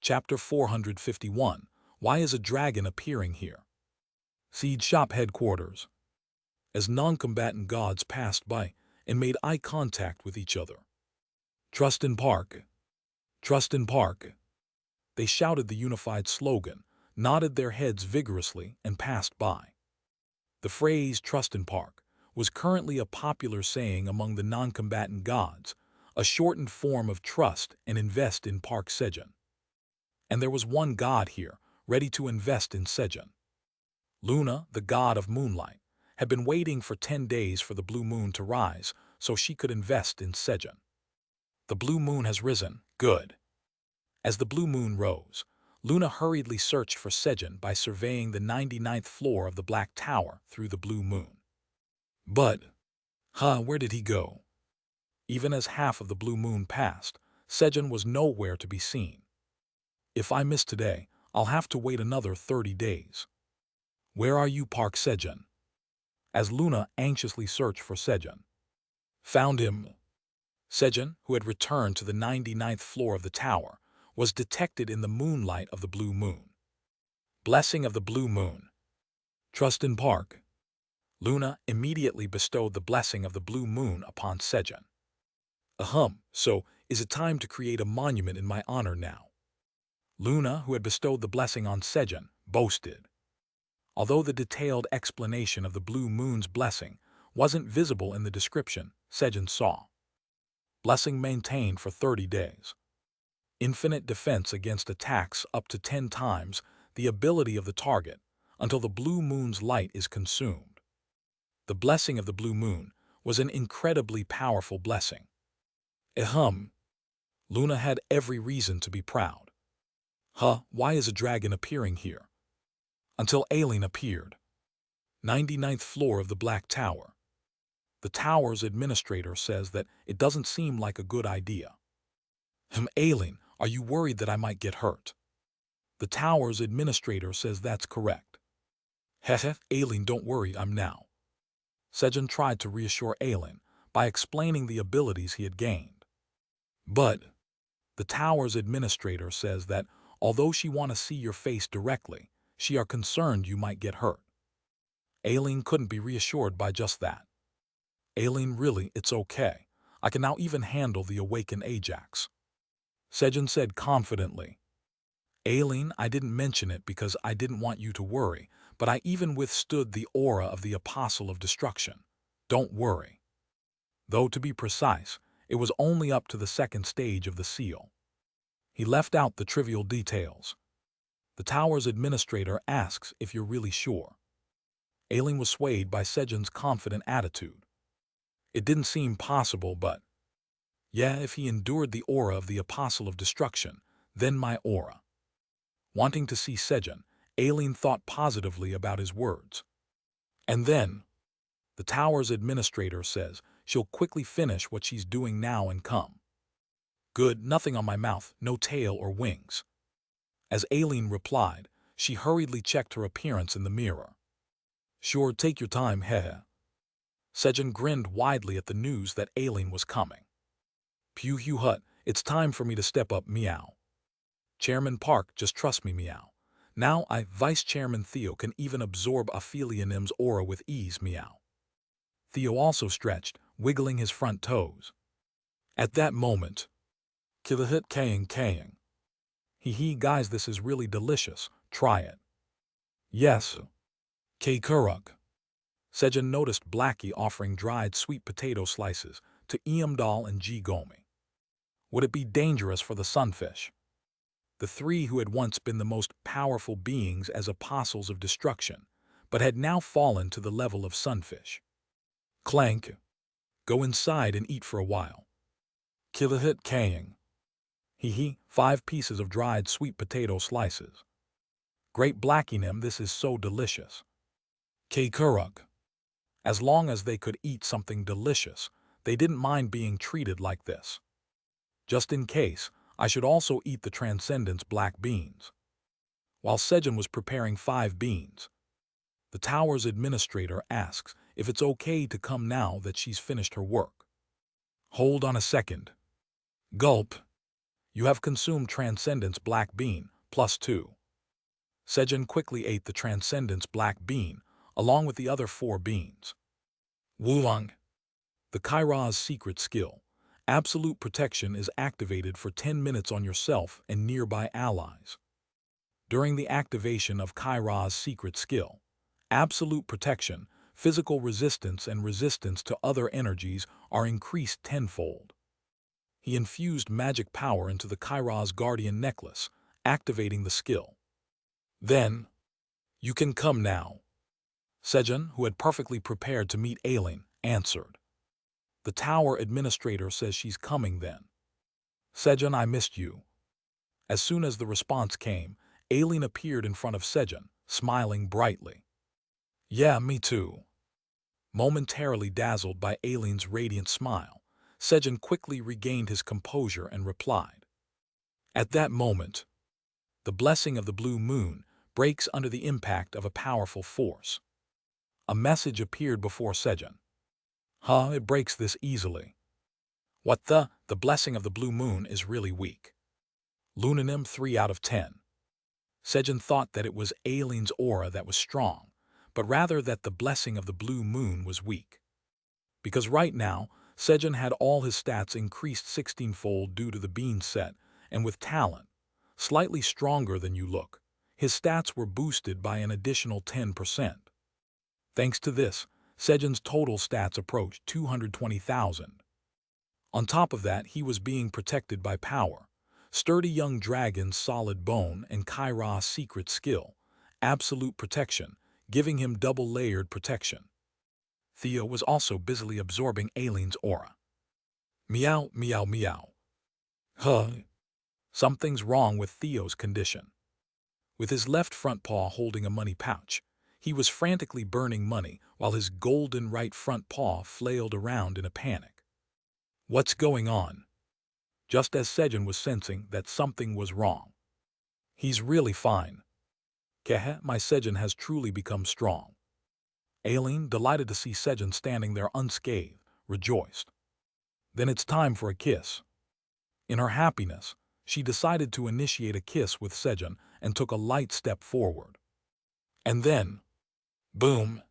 Chapter 451. Why is a dragon appearing here? Seed Shop Headquarters. As non-combatant gods passed by and made eye contact with each other. Trust in Park. Trust in Park. They shouted the unified slogan, nodded their heads vigorously, and passed by. The phrase "Trust in Park" was currently a popular saying among the non-combatant gods, a shortened form of trust and invest in Park Sejun. And there was one god here, ready to invest in Sejun. Luna, the god of moonlight, had been waiting for 10 days for the blue moon to rise so she could invest in Sejun. The blue moon has risen. Good. As the blue moon rose, Luna hurriedly searched for Sejun by surveying the 99th floor of the Black Tower through the blue moon. But, where did he go? Even as half of the blue moon passed, Sejun was nowhere to be seen. If I miss today, I'll have to wait another 30 days. Where are you, Park Sejun? As Luna anxiously searched for Sejun. Found him. Sejun, who had returned to the 99th floor of the tower, was detected in the moonlight of the blue moon. Blessing of the blue moon. Trust in Park. Luna immediately bestowed the blessing of the blue moon upon Sejun. So is it time to create a monument in my honor now? Luna, who had bestowed the blessing on Sejun, boasted. Although the detailed explanation of the blue moon's blessing wasn't visible in the description, Sejun saw. Blessing maintained for 30 days. Infinite defense against attacks up to 10 times the ability of the target until the blue moon's light is consumed. The blessing of the blue moon was an incredibly powerful blessing. Luna had every reason to be proud. Why is a dragon appearing here? Until Aileen appeared. 99th floor of the Black Tower. The tower's administrator says that it doesn't seem like a good idea. Aileen, are you worried that I might get hurt? The tower's administrator says that's correct. Aileen, don't worry, I'm now. Sejun tried to reassure Aileen by explaining the abilities he had gained. But the tower's administrator says that although she want to see your face directly, she are concerned you might get hurt. Aileen couldn't be reassured by just that. Aileen, really, it's okay. I can now even handle the awakened Ajax. Sejun said confidently. Aileen, I didn't mention it because I didn't want you to worry, but I even withstood the aura of the Apostle of Destruction. Don't worry. Though to be precise, it was only up to the 2nd stage of the seal. He left out the trivial details. The tower's administrator asks if you're really sure. Aileen was swayed by Sejun's confident attitude. It didn't seem possible, but if he endured the aura of the Apostle of Destruction, then my aura. Wanting to see Sejun, Aileen thought positively about his words. And then, the tower's administrator says she'll quickly finish what she's doing now and come. Good, nothing on my mouth, no tail or wings. As Aileen replied, she hurriedly checked her appearance in the mirror. Sure, take your time, Sejun grinned widely at the news that Aileen was coming. Pew Hugh Hut, it's time for me to step up, meow. Chairman Park, just trust me, meow. Now Vice Chairman Theo can even absorb Ophelia Nim's aura with ease, meow. Theo also stretched, wiggling his front toes. At that moment, Kilahit kaying. Guys, this is really delicious, try it. Yes. Kuruk. Sejun noticed Blackie offering dried sweet potato slices to Eamdal and G. Gomi. Would it be dangerous for the sunfish? The three who had once been the most powerful beings as apostles of destruction, but had now fallen to the level of sunfish. Clank. Go inside and eat for a while. Kilahit kaying. 5 pieces of dried sweet potato slices. Great Blackinem, this is so delicious. Kuruk. As long as they could eat something delicious, they didn't mind being treated like this. Just in case, I should also eat the Transcendence black beans. While Sejun was preparing 5 beans, the tower's administrator asks if it's okay to come now that she's finished her work. Hold on a second. Gulp. You have consumed Transcendence Black Bean, +2. Sejun quickly ate the Transcendence Black Bean, along with the other 4 beans. Wulong. The Kaira's secret skill. Absolute protection is activated for 10 minutes on yourself and nearby allies. During the activation of Kaira's secret skill, absolute protection, physical resistance and resistance to other energies are increased tenfold. He infused magic power into the Kaira's guardian necklace, activating the skill. Then, you can come now. Sejun, who had perfectly prepared to meet Aileen, answered. The tower administrator says she's coming then. Sejun, I missed you. As soon as the response came, Aileen appeared in front of Sejun, smiling brightly. Yeah, me too. Momentarily dazzled by Aileen's radiant smile, Sejun quickly regained his composure and replied. At that moment, the blessing of the blue moon breaks under the impact of a powerful force. A message appeared before Sejun. It breaks this easily. What the blessing of the blue moon is really weak. Lunanim 3 out of 10. Sejun thought that it was Aileen's aura that was strong, but rather that the blessing of the blue moon was weak. Because right now, Sejun had all his stats increased 16-fold due to the bean set, and with talent, slightly stronger than you look, his stats were boosted by an additional 10%. Thanks to this, Sejun's total stats approached 220,000. On top of that, he was being protected by power, sturdy young dragon's solid bone and Kaira's secret skill, absolute protection, giving him double-layered protection. Theo was also busily absorbing Aileen's aura. Meow, meow, meow. Something's wrong with Theo's condition. With his left front paw holding a money pouch, he was frantically burning money while his golden right front paw flailed around in a panic. What's going on? Just as Sejun was sensing that something was wrong. He's really fine. Kehe, my Sejun has truly become strong. Aileen, delighted to see Sejun standing there unscathed, rejoiced. Then it's time for a kiss. In her happiness, she decided to initiate a kiss with Sejun and took a light step forward. And then, boom!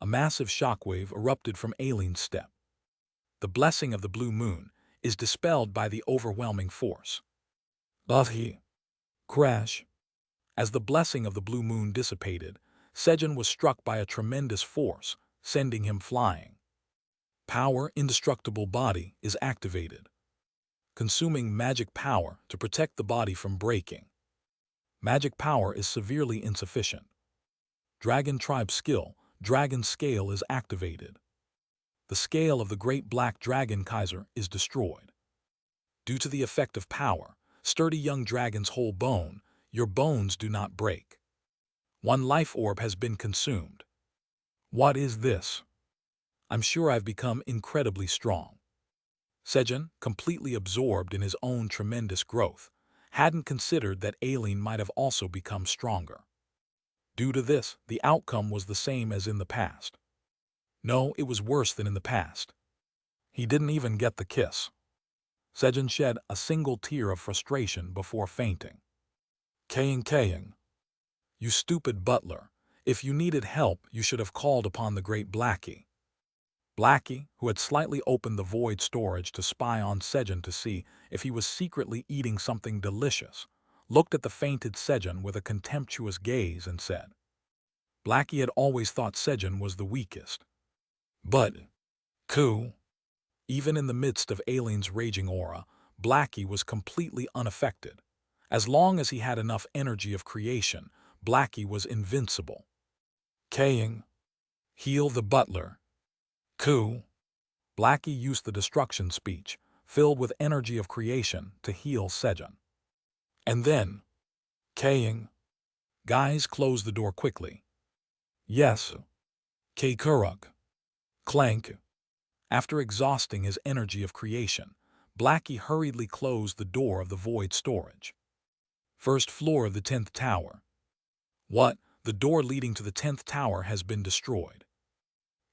A massive shockwave erupted from Aileen's step. The blessing of the blue moon is dispelled by the overwhelming force. Crash! As the blessing of the blue moon dissipated, Sejun was struck by a tremendous force, sending him flying. Power Indestructible Body is activated, consuming magic power to protect the body from breaking. Magic power is severely insufficient. Dragon Tribe Skill, Dragon Scale is activated. The scale of the Great Black Dragon Kaiser is destroyed. Due to the effect of power, sturdy young dragon's whole bone, your bones do not break. 1 life orb has been consumed. What is this? I'm sure I've become incredibly strong. Sejun, completely absorbed in his own tremendous growth, hadn't considered that Aileen might have also become stronger. Due to this, the outcome was the same as in the past. No, it was worse than in the past. He didn't even get the kiss. Sejun shed a single tear of frustration before fainting. Kaying. You stupid butler. If you needed help, you should have called upon the great Blackie. Blackie, who had slightly opened the void storage to spy on Sejun to see if he was secretly eating something delicious, looked at the fainted Sejun with a contemptuous gaze and said, Blackie had always thought Sejun was the weakest. But, even in the midst of Aileen's raging aura, Blackie was completely unaffected. As long as he had enough energy of creation, Blackie was invincible. Heal the butler. Blackie used the destruction speech, filled with energy of creation, to heal Sejun. And then, guys, close the door quickly. Yes. Kuruk. Clank. After exhausting his energy of creation, Blackie hurriedly closed the door of the void storage. First floor of the 10th tower. What? The door leading to the 10th tower has been destroyed.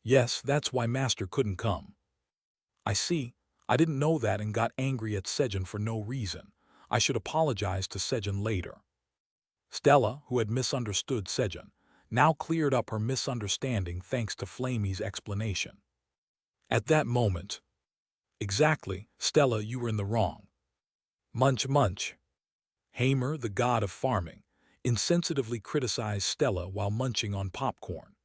Yes, that's why Master couldn't come. I see. I didn't know that and got angry at Sejun for no reason. I should apologize to Sejun later. Stella, who had misunderstood Sejun, now cleared up her misunderstanding thanks to Flamey's explanation. At that moment, exactly, Stella, you were in the wrong. Munch munch. Hamer, the god of farming, insensitively criticized Stella while munching on popcorn.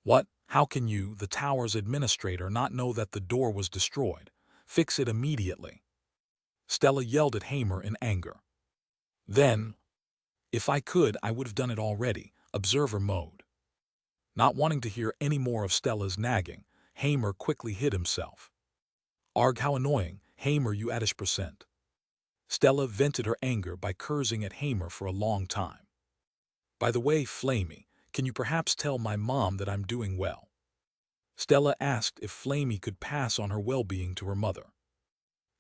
What? How can you, the tower's administrator, not know that the door was destroyed? Fix it immediately. Stella yelled at Hamer in anger. Then, if I could, I would have done it already, observer mode. Not wanting to hear any more of Stella's nagging, Hamer quickly hid himself. Arg, how annoying, Hamer, you _%. Stella vented her anger by cursing at Hamer for a long time. By the way, Flamey, can you perhaps tell my mom that I'm doing well? Stella asked if Flamey could pass on her well-being to her mother.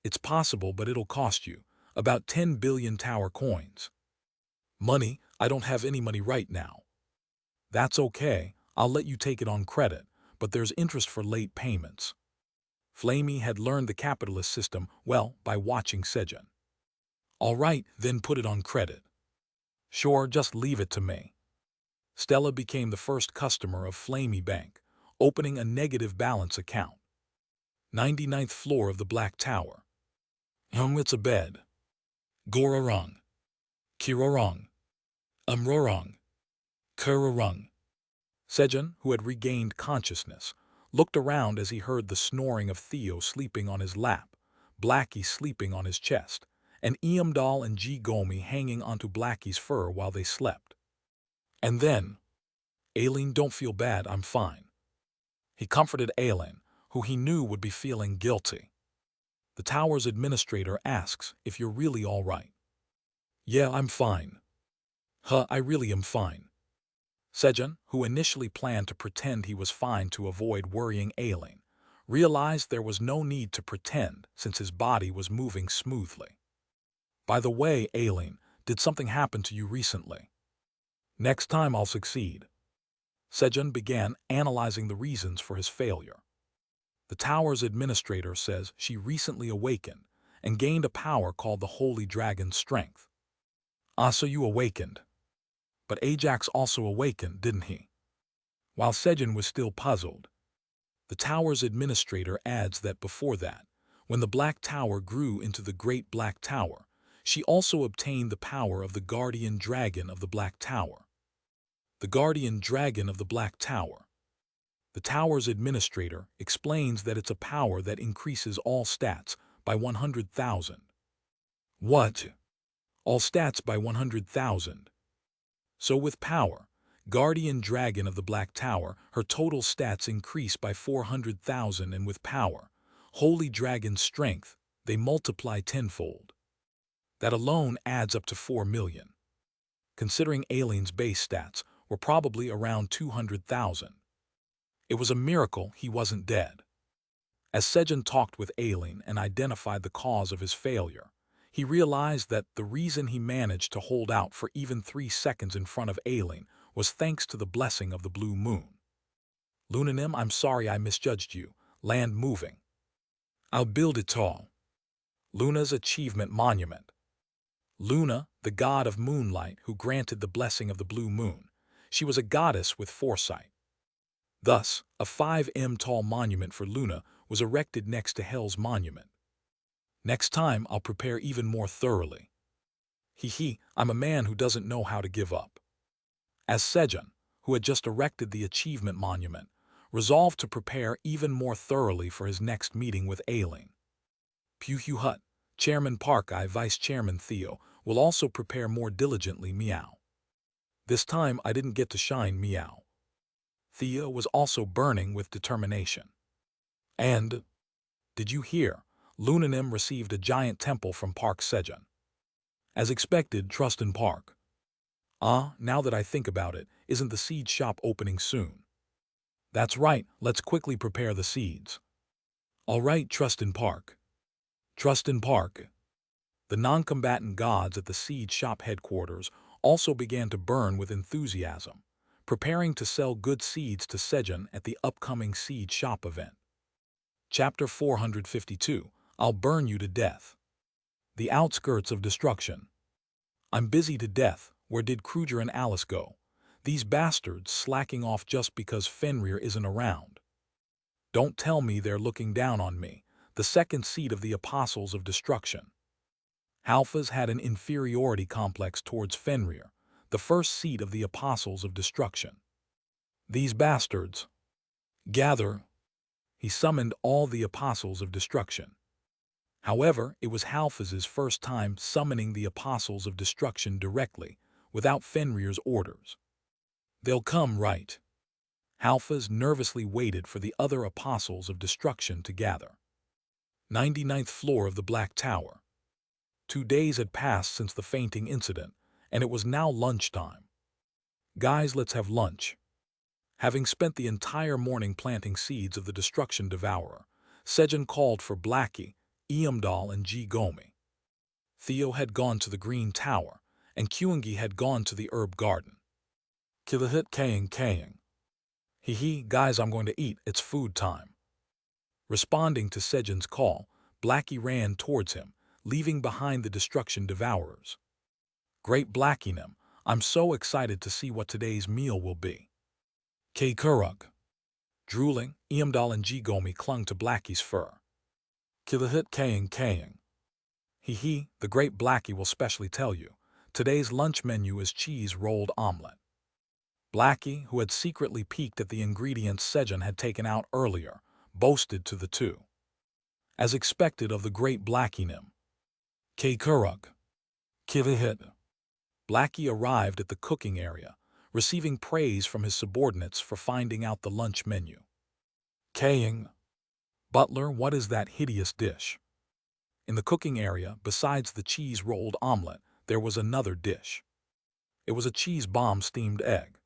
It's possible, but it'll cost you about 10 billion tower coins. Money? I don't have any money right now. That's okay, I'll let you take it on credit, but there's interest for late payments. Flamey had learned the capitalist system well by watching Sejun. All right, then put it on credit. Sure, just leave it to me. Stella became the first customer of Flamey Bank, opening a negative balance account. 99th floor of the Black Tower. It's a bed. Gorarong. Kirorong. Umrorong. Kurorong. Sejun, who had regained consciousness, looked around as he heard the snoring of Theo sleeping on his lap, Blackie sleeping on his chest, and Eamdal and Gomi hanging onto Blackie's fur while they slept. And then, Aileen, don't feel bad, I'm fine. He comforted Aileen, who he knew would be feeling guilty. The tower's administrator asks if you're really all right. Yeah, I'm fine. I really am fine. Sejun, who initially planned to pretend he was fine to avoid worrying Aileen, realized there was no need to pretend since his body was moving smoothly. By the way, Aileen, did something happen to you recently? Next time I'll succeed. Sejun began analyzing the reasons for his failure. The tower's administrator says she recently awakened and gained a power called the Holy Dragon's Strength. Ah, so you awakened. But Ajax also awakened, didn't he? While Sejun was still puzzled, the tower's administrator adds that before that, when the Black Tower grew into the Great Black Tower, she also obtained the power of the Guardian Dragon of the Black Tower. The Guardian Dragon of the Black Tower. The tower's administrator explains that it's a power that increases all stats by 100,000. What? All stats by 100,000. So with power, Guardian Dragon of the Black Tower, her total stats increase by 400,000, and with power, Holy Dragon's Strength, they multiply tenfold. That alone adds up to 4 million. Considering Aileen's base stats were probably around 200,000. It was a miracle he wasn't dead. As Sejun talked with Aileen and identified the cause of his failure, he realized that the reason he managed to hold out for even 3 seconds in front of Aileen was thanks to the blessing of the blue moon. Lunanim, I'm sorry I misjudged you. Land moving. I'll build it tall. Luna's achievement monument. Luna, the god of moonlight who granted the blessing of the blue moon. She was a goddess with foresight. Thus, a 5m tall monument for Luna was erected next to Hell's monument. Next time, I'll prepare even more thoroughly. I'm a man who doesn't know how to give up. As Sejun, who had just erected the achievement monument, resolved to prepare even more thoroughly for his next meeting with Aileen. Puhu Hut, Chairman Park I, Vice Chairman Theo, will also prepare more diligently. Meow. This time I didn't get to shine. Meow. Theo was also burning with determination. And, did you hear? Lunanim received a giant temple from Park Sejun. As expected, trust in Park. Now that I think about it, isn't the seed shop opening soon? That's right, let's quickly prepare the seeds. All right, trust in Park. Trust in Park. The non-combatant gods at the seed shop headquarters also began to burn with enthusiasm, preparing to sell good seeds to Sejun at the upcoming seed shop event. Chapter 452, I'll burn you to death. The outskirts of destruction. I'm busy to death. Where did Kruger and Alice go? These bastards slacking off just because Fenrir isn't around. Don't tell me they're looking down on me, the second seed of the Apostles of Destruction. Halfas had an inferiority complex towards Fenrir, the first seed of the Apostles of Destruction. These bastards. Gather. He summoned all the Apostles of Destruction. However, it was Halfas's first time summoning the Apostles of Destruction directly, without Fenrir's orders. They'll come, right? Halfas nervously waited for the other Apostles of Destruction to gather. 99th floor of the Black Tower. 2 days had passed since the fainting incident, and it was now lunchtime. Guys, let's have lunch. Having spent the entire morning planting seeds of the Destruction Devourer, Sejun called for Blackie, Eamdal, and G. Gomi. Theo had gone to the Green Tower, and Kyungi had gone to the Herb Garden. Kilahit kaying. Hee, guys, I'm going to eat, it's food time. Responding to Sejun's call, Blackie ran towards him, leaving behind the Destruction Devourers. Great Blackinum, I'm so excited to see what today's meal will be. K. Kurug. Drooling, Eamdal and G. Gomi clung to Blackie's fur. Kilahit kaying. Hee, the great Blackie will specially tell you, today's lunch menu is cheese-rolled omelet. Blackie, who had secretly peeked at the ingredients Sejun had taken out earlier, boasted to the two. As expected of the great Blackinum. K. Kurug. Kilahit. Blackie arrived at the cooking area, receiving praise from his subordinates for finding out the lunch menu. Kaying. Butler, what is that hideous dish? In the cooking area, besides the cheese-rolled omelet, there was another dish. It was a cheese bomb steamed egg.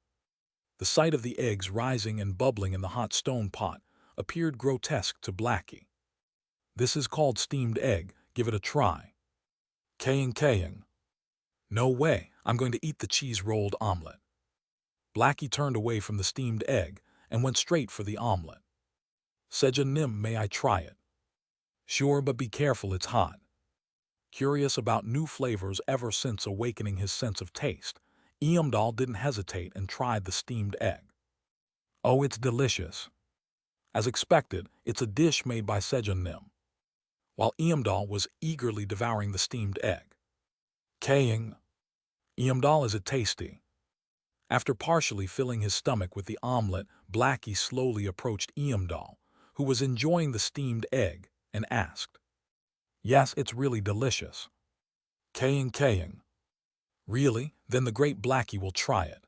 The sight of the eggs rising and bubbling in the hot stone pot appeared grotesque to Blackie. This is called steamed egg, give it a try. Kaying. No way, I'm going to eat the cheese-rolled omelet. Blackie turned away from the steamed egg and went straight for the omelet. Sejun, may I try it? Sure, but be careful, it's hot. Curious about new flavors ever since awakening his sense of taste, Eamdal didn't hesitate and tried the steamed egg. Oh, it's delicious. As expected, it's a dish made by Sejun, while Eamdal was eagerly devouring the steamed egg. Kaying. Eamdal, is it tasty? After partially filling his stomach with the omelet, Blackie slowly approached Eamdal, who was enjoying the steamed egg, and asked. Yes, it's really delicious. Kaying. Really? Then the great Blackie will try it.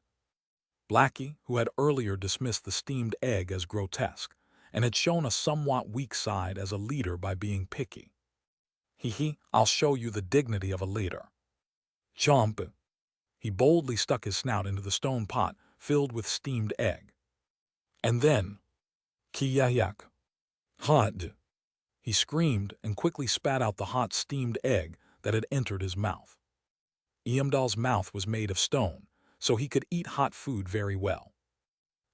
Blackie, who had earlier dismissed the steamed egg as grotesque, and had shown a somewhat weak side as a leader by being picky. I'll show you the dignity of a leader. Chomp. He boldly stuck his snout into the stone pot filled with steamed egg. And then, Kiyayak. Hot. He screamed and quickly spat out the hot steamed egg that had entered his mouth. Eamdal's mouth was made of stone, so he could eat hot food very well.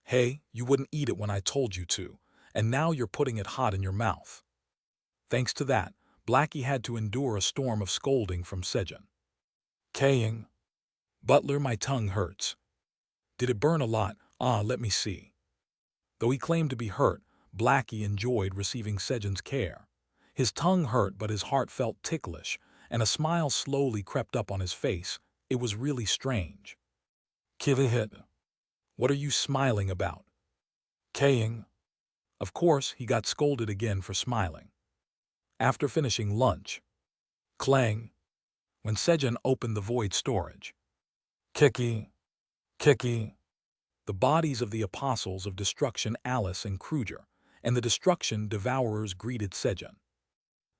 Hey, you wouldn't eat it when I told you to, and now you're putting it hot in your mouth. Thanks to that, Blackie had to endure a storm of scolding from Sejun. Kaying. Butler, my tongue hurts. Did it burn a lot? Let me see. Though he claimed to be hurt, Blackie enjoyed receiving Sejun's care. His tongue hurt, but his heart felt ticklish, and a smile slowly crept up on his face. It was really strange. Kilahit. What are you smiling about? Kaying. Of course, he got scolded again for smiling. After finishing lunch. Clang. When Sejun opened the void storage. Kiki. The bodies of the Apostles of Destruction, Alice and Kruger, and the Destruction Devourers greeted Sejun.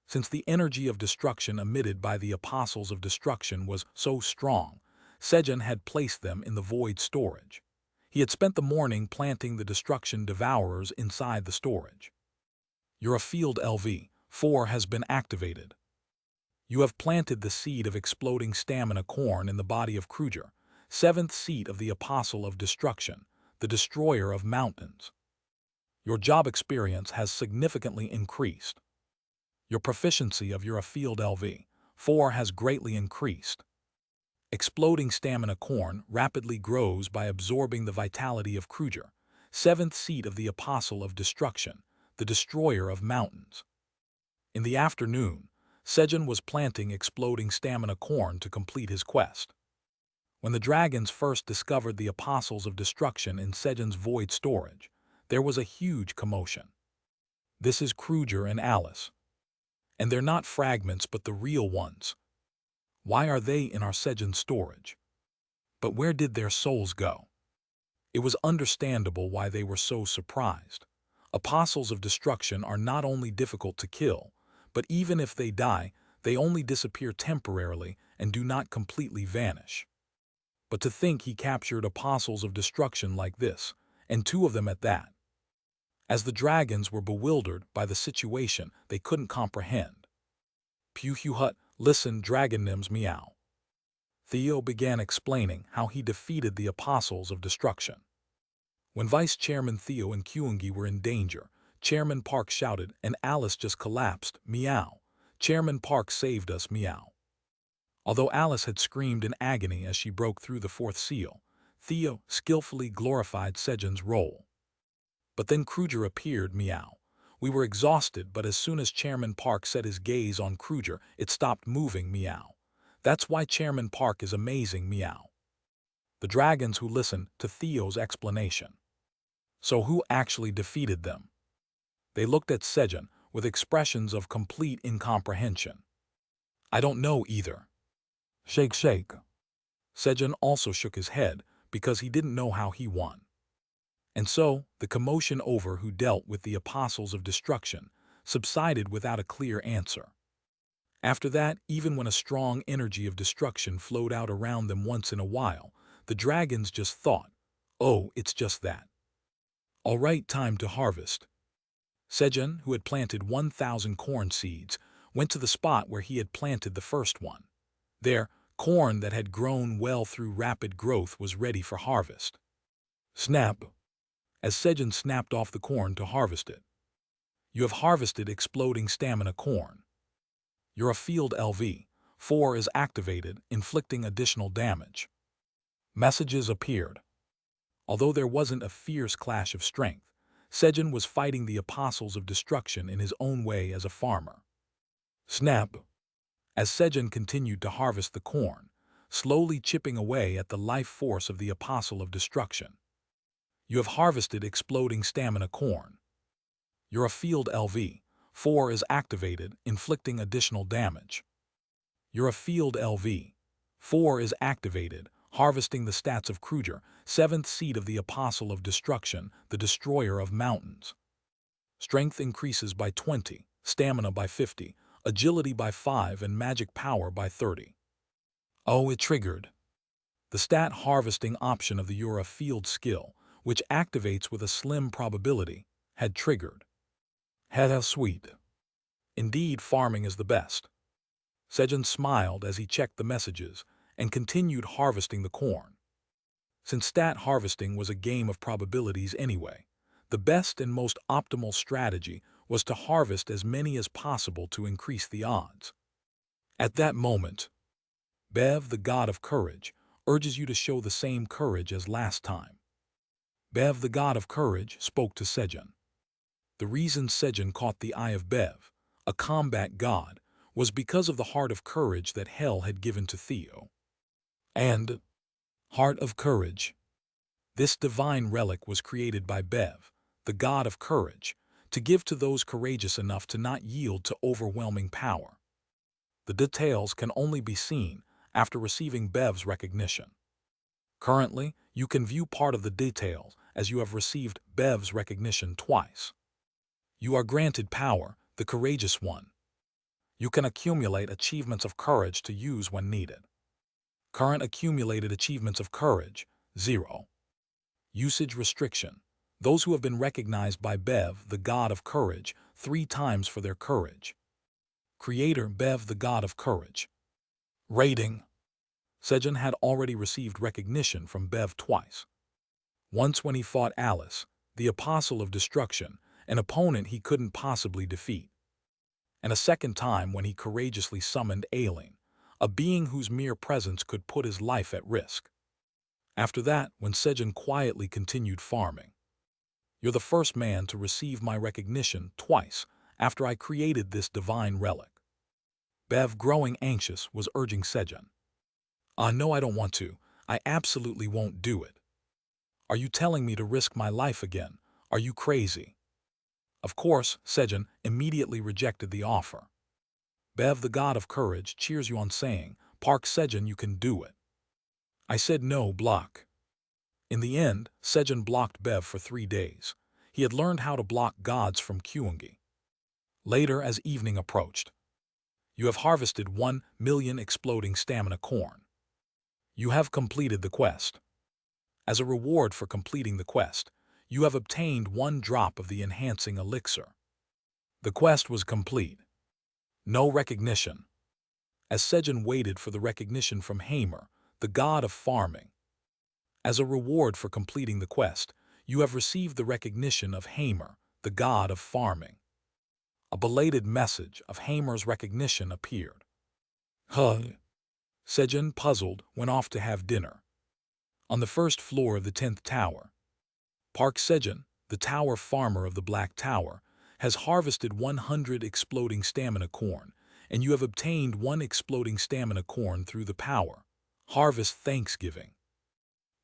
Since the energy of destruction emitted by the Apostles of Destruction was so strong, Sejun had placed them in the void storage. He had spent the morning planting the Destruction Devourers inside the storage. Your field LV-4 has been activated. You have planted the seed of exploding stamina corn in the body of Kruger, 7th seat of the Apostle of Destruction, the Destroyer of Mountains. Your job experience has significantly increased. Your proficiency of your field LV 4 has greatly increased. Exploding stamina corn rapidly grows by absorbing the vitality of Kruger, 7th seat of the Apostle of Destruction, the destroyer of mountains. In the afternoon, Sejun was planting exploding stamina corn to complete his quest. When the dragons first discovered the Apostles of Destruction in Sejun's void storage, there was a huge commotion. This is Kruger and Alice. And they're not fragments but the real ones. Why are they in our Sejun storage? But where did their souls go? It was understandable why they were so surprised. Apostles of Destruction are not only difficult to kill, but even if they die, they only disappear temporarily and do not completely vanish. But to think he captured Apostles of Destruction like this, and 2 of them at that. As the dragons were bewildered by the situation, they couldn't comprehend. Puhuhut, listen, dragon names meow. Theo began explaining how he defeated the Apostles of Destruction. When Vice Chairman Theo and Kyungi were in danger, Chairman Park shouted, and Alice just collapsed, meow. Chairman Park saved us, meow. Although Alice had screamed in agony as she broke through the 4th seal, Theo skillfully glorified Sejun's role. But then Kruger appeared, meow. We were exhausted, but as soon as Chairman Park set his gaze on Kruger, it stopped moving, meow. That's why Chairman Park is amazing, meow. The dragons who listened to Theo's explanation. So who actually defeated them? They looked at Sejun with expressions of complete incomprehension. I don't know either. Shake, shake. Sejun also shook his head because he didn't know how he won. And so, the commotion over who dealt with the Apostles of Destruction subsided without a clear answer. After that, even when a strong energy of destruction flowed out around them once in a while, the dragons just thought, oh, it's just that. All right, time to harvest. Sejun, who had planted 1,000 corn seeds, went to the spot where he had planted the first one. There, corn that had grown well through rapid growth was ready for harvest. Snap! As Sejun snapped off the corn to harvest it. You have harvested exploding stamina corn. Your field LV 4 is activated, inflicting additional damage. Messages appeared. Although there wasn't a fierce clash of strength, Sejun was fighting the Apostles of Destruction in his own way as a farmer. Snap! As Sejun continued to harvest the corn, slowly chipping away at the life force of the Apostle of Destruction. You have harvested exploding stamina corn. Your field LV 4 is activated, inflicting additional damage. Your field LV 4 is activated, harvesting the stats of Kruger, 7th seat of the Apostle of Destruction, the destroyer of mountains. Strength increases by 20, stamina by 50, agility by 5, and magic power by 30. Oh, it triggered. The stat harvesting option of the Yura field skill, which activates with a slim probability, had triggered. How sweet. Indeed, farming is the best. Sejun smiled as he checked the messages and continued harvesting the corn. Since stat harvesting was a game of probabilities anyway, the best and most optimal strategy was to harvest as many as possible to increase the odds. At that moment, Bev, the god of courage, urges you to show the same courage as last time. Bev, the god of courage, spoke to Sejun. The reason Sejun caught the eye of Bev, a combat god, was because of the heart of courage that Hell had given to Theo. And heart of courage. This divine relic was created by Bev, the god of courage, to give to those courageous enough to not yield to overwhelming power. The details can only be seen after receiving Bev's recognition. Currently, you can view part of the details as you have received Bev's recognition twice. You are granted power, the courageous one. You can accumulate achievements of courage to use when needed. Current accumulated achievements of courage, 0. Usage restriction. Those who have been recognized by Bev, the god of courage, 3 times for their courage. Creator Bev, the god of courage. Rating. Sejun had already received recognition from Bev twice. Once when he fought Alice, the Apostle of Destruction, an opponent he couldn't possibly defeat. and a second time when he courageously summoned Aileen, a being whose mere presence could put his life at risk. After that, when Sejun quietly continued farming, "You're the first man to receive my recognition twice after I created this divine relic." Bev, growing anxious, was urging Sejun. No, I don't want to. I absolutely won't do it." "Are you telling me to risk my life again? Are you crazy?" Of course, Sejun immediately rejected the offer. Bev, the god of courage, cheers you on, saying, "Park Sejun, you can do it." I said no, block. In the end, Sejun blocked Bev for 3 days. He had learned how to block gods from Kyungi. Later, as evening approached, "You have harvested 1,000,000 exploding stamina corn. You have completed the quest. As a reward for completing the quest, you have obtained 1 drop of the enhancing elixir." The quest was complete. No recognition. As Sejun waited for the recognition from Hamer, the god of farming. As a reward for completing the quest, you have received the recognition of Hamer, the god of farming. A belated message of Hamer's recognition appeared. Sejun, puzzled, went off to have dinner. On the first floor of the 10th tower, Park Sejun, the tower farmer of the Black Tower, has harvested 100 exploding stamina corn, and you have obtained 1 exploding stamina corn through the power. Harvest Thanksgiving.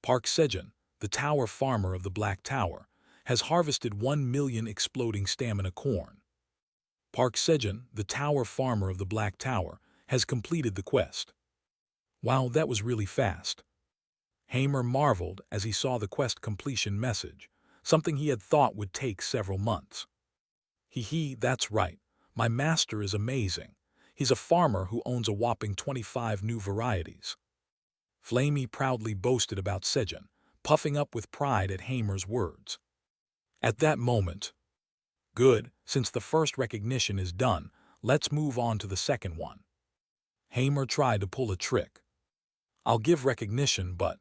Park Sejun, the tower farmer of the Black Tower, has harvested 1,000,000 exploding stamina corn. Park Sejun, the tower farmer of the Black Tower, has completed the quest. Wow, that was really fast. Hamer marveled as he saw the quest completion message, something he had thought would take several months. That's right. My master is amazing. He's a farmer who owns a whopping 25 new varieties." Flamey proudly boasted about Sejun, puffing up with pride at Hamer's words. At that moment, "Good, since the first recognition is done, let's move on to the second one." Hamer tried to pull a trick. "I'll give recognition, but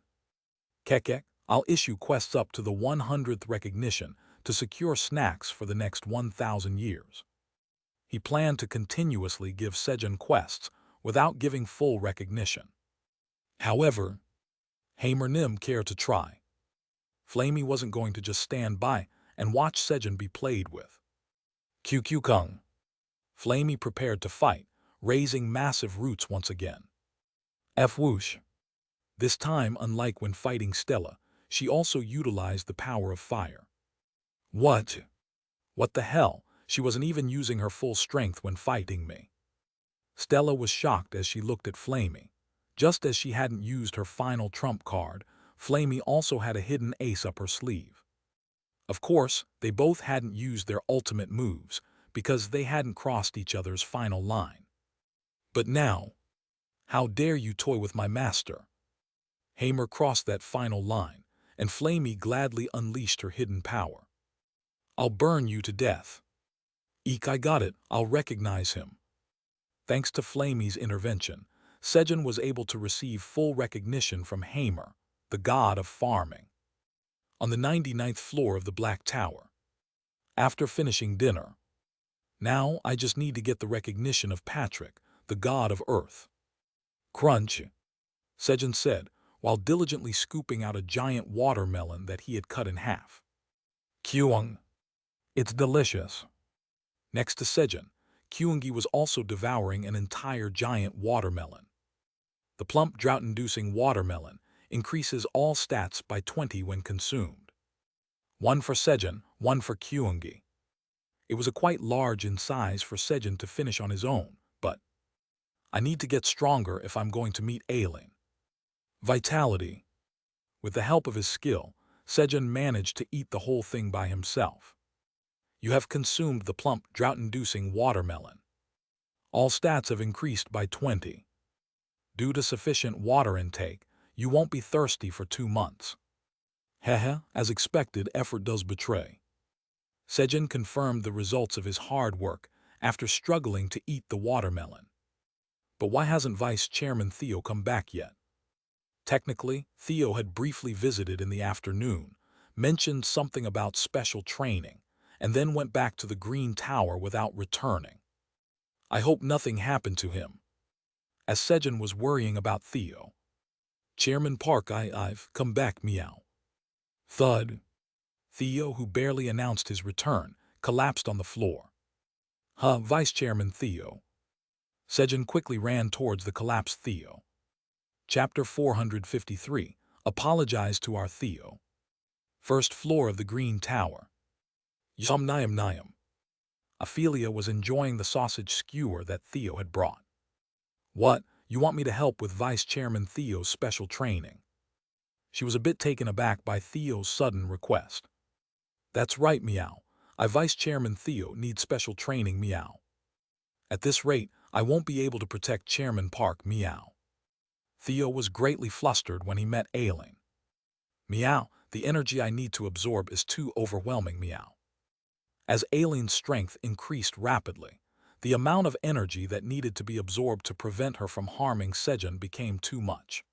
Kekek, I'll issue quests up to the 100th recognition to secure snacks for the next 1,000 years." He planned to continuously give Sejun quests without giving full recognition. However, Hamer didn't care to try. Flamey wasn't going to just stand by and watch Sejun be played with. QQ Kung. Flamey prepared to fight, raising massive roots once again. Whoosh. This time, unlike when fighting Stella, she also utilized the power of fire. What? What the hell? She wasn't even using her full strength when fighting me. Stella was shocked as she looked at Flamey. Just as she hadn't used her final trump card, Flamey also had a hidden ace up her sleeve. Of course, they both hadn't used their ultimate moves because they hadn't crossed each other's final line. But now, how dare you toy with my master? Hamer crossed that final line, and Flamey gladly unleashed her hidden power. "I'll burn you to death." "Eek, I got it, I'll recognize him." Thanks to Flamey's intervention, Sejun was able to receive full recognition from Hamer, the god of farming. On the 99th floor of the Black Tower. After finishing dinner, "Now I just need to get the recognition of Patrick, the god of earth." "Crunch," Sejun said, while diligently scooping out a giant watermelon that he had cut in half. "Kyung. It's delicious." Next to Sejun, Kyungi was also devouring an entire giant watermelon. The plump, drought-inducing watermelon increases all stats by 20 when consumed. 1 for Sejun, 1 for Kyungi. It was quite large in size for Sejun to finish on his own, but I need to get stronger if I'm going to meet Aileen. Vitality. With the help of his skill, Sejun managed to eat the whole thing by himself. You have consumed the plump, drought-inducing watermelon. All stats have increased by 20. Due to sufficient water intake, you won't be thirsty for 2 months. As expected, effort does betray. Sejun confirmed the results of his hard work after struggling to eat the watermelon. But why hasn't Vice Chairman Theo come back yet? Technically, Theo had briefly visited in the afternoon, mentioned something about special training, and then went back to the Green Tower without returning. I hope nothing happened to him. As Sejun was worrying about Theo. Chairman Park, I've come back, meow. Thud. Theo, who barely announced his return, collapsed on the floor. Vice Chairman Theo. Sejun quickly ran towards the collapsed Theo. Chapter 453. Apologize to our Theo. First floor of the Green Tower. Yum Niam Niam. Ophelia was enjoying the sausage skewer that Theo had brought. What, you want me to help with Vice Chairman Theo's special training? She was a bit taken aback by Theo's sudden request. That's right, meow. Vice Chairman Theo needs special training, meow. At this rate, I won't be able to protect Chairman Park, meow. Theo was greatly flustered when he met Aileen. Meow, the energy I need to absorb is too overwhelming, meow. As Aileen's strength increased rapidly, the amount of energy that needed to be absorbed to prevent her from harming Sejun became too much.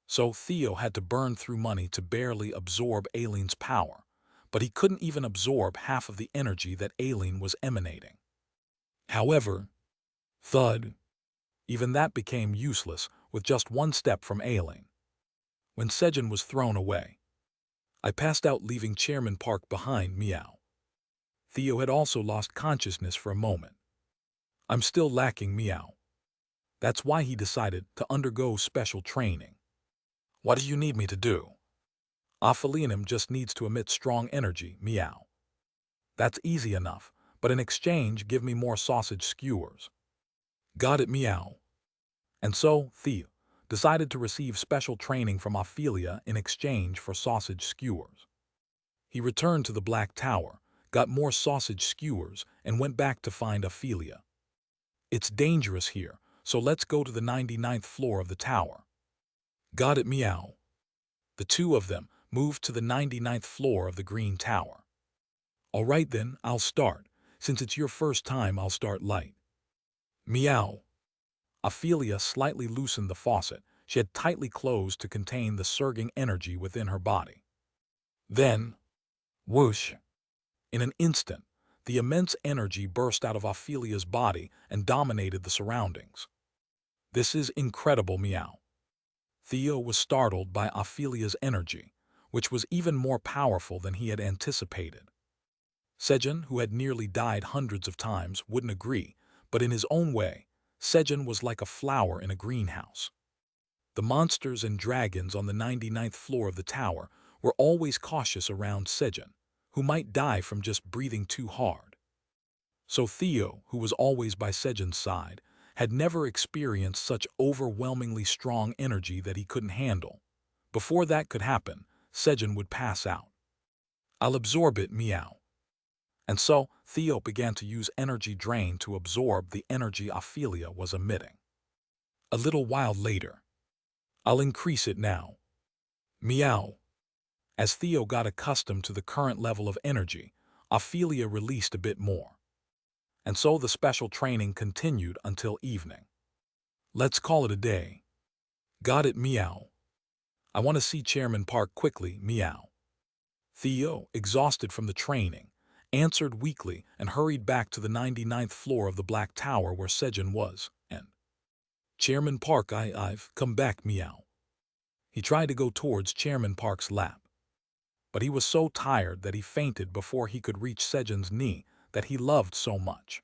So Theo had to burn through money to barely absorb Aileen's power, but he couldn't even absorb half of the energy that Aileen was emanating. However, thud, even that became useless with just one step from Aileen. When Sejun was thrown away, I passed out, leaving Chairman Park behind, meow. Theo had also lost consciousness for a moment. I'm still lacking, meow. That's why he decided to undergo special training. What do you need me to do? Aphelianum just needs to emit strong energy, meow. That's easy enough, but in exchange give me more sausage skewers. Got it, meow. And so, Theo decided to receive special training from Ophelia in exchange for sausage skewers. He returned to the Black Tower, got more sausage skewers, and went back to find Ophelia. It's dangerous here, so let's go to the 99th floor of the tower. Got it, meow. The two of them moved to the 99th floor of the Green Tower. All right then, I'll start. Since it's your first time, I'll start light. Meow. Ophelia slightly loosened the faucet she had tightly closed to contain the surging energy within her body. Then, whoosh! In an instant, the immense energy burst out of Ophelia's body and dominated the surroundings. This is incredible, meow. Theo was startled by Ophelia's energy, which was even more powerful than he had anticipated. Sejun, who had nearly died hundreds of times, wouldn't agree, but in his own way, Sejun was like a flower in a greenhouse. The monsters and dragons on the 99th floor of the tower were always cautious around Sejun, who might die from just breathing too hard. So Theo, who was always by Sejun's side, had never experienced such overwhelmingly strong energy that he couldn't handle. Before that could happen, Sejun would pass out. I'll absorb it, meow. And so Theo began to use energy drain to absorb the energy Ophelia was emitting. A little while later, I'll increase it now. Meow. As Theo got accustomed to the current level of energy, Ophelia released a bit more. And so the special training continued until evening. Let's call it a day. Got it, meow. I want to see Chairman Park quickly, meow. Theo, exhausted from the training, answered weakly and hurried back to the 99th floor of the Black Tower where Sejun was, and Chairman Park, I've come back, meow. He tried to go towards Chairman Park's lap, but he was so tired that he fainted before he could reach Sejun's knee that he loved so much.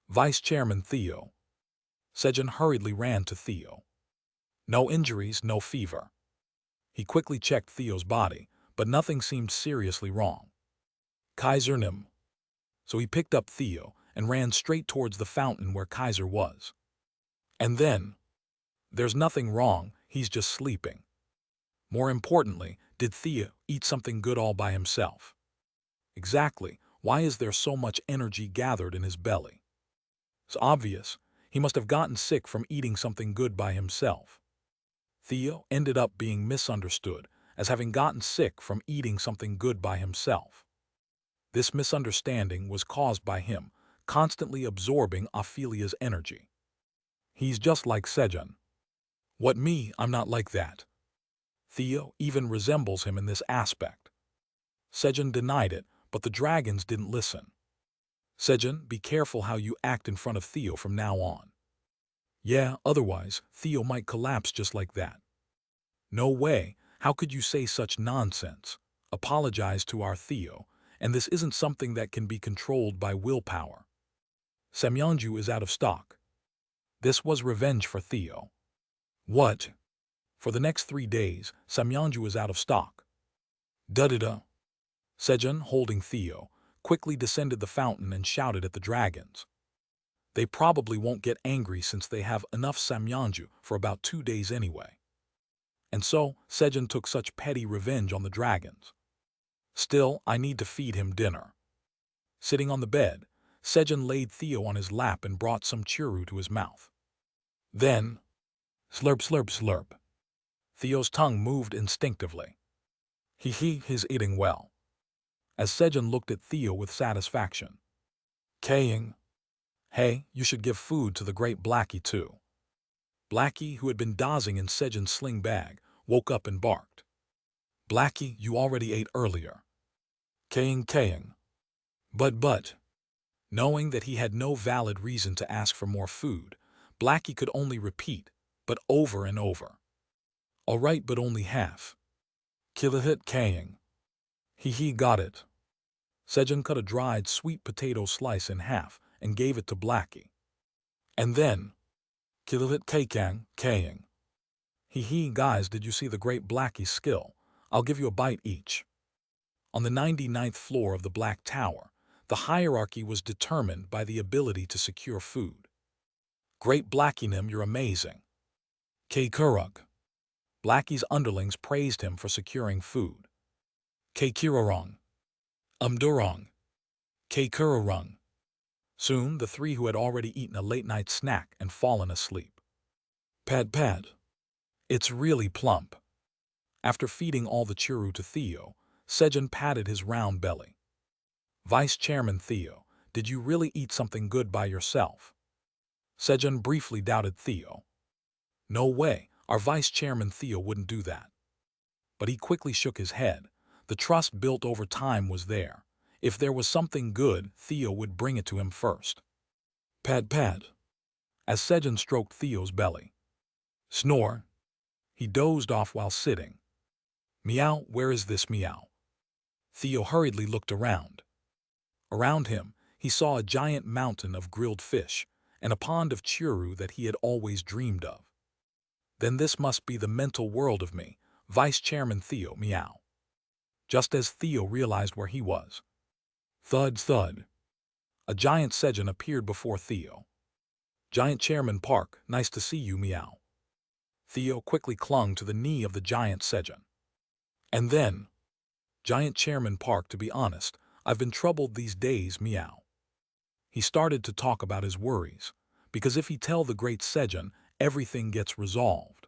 Vice Chairman Theo. Sejun hurriedly ran to Theo. No injuries, no fever. He quickly checked Theo's body, but nothing seemed seriously wrong. Kaiser Nim. So he picked up Theo and ran straight towards the fountain where Kaiser was. And then, there's nothing wrong, he's just sleeping. More importantly, did Theo eat something good all by himself? Exactly, why is there so much energy gathered in his belly? It's obvious, he must have gotten sick from eating something good by himself. Theo ended up being misunderstood as having gotten sick from eating something good by himself. This misunderstanding was caused by him constantly absorbing Ophelia's energy. He's just like Sejun. What me, I'm not like that. Theo even resembles him in this aspect. Sejun denied it, but the dragons didn't listen. Sejun, be careful how you act in front of Theo from now on. Yeah, otherwise, Theo might collapse just like that. No way, how could you say such nonsense? Apologize to our Theo, and this isn't something that can be controlled by willpower. Samyeonju is out of stock. This was revenge for Theo. What? For the next 3 days, Samyeonju is out of stock. Da-da-da. Sejun, holding Theo, quickly descended the fountain and shouted at the dragons. They probably won't get angry since they have enough Samyeonju for about 2 days anyway. And so, Sejun took such petty revenge on the dragons. Still, I need to feed him dinner. Sitting on the bed, Sejun laid Theo on his lap and brought some churu to his mouth. Then, slurp slurp slurp. Theo's tongue moved instinctively. He's eating well. As Sejun looked at Theo with satisfaction. Kaying. Hey, you should give food to the great Blackie too. Blackie, who had been dozing in Sejun's sling bag, woke up and barked. Blackie, you already ate earlier. Kaying. But. Knowing that he had no valid reason to ask for more food, Blackie could only repeat, but over and over. All right, but only half. Kilahit Kaying. He got it. Sejun cut a dried sweet potato slice in half and gave it to Blackie. And then, Kilahit Kaying. Guys, did you see the great Blackie's skill? I'll give you a bite each. On the 99th floor of the Black Tower, the hierarchy was determined by the ability to secure food. Great Blackie-nim, you're amazing. Kurug. Blackie's underlings praised him for securing food. Kirarong. Durong. Kurarong. Soon, the 3 who had already eaten a late-night snack and fallen asleep. Pad. It's really plump. After feeding all the churu to Theo, Sejun patted his round belly. Vice Chairman Theo, did you really eat something good by yourself? Sejun briefly doubted Theo. No way, our Vice Chairman Theo wouldn't do that. But he quickly shook his head. The trust built over time was there. If there was something good, Theo would bring it to him first. Pad. As Sejun stroked Theo's belly. Snore. He dozed off while sitting. Meow, where is this meow? Theo hurriedly looked around. Around him, he saw a giant mountain of grilled fish and a pond of churu that he had always dreamed of. Then this must be the mental world of me, Vice Chairman Theo, meow. Just as Theo realized where he was. Thud. A giant Sejun appeared before Theo. Giant Chairman Park, nice to see you, meow. Theo quickly clung to the knee of the giant Sejun. And then, Giant Chairman Park, to be honest, I've been troubled these days, meow. He started to talk about his worries, because if he tell the great Sejun, everything gets resolved.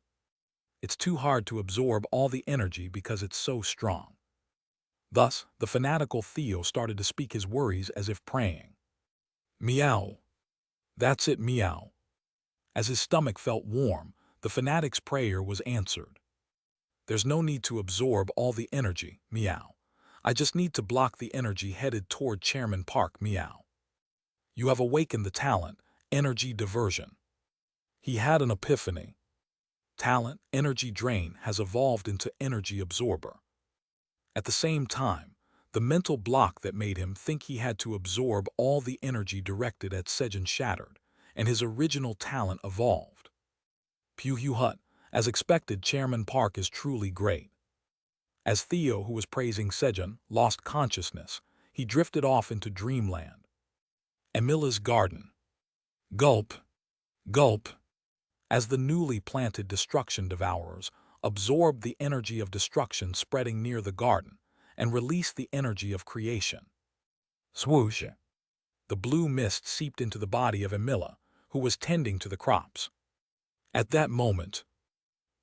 It's too hard to absorb all the energy because it's so strong. Thus, the fanatical Theo started to speak his worries as if praying. Meow. That's it, meow. As his stomach felt warm, the fanatic's prayer was answered. There's no need to absorb all the energy, meow. I just need to block the energy headed toward Chairman Park, meow. You have awakened the talent, energy diversion. He had an epiphany. Talent, energy drain, has evolved into energy absorber. At the same time, the mental block that made him think he had to absorb all the energy directed at Sejun shattered, and his original talent evolved. Pew Hut, as expected, Chairman Park is truly great. As Theo, who was praising Sejun, lost consciousness, he drifted off into dreamland. Emila's garden. Gulp. As the newly planted destruction devourers absorbed the energy of destruction spreading near the garden and released the energy of creation. Swoosh. The blue mist seeped into the body of Emila, who was tending to the crops. At that moment,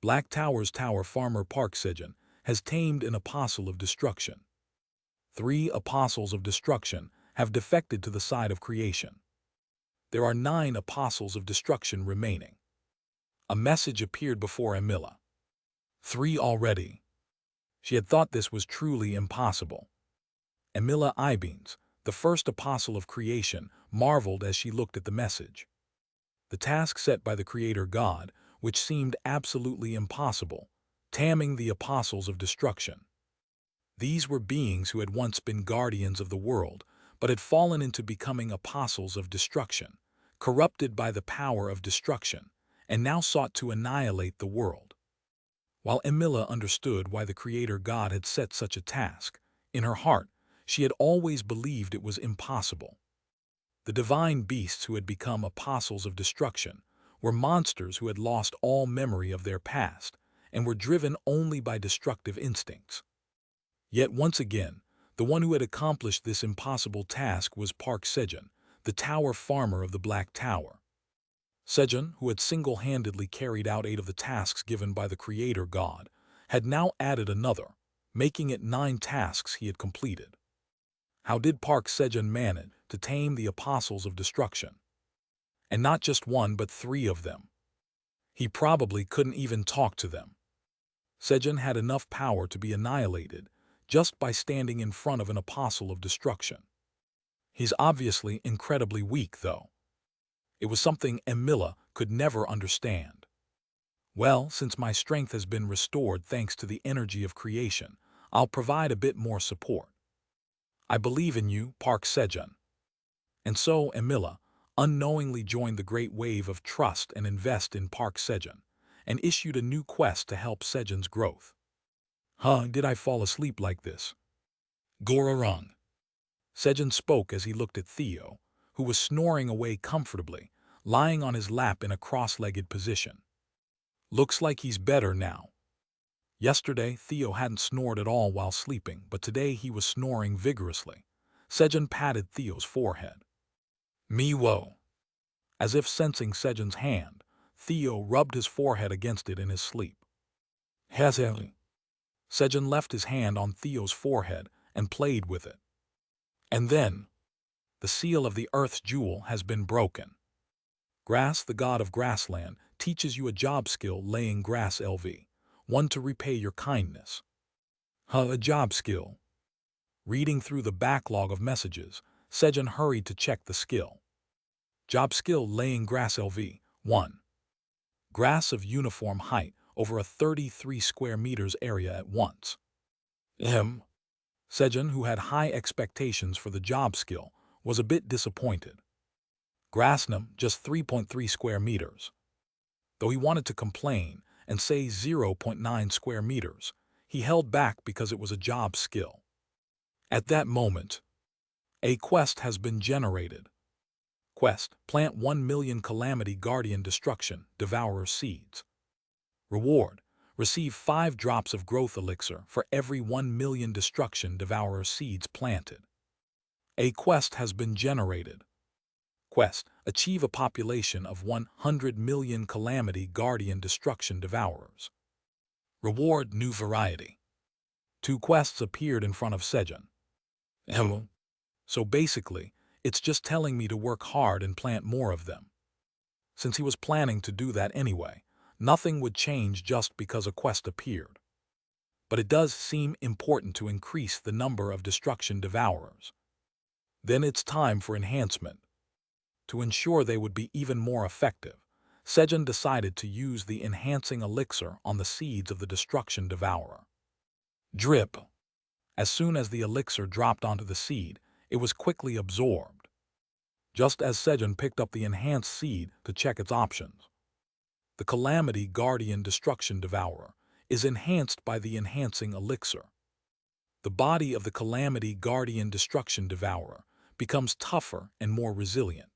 Black Tower's Tower Farmer Park Sejun has tamed an apostle of destruction. 3 apostles of destruction have defected to the side of creation. There are 9 apostles of destruction remaining. A message appeared before Emila. 3 already. She had thought this was truly impossible. Emila Eyebeans, the first apostle of creation, marveled as she looked at the message. The task set by the Creator God, which seemed absolutely impossible, taming the apostles of destruction. These were beings who had once been guardians of the world, but had fallen into becoming apostles of destruction, corrupted by the power of destruction, and now sought to annihilate the world. While Emilia understood why the Creator God had set such a task, in her heart she had always believed it was impossible. The divine beasts who had become apostles of destruction were monsters who had lost all memory of their past and were driven only by destructive instincts. Yet once again, the one who had accomplished this impossible task was Park Sejun, the tower farmer of the Black Tower. Sejun, who had single-handedly carried out 8 of the tasks given by the Creator God, had now added another, making it 9 tasks he had completed. How did Park Sejun manage to tame the apostles of destruction? And not just 1 but 3 of them. He probably couldn't even talk to them. Sejun had enough power to be annihilated just by standing in front of an apostle of destruction. He's obviously incredibly weak, though. It was something Emilia could never understand. Well, since my strength has been restored thanks to the energy of creation, I'll provide a bit more support. I believe in you, Park Sejun. And so Emilia unknowingly joined the great wave of trust and invest in Park Sejun, and issued a new quest to help Sejun's growth. Did I fall asleep like this? Gorarong. Sejun spoke as he looked at Theo, who was snoring away comfortably, lying on his lap in a cross-legged position. Looks like he's better now. Yesterday, Theo hadn't snored at all while sleeping, but today he was snoring vigorously. Sejun patted Theo's forehead. Me wo. As if sensing Sejun's hand, Theo rubbed his forehead against it in his sleep. Hezeli. Sejun left his hand on Theo's forehead and played with it. And then, the seal of the earth's jewel has been broken. Grass, the god of grassland, teaches you a job skill laying grass LV, one to repay your kindness. A job skill. Reading through the backlog of messages, Sejun hurried to check the skill. Job skill laying grass LV, 1. Grass of uniform height over a 33 square meters area at once. Sejun, who had high expectations for the job skill, was a bit disappointed. Grassnum, just 3.3 square meters. Though he wanted to complain and say 0.9 square meters, he held back because it was a job skill. At that moment, a quest has been generated. Quest, plant 1 million Calamity Guardian Destruction, Devourer Seeds. Reward, receive 5 drops of growth elixir for every 1 million Destruction Devourer Seeds planted. A quest has been generated. Quest, achieve a population of 100 million Calamity Guardian Destruction Devourers. Reward, new variety. 2 quests appeared in front of Sejun. So basically, it's just telling me to work hard and plant more of them. Since he was planning to do that anyway, nothing would change just because a quest appeared. But it does seem important to increase the number of Destruction Devourers. Then it's time for enhancement. To ensure they would be even more effective, Sejun decided to use the enhancing elixir on the seeds of the Destruction Devourer. Drip. As soon as the elixir dropped onto the seed, it was quickly absorbed. Just as Sejun picked up the enhanced seed to check its options. The Calamity Guardian Destruction Devourer is enhanced by the enhancing elixir. The body of the Calamity Guardian Destruction Devourer becomes tougher and more resilient.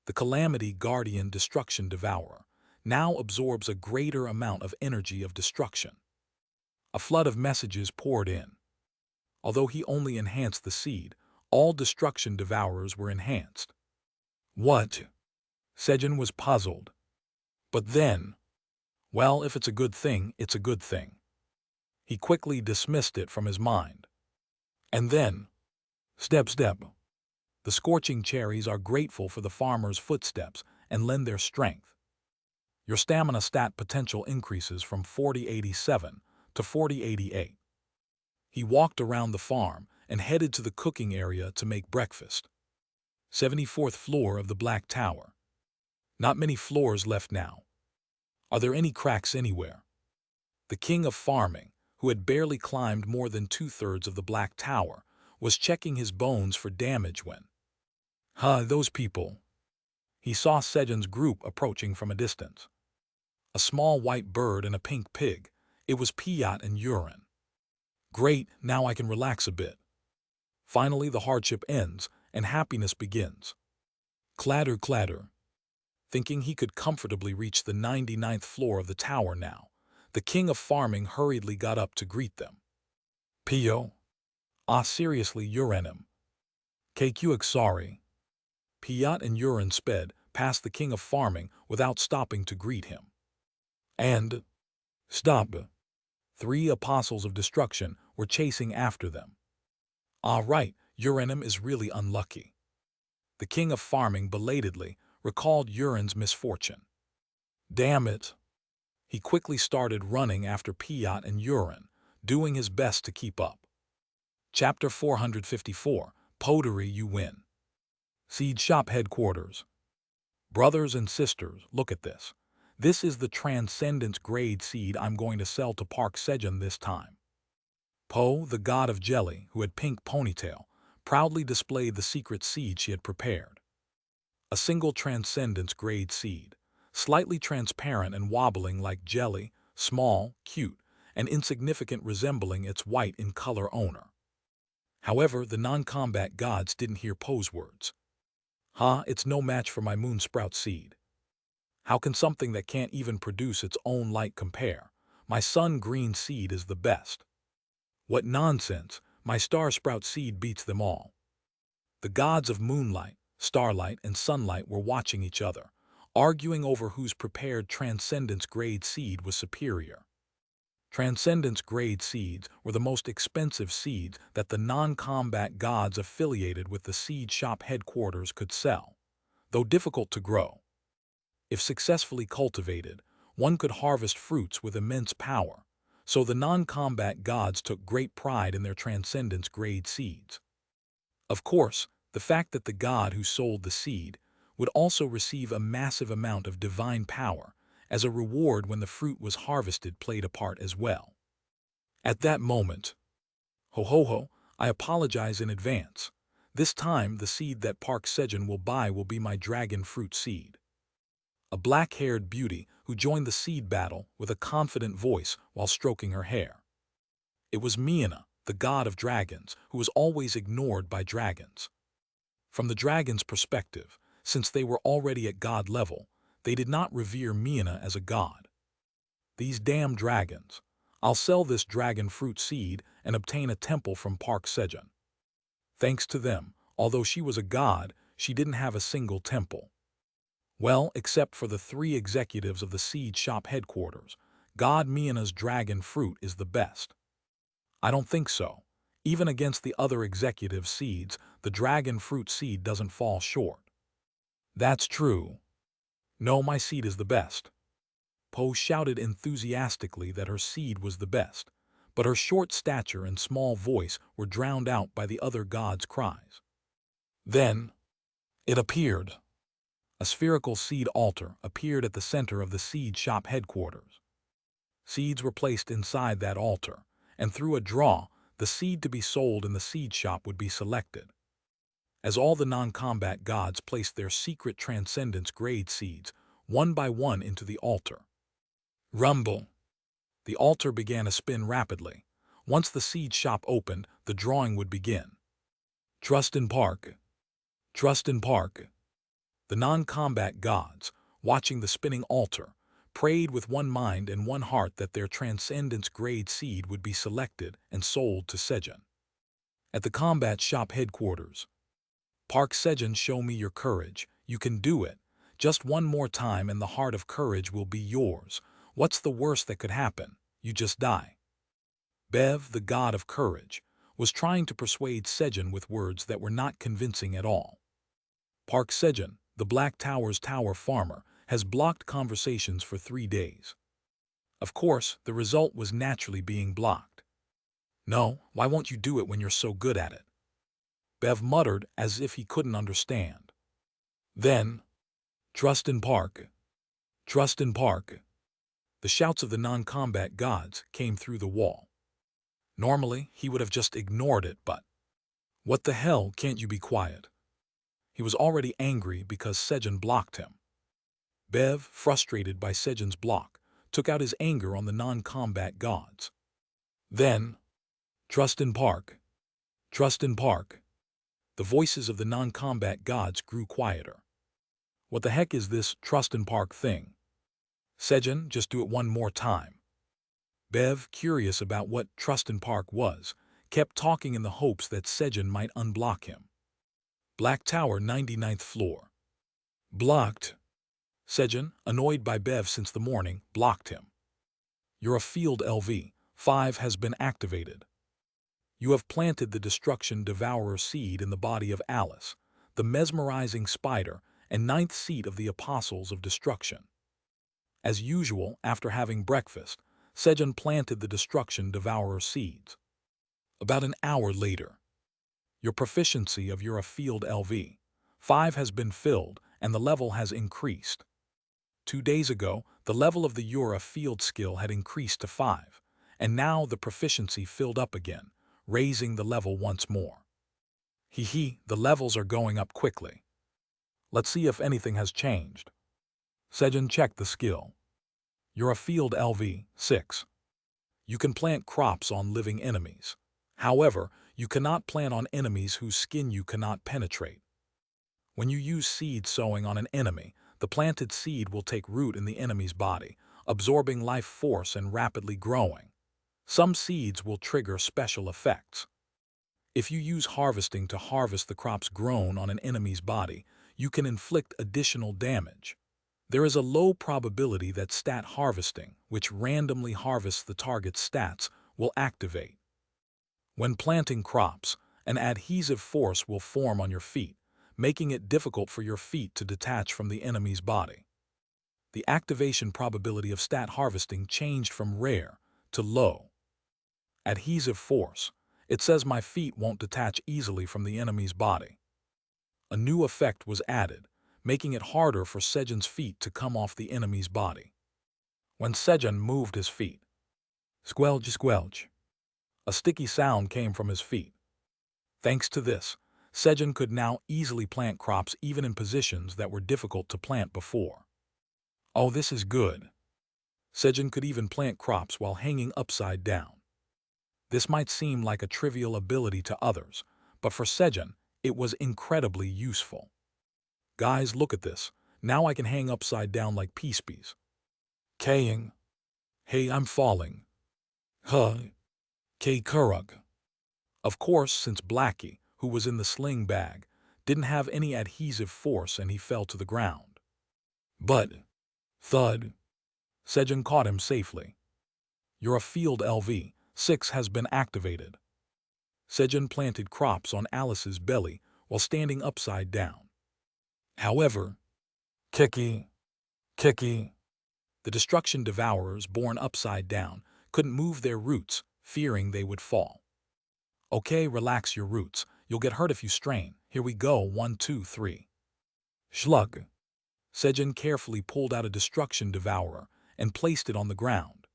The Calamity Guardian Destruction Devourer now absorbs a greater amount of energy of destruction. A flood of messages poured in. Although he only enhanced the seed, all Destruction Devourers were enhanced. What? Sejun was puzzled. But then, well, if it's a good thing, it's a good thing. He quickly dismissed it from his mind. And then, step. The scorching cherries are grateful for the farmer's footsteps and lend their strength. Your stamina stat potential increases from 4087 to 4088. He walked around the farm and headed to the cooking area to make breakfast. 74th floor of the Black Tower. Not many floors left now. Are there any cracks anywhere? The king of farming, who had barely climbed more than 2/3 of the Black Tower, was checking his bones for damage when, those people. He saw Sejun's group approaching from a distance. A small white bird and a pink pig. It was Piot and Urine. Great, now I can relax a bit. Finally the hardship ends, and happiness begins. Clatter, clatter. Thinking he could comfortably reach the 99th floor of the tower now, the king of farming hurriedly got up to greet them. Pio? Ah, seriously, Uranim. KQ sorry. Piot and Urine sped past the king of farming without stopping to greet him. And stop. 3 apostles of destruction were chasing after them. Ah, right, Uranim is really unlucky. The king of farming belatedly recalled Urine's misfortune. Damn it. He quickly started running after Piot and Urine, doing his best to keep up. Chapter 454, Pottery You Win. Seed Shop Headquarters. Brothers and sisters, look at this. This is the Transcendence grade seed I'm going to sell to Park Sejun this time. Po, the god of jelly, who had pink ponytail, proudly displayed the secret seed she had prepared. A single Transcendence grade seed, slightly transparent and wobbling like jelly, small, cute, and insignificant, resembling its white in color owner. However, the non-combat gods didn't hear Po's words. It's no match for my moon sprout seed. How can something that can't even produce its own light compare? My sun green seed is the best. What nonsense, my star sprout seed beats them all. The gods of moonlight, starlight, and sunlight were watching each other, arguing over whose prepared Transcendence grade seed was superior. Transcendence grade seeds were the most expensive seeds that the non-combat gods affiliated with the seed shop headquarters could sell, though difficult to grow. If successfully cultivated, one could harvest fruits with immense power, so the non-combat gods took great pride in their Transcendence grade seeds. Of course, the fact that the god who sold the seed would also receive a massive amount of divine power as a reward when the fruit was harvested played a part as well. At that moment, ho, I apologize in advance. This time the seed that Park Sejun will buy will be my dragon fruit seed. A black-haired beauty who joined the seed battle with a confident voice while stroking her hair. It was Miana, the god of dragons, who was always ignored by dragons. From the dragons' perspective, since they were already at god level, they did not revere Miana as a god. These damn dragons. I'll sell this dragon fruit seed and obtain a temple from Park Sejun. Thanks to them, although she was a god, she didn't have a single temple. Well, except for the 3 executives of the seed shop headquarters, God Miana's dragon fruit is the best. I don't think so. Even against the other executive seeds, the dragon fruit seed doesn't fall short. That's true. No, my seed is the best. Po shouted enthusiastically that her seed was the best, but her short stature and small voice were drowned out by the other gods' cries. Then, it appeared. A spherical seed altar appeared at the center of the seed shop headquarters. Seeds were placed inside that altar, and through a draw, the seed to be sold in the seed shop would be selected. As all the non-combat gods placed their secret Transcendence grade seeds, one by one, into the altar. Rumble! The altar began to spin rapidly. Once the seed shop opened, the drawing would begin. Trust in Park. Trust in Park. The non-combat gods, watching the spinning altar, prayed with one mind and one heart that their Transcendence grade seed would be selected and sold to Sejun. At the combat shop headquarters. Park Sejun, show me your courage. You can do it. Just one more time and the heart of courage will be yours. What's the worst that could happen? You just die. Bev, the god of courage, was trying to persuade Sejun with words that were not convincing at all. Park Sejun, the Black Tower's tower farmer, has blocked conversations for 3 days. Of course, the result was naturally being blocked. No, why won't you do it when you're so good at it? Bev muttered as if he couldn't understand. Then, trust in Park, trust in Park. The shouts of the non-combat gods came through the wall. Normally, he would have just ignored it, but what the hell, can't you be quiet? He was already angry because Sejun blocked him. Bev, frustrated by Sejun's block, took out his anger on the non-combat gods. Then, trust in Park, trust in Park. The voices of the non-combat gods grew quieter. What the heck is this trust in Park thing? Sejun, just do it one more time. Bev, curious about what trust in Park was, kept talking in the hopes that Sejun might unblock him. Black Tower, 99th floor. Blocked. Sejun, annoyed by Bev since the morning, blocked him. Your field LV-5 has been activated. You have planted the Destruction Devourer seed in the body of Alice, the mesmerizing spider and ninth seed of the Apostles of Destruction. As usual, after having breakfast, Sejun planted the Destruction Devourer seeds. About an hour later, your proficiency of your field LV-5 has been filled and the level has increased. 2 days ago, the level of the Yura field skill had increased to 5, and now the proficiency filled up again, raising the level once more. The levels are going up quickly. Let's see if anything has changed. Sejun checked the skill. You're a field LV-6. You can plant crops on living enemies. However, you cannot plant on enemies whose skin you cannot penetrate. When you use seed sowing on an enemy, the planted seed will take root in the enemy's body, absorbing life force and rapidly growing. Some seeds will trigger special effects. If you use harvesting to harvest the crops grown on an enemy's body, you can inflict additional damage. There is a low probability that stat harvesting, which randomly harvests the target's stats, will activate. When planting crops, an adhesive force will form on your feet, making it difficult for your feet to detach from the enemy's body. The activation probability of stat harvesting changed from rare to low. Adhesive force. It says my feet won't detach easily from the enemy's body. A new effect was added, making it harder for Sejun's feet to come off the enemy's body. When Sejun moved his feet, squelch, squelch, a sticky sound came from his feet. Thanks to this, Sejun could now easily plant crops even in positions that were difficult to plant before. Oh, this is good. Sejun could even plant crops while hanging upside down. This might seem like a trivial ability to others, but for Sejun, it was incredibly useful. Guys, look at this. Now I can hang upside down like peace-peas. Kaying. Hey, I'm falling. Huh. K. Kurug. Of course, since Blackie, who was in the sling bag, didn't have any adhesive force and he fell to the ground. But, thud. Sejun caught him safely. Your field LV-6 has been activated. Sejun planted crops on Alice's belly while standing upside down. However, Kiki, the Destruction Devourers born upside down couldn't move their roots, fearing they would fall. Okay, relax your roots. You'll get hurt if you strain. Here we go, 1, 2, 3. Shlug. Sejun carefully pulled out a Destruction Devourer and placed it on the ground.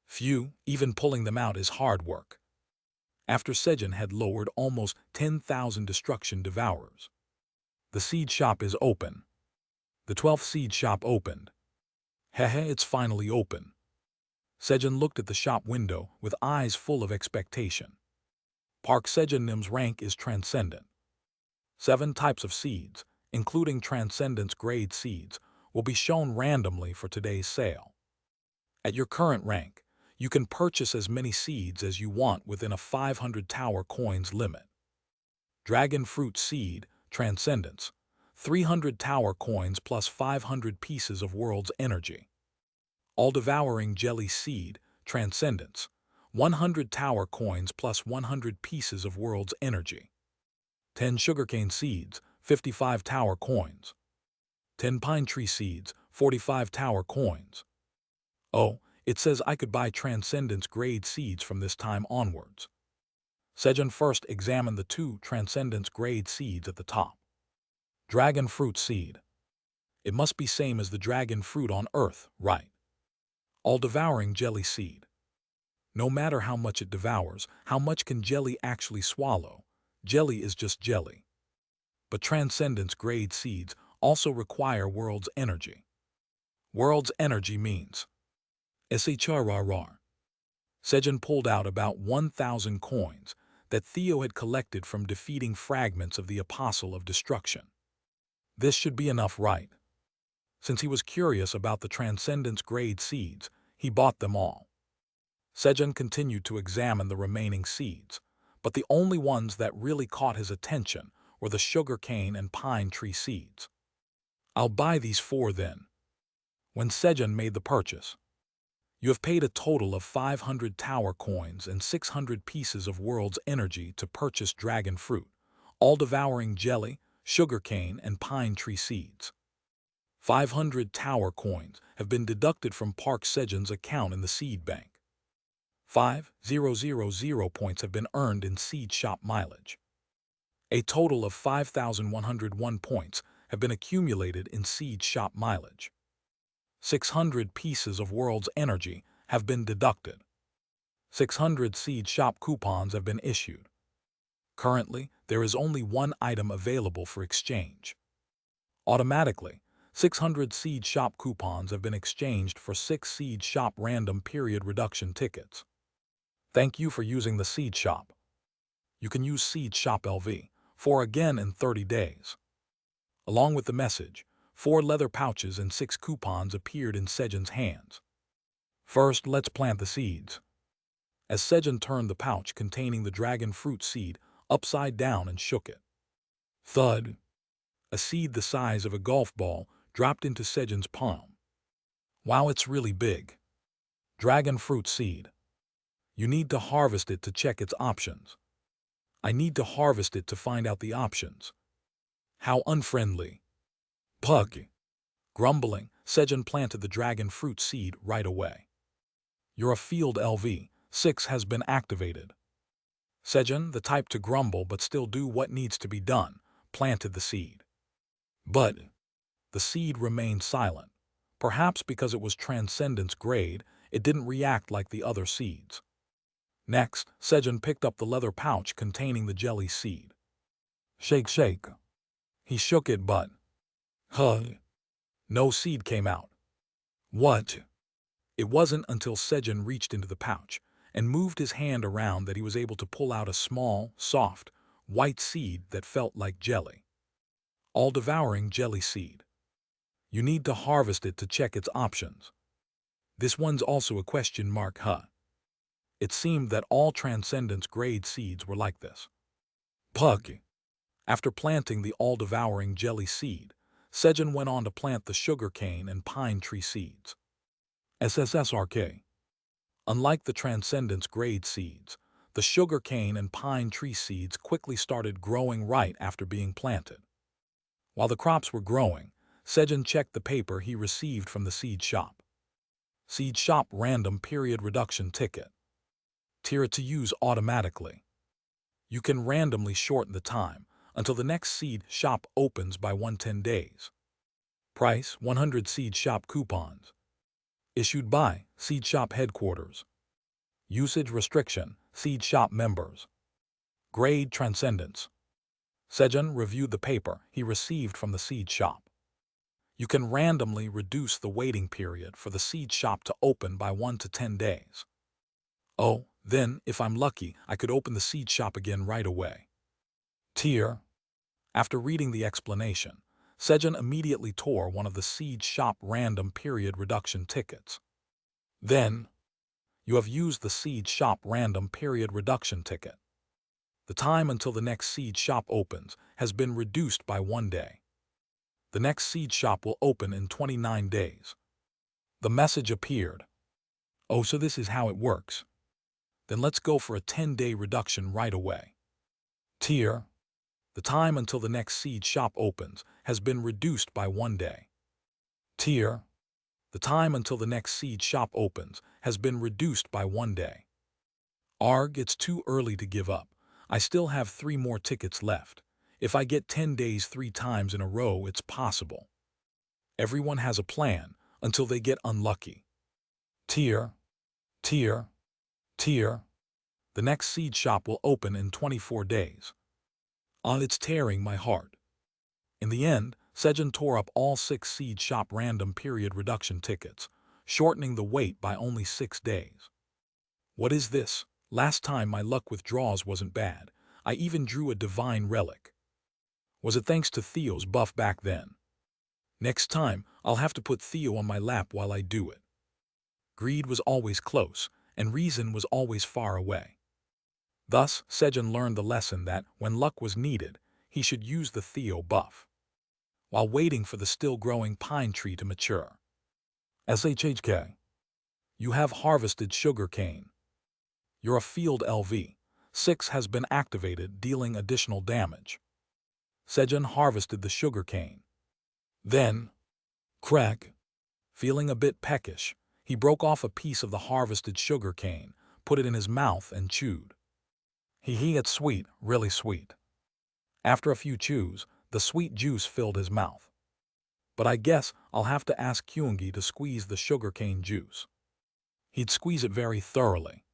Phew, even pulling them out is hard work. After Sejun had lowered almost 10,000 Destruction Devourers. The seed shop is open. The 12th seed shop opened. Hehe, it's finally open. Sejun looked at the shop window with eyes full of expectation. Park Sejunim's rank is Transcendent. 7 types of seeds, including Transcendence grade seeds, will be shown randomly for today's sale. At your current rank, you can purchase as many seeds as you want within a 500 tower coins limit. Dragon Fruit Seed, Transcendence, 300 tower coins plus 500 pieces of World's Energy. All-Devouring Jelly Seed, Transcendence, 100 tower coins plus 100 pieces of World's Energy. 10 Sugarcane Seeds, 55 tower coins. 10 Pine Tree Seeds, 45 tower coins. Oh, it says I could buy Transcendence grade seeds from this time onwards. Sejun first examined the two transcendence-grade seeds at the top. Dragon fruit seed. It must be same as the dragon fruit on Earth, right? All-devouring jelly seed. No matter how much it devours, how much can jelly actually swallow? Jelly is just jelly. But transcendence-grade seeds also require world's energy. World's energy means SHRRR. Sejun pulled out about 1,000 coins that Theo had collected from defeating fragments of the Apostle of Destruction. This should be enough, right? Since he was curious about the transcendence-grade seeds, he bought them all. Sejun continued to examine the remaining seeds, but the only ones that really caught his attention were the sugarcane and pine tree seeds. I'll buy these 4 then. When Sejun made the purchase, you have paid a total of 500 tower coins and 600 pieces of world's energy to purchase dragon fruit, all-devouring jelly, sugarcane, and pine tree seeds. 500 tower coins have been deducted from Park Sejun's account in the seed bank. 5,000 points have been earned in seed shop mileage. A total of 5,101 points have been accumulated in seed shop mileage. 600 pieces of world's energy have been deducted. 600 seed shop coupons have been issued. Currently, there is only one item available for exchange. Automatically, 600 seed shop coupons have been exchanged for 6 seed shop random period reduction tickets. Thank you for using the seed shop. You can use seed shop LV4 again in 30 days. Along with the message, 4 leather pouches and 6 coupons appeared in Sejun's hands. First, let's plant the seeds. As Sejun turned the pouch containing the dragon fruit seed upside down and shook it. Thud! A seed the size of a golf ball dropped into Sejun's palm. Wow, it's really big. Dragon fruit seed. You need to harvest it to check its options. I need to harvest it to find out the options. How unfriendly. Pug. Grumbling, Sejun planted the dragon fruit seed right away. Your field LV6 has been activated. Sejun, the type to grumble but still do what needs to be done, planted the seed. But the seed remained silent. Perhaps because it was transcendence grade, it didn't react like the other seeds. Next, Sejun picked up the leather pouch containing the jelly seed. Shake, shake. He shook it, but no seed came out. What? It wasn't until Sejun reached into the pouch and moved his hand around that he was able to pull out a small, soft, white seed that felt like jelly. All-devouring jelly seed. You need to harvest it to check its options. This one's also a question mark, huh? It seemed that all transcendence-grade seeds were like this. Pug. After planting the all-devouring jelly seed, Sejun went on to plant the sugarcane and pine tree seeds. SSSRK. Unlike the transcendence-grade seeds, the sugarcane and pine tree seeds quickly started growing right after being planted. While the crops were growing, Sejun checked the paper he received from the seed shop. Seed shop random period reduction ticket. Tier to use automatically. You can randomly shorten the time until the next seed shop opens by 110 days. Price 100 seed shop coupons. Issued by Seed Shop Headquarters. Usage restriction, Seed Shop members. Grade Transcendence. Sejun reviewed the paper he received from the seed shop. You can randomly reduce the waiting period for the seed shop to open by 1 to 10 days. Oh, then, if I'm lucky, I could open the seed shop again right away. Tier. After reading the explanation, Sejun immediately tore one of the seed shop random period reduction tickets. Then, you have used the seed shop random period reduction ticket. The time until the next seed shop opens has been reduced by 1 day. The next seed shop will open in 29 days. The message appeared. Oh, so this is how it works. Then let's go for a 10-day reduction right away. Tier. The time until the next seed shop opens has been reduced by 1 day. Tier. The time until the next seed shop opens has been reduced by 1 day. Arg, it's too early to give up, I still have 3 more tickets left. If I get 10 days 3 times in a row, it's possible. Everyone has a plan until they get unlucky. Tear, tear, tear. The next seed shop will open in 24 days. It's tearing my heart. In the end, Sejun tore up all 6 seed shop random period reduction tickets, shortening the wait by only 6 days. What is this? Last time my luck with draws wasn't bad. I even drew a divine relic. Was it thanks to Theo's buff back then? Next time, I'll have to put Theo on my lap while I do it. Greed was always close, and reason was always far away. Thus, Sejun learned the lesson that, when luck was needed, he should use the Theo buff, while waiting for the still-growing pine tree to mature. SHHK. You have harvested sugarcane. Your field LV 6 has been activated, dealing additional damage. Sejun harvested the sugarcane. Then, crack. Feeling a bit peckish, he broke off a piece of the harvested sugarcane, put it in his mouth and chewed. It's sweet, really sweet. After a few chews, the sweet juice filled his mouth. But I guess I'll have to ask Kyungi to squeeze the sugarcane juice. He'd squeeze it very thoroughly.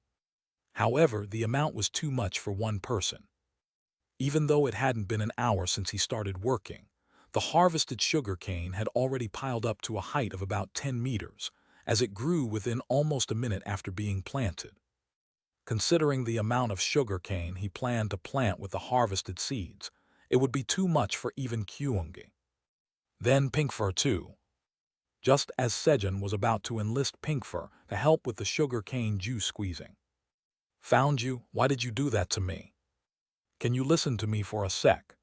However, the amount was too much for one person. Even though it hadn't been an hour since he started working, the harvested sugarcane had already piled up to a height of about 10 meters, as it grew within almost a minute after being planted. Considering the amount of sugarcane he planned to plant with the harvested seeds, it would be too much for even Kyungi. Then Pinkfur too. Just as Sejun was about to enlist Pinkfur to help with the sugarcane juice squeezing. Found you, why did you do that to me? Can you listen to me for a sec?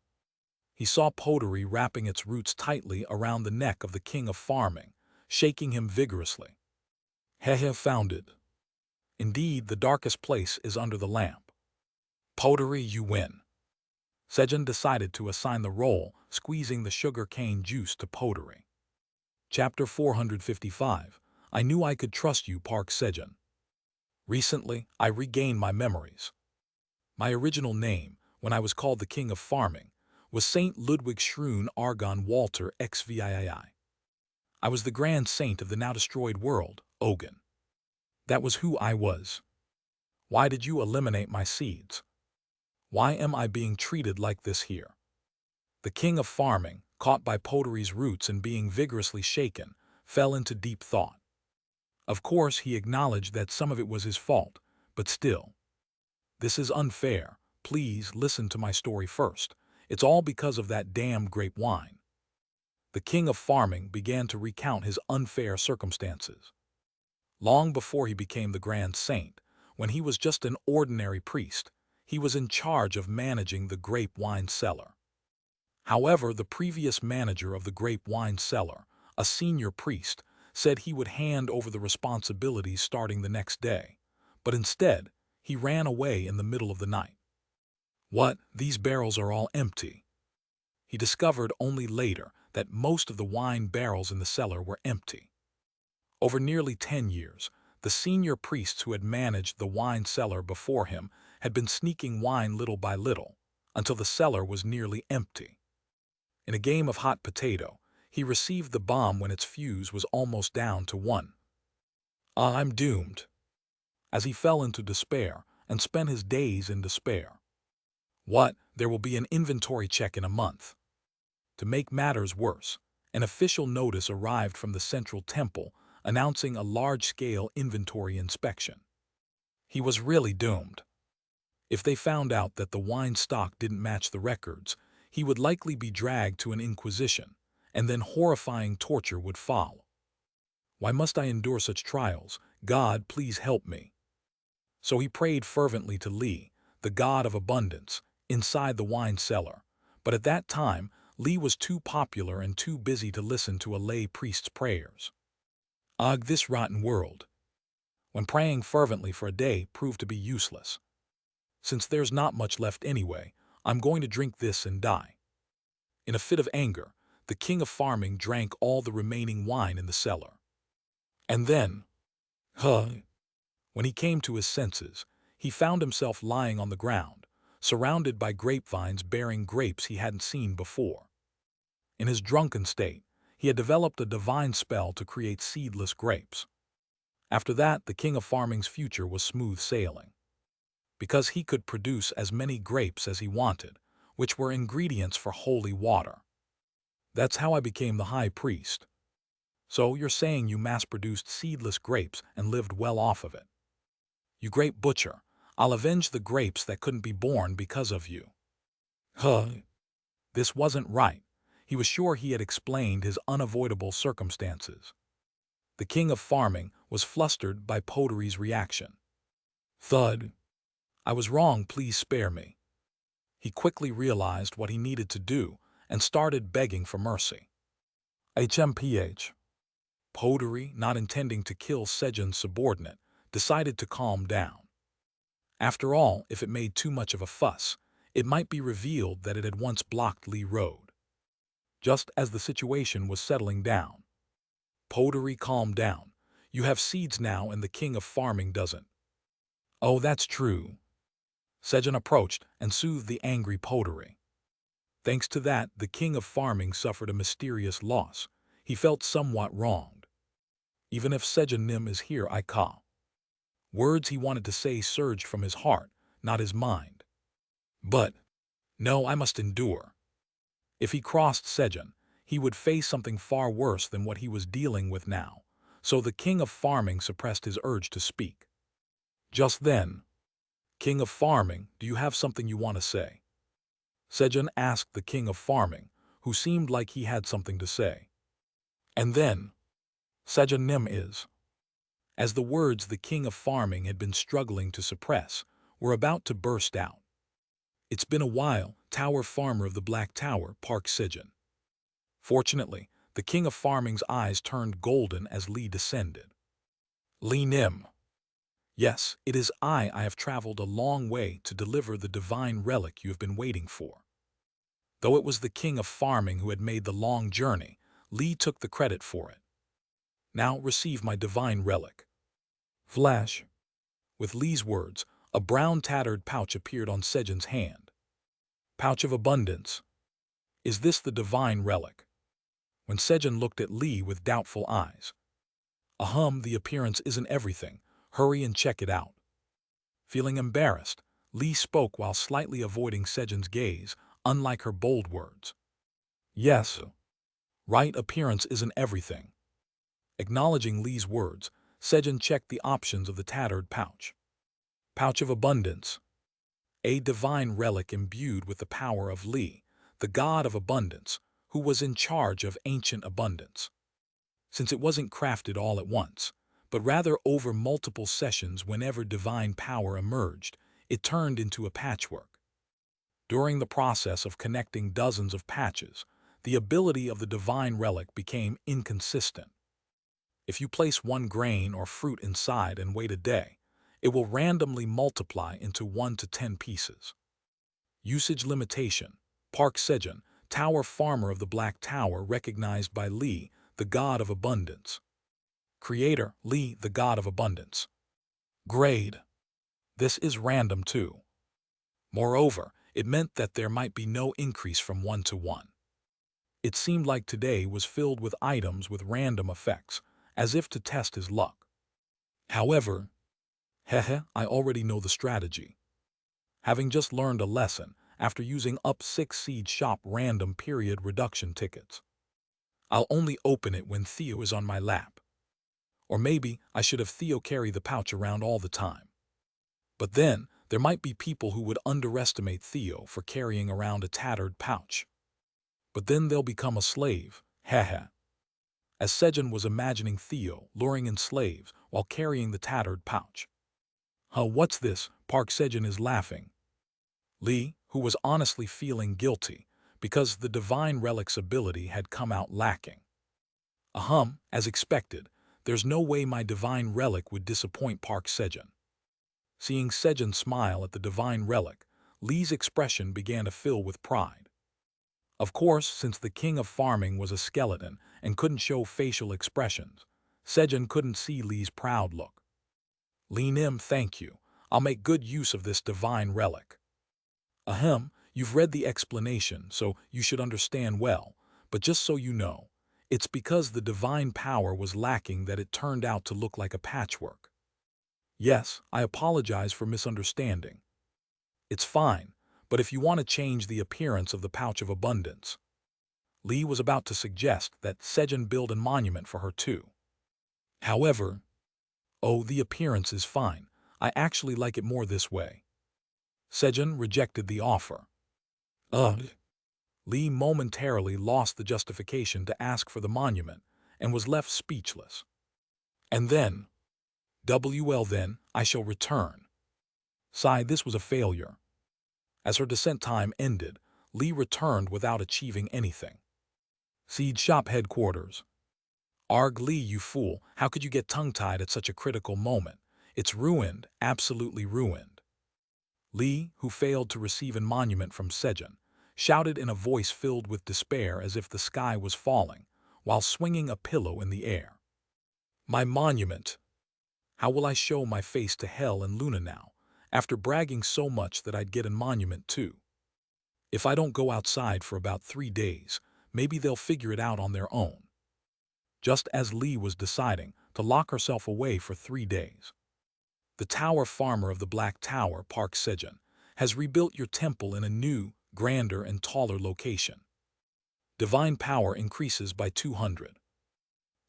He saw Pottery wrapping its roots tightly around the neck of the king of farming, shaking him vigorously. Hehe, found it. Indeed, the darkest place is under the lamp. Pottery, you win. Sejun decided to assign the role, squeezing the sugarcane juice to Pottery. Chapter 455. I knew I could trust you, Park Sejun. Recently, I regained my memories. My original name, when I was called the King of Farming, was Saint Ludwig Schroon Argon Walter XVII. I was the Grand Saint of the now-destroyed world, Ogun. That was who I was. Why did you eliminate my seeds? Why am I being treated like this here? The King of Farming, caught by Pottery's roots and being vigorously shaken, fell into deep thought. Of course, he acknowledged that some of it was his fault, but still. This is unfair. Please listen to my story first. It's all because of that damn grape wine. The King of Farming began to recount his unfair circumstances. Long before he became the Grand Saint, when he was just an ordinary priest, he was in charge of managing the grape wine cellar. However, the previous manager of the grape wine cellar, a senior priest, said he would hand over the responsibilities starting the next day, but instead, he ran away in the middle of the night. What? These barrels are all empty. He discovered only later that most of the wine barrels in the cellar were empty. Over nearly 10 years, the senior priests who had managed the wine cellar before him had been sneaking wine little by little, until the cellar was nearly empty. In a game of hot potato, he received the bomb when its fuse was almost down to 1. I'm doomed. As he fell into despair and spent his days in despair. What? There will be an inventory check in a month. To make matters worse, an official notice arrived from the Central Temple announcing a large-scale inventory inspection. He was really doomed. If they found out that the wine stock didn't match the records, he would likely be dragged to an inquisition, and then horrifying torture would follow. Why must I endure such trials? God, please help me. So he prayed fervently to Li, the god of abundance, inside the wine cellar, but at that time, Li was too popular and too busy to listen to a lay priest's prayers. Ugh, this rotten world. When praying fervently for a day proved to be useless. Since there's not much left anyway, I'm going to drink this and die. In a fit of anger, the King of Farming drank all the remaining wine in the cellar. And then, when he came to his senses, he found himself lying on the ground, surrounded by grapevines bearing grapes he hadn't seen before. In his drunken state, he had developed a divine spell to create seedless grapes. After that, the king of farming's future was smooth sailing, because he could produce as many grapes as he wanted, which were ingredients for holy water. That's how I became the high priest. So you're saying you mass-produced seedless grapes and lived well off of it. You grape butcher, I'll avenge the grapes that couldn't be born because of you. Huh? This wasn't right. He was sure he had explained his unavoidable circumstances. The king of farming was flustered by Potary's reaction. Thud. I was wrong, please spare me. He quickly realized what he needed to do and started begging for mercy. HMPH. Potary, not intending to kill Sejun's subordinate, decided to calm down. After all, if it made too much of a fuss, it might be revealed that it had once blocked Lee Road. Just as the situation was settling down, Potary calmed down. You have seeds now and the king of farming doesn't. Oh, that's true. Sejun approached and soothed the angry Potary. Thanks to that, the king of farming suffered a mysterious loss. He felt somewhat wronged. Even if Sejun Nim is here, I call. Words he wanted to say surged from his heart, not his mind. But, no, I must endure. If he crossed Sejun, he would face something far worse than what he was dealing with now, so the king of farming suppressed his urge to speak. Just then, King of farming, do you have something you want to say? Sejun asked the king of farming, who seemed like he had something to say. And then, Sejun Nim is. As the words the king of farming had been struggling to suppress were about to burst out. It's been a while, Tower Farmer of the Black Tower, Park Sejun. Fortunately, the king of farming's eyes turned golden as Lee descended. Lee Nim. Yes, it is I have traveled a long way to deliver the divine relic you have been waiting for. Though it was the king of farming who had made the long journey, Lee took the credit for it. Now receive my divine relic. Flash. With Lee's words, a brown tattered pouch appeared on Sejun's hand. Pouch of abundance. Is this the divine relic? When Sejun looked at Lee with doubtful eyes. The appearance isn't everything. Hurry and check it out. Feeling embarrassed, Lee spoke while slightly avoiding Sejun's gaze, unlike her bold words. Yes. Right, appearance isn't everything. Acknowledging Lee's words, Sejun checked the options of the tattered pouch. Pouch of abundance. A divine relic imbued with the power of Lee, the god of abundance, who was in charge of ancient abundance. Since it wasn't crafted all at once, but rather over multiple sessions whenever divine power emerged, it turned into a patchwork. During the process of connecting dozens of patches, the ability of the divine relic became inconsistent. If you place one grain or fruit inside and wait a day, it will randomly multiply into 1 to 10 pieces. Usage limitation. Park Sejun, Tower Farmer of the Black Tower, recognized by Lee, the god of abundance. Creator, Lee, the god of abundance. Grade. This is random too. Moreover, it meant that there might be no increase from 1 to 1. It seemed like today was filled with items with random effects, as if to test his luck. However, I already know the strategy. Having just learned a lesson after using up 6 seed shop random period reduction tickets. I'll only open it when Theo is on my lap. Or maybe I should have Theo carry the pouch around all the time. But then, there might be people who would underestimate Theo for carrying around a tattered pouch. But then they'll become a slave, As Sejun was imagining Theo luring in slaves while carrying the tattered pouch. What's this? Park Sejun is laughing. Lee, who was honestly feeling guilty because the divine relic's ability had come out lacking. As expected, there's no way my divine relic would disappoint Park Sejun. Seeing Sejun smile at the divine relic, Lee's expression began to fill with pride. Of course, since the king of farming was a skeleton and couldn't show facial expressions, Sejun couldn't see Lee's proud look. Lee Nim, thank you. I'll make good use of this divine relic. Ahem, you've read the explanation, so you should understand well, but just so you know, it's because the divine power was lacking that it turned out to look like a patchwork. Yes, I apologize for misunderstanding. It's fine, but if you want to change the appearance of the pouch of abundance, Lee was about to suggest that Sejun build a monument for her too. However, oh, the appearance is fine. I actually like it more this way. Sejun rejected the offer. Ugh. Lee momentarily lost the justification to ask for the monument and was left speechless. And then, then, I shall return. Sigh, this was a failure. As her descent time ended, Lee returned without achieving anything. Seed shop headquarters. Arg Lee, you fool, how could you get tongue-tied at such a critical moment? It's ruined, absolutely ruined. Lee, who failed to receive a monument from Sejun, shouted in a voice filled with despair as if the sky was falling, while swinging a pillow in the air. My monument! How will I show my face to Hell and Luna now, after bragging so much that I'd get a monument too? If I don't go outside for about 3 days, maybe they'll figure it out on their own. Just as Lee was deciding to lock herself away for 3 days. The tower farmer of the Black Tower, Park Sejun, has rebuilt your temple in a new, grander and taller location. Divine power increases by 200.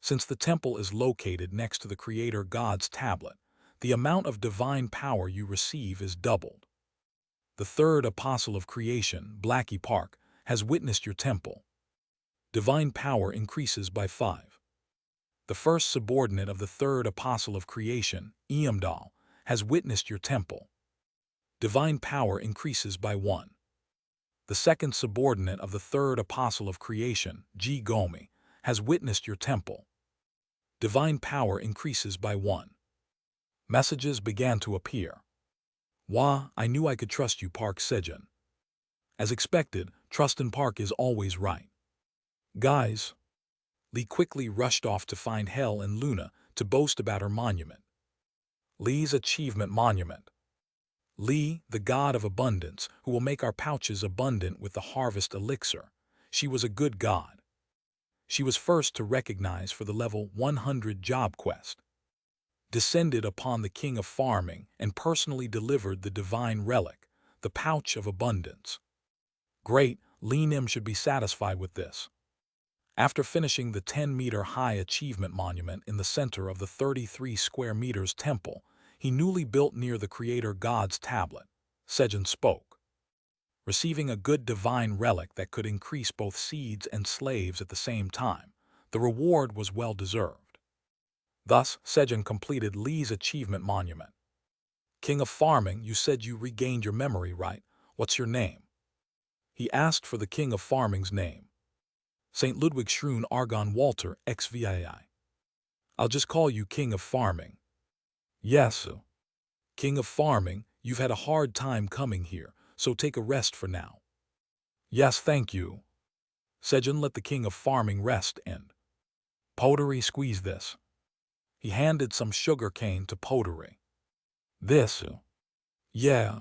Since the temple is located next to the Creator God's tablet, the amount of divine power you receive is doubled. The third apostle of creation, Blackie Park, has witnessed your temple. Divine power increases by 5. The first subordinate of the third apostle of creation, Eamdal, has witnessed your temple. Divine power increases by 1. The second subordinate of the third apostle of creation, G. Gomi, has witnessed your temple. Divine power increases by 1. Messages began to appear. Wah, I knew I could trust you, Park Sejun. As expected, trust in Park is always right. Guys. Lee quickly rushed off to find Hell and Luna to boast about her monument. Lee's achievement monument. Lee, the god of abundance, who will make our pouches abundant with the harvest elixir. She was a good god. She was first to recognize for the level 100 job quest. Descended upon the king of farming and personally delivered the divine relic, the pouch of abundance. Great, Lee Nim should be satisfied with this. After finishing the 10-meter-high achievement monument in the center of the 33 square meters temple, he newly built near the Creator God's tablet, Sejun spoke. Receiving a good divine relic that could increase both seeds and slaves at the same time, the reward was well deserved. Thus, Sejun completed Lee's achievement monument. King of Farming, you said you regained your memory, right? What's your name? He asked for the King of Farming's name. St. Ludwig Schrun Argon Walter XVII. I'll just call you King of Farming. Yes, King of Farming, you've had a hard time coming here, so take a rest for now. Yes, thank you. Sejun let the King of Farming rest and Pottery squeeze this. He handed some sugar cane to Pottery. This? Yeah.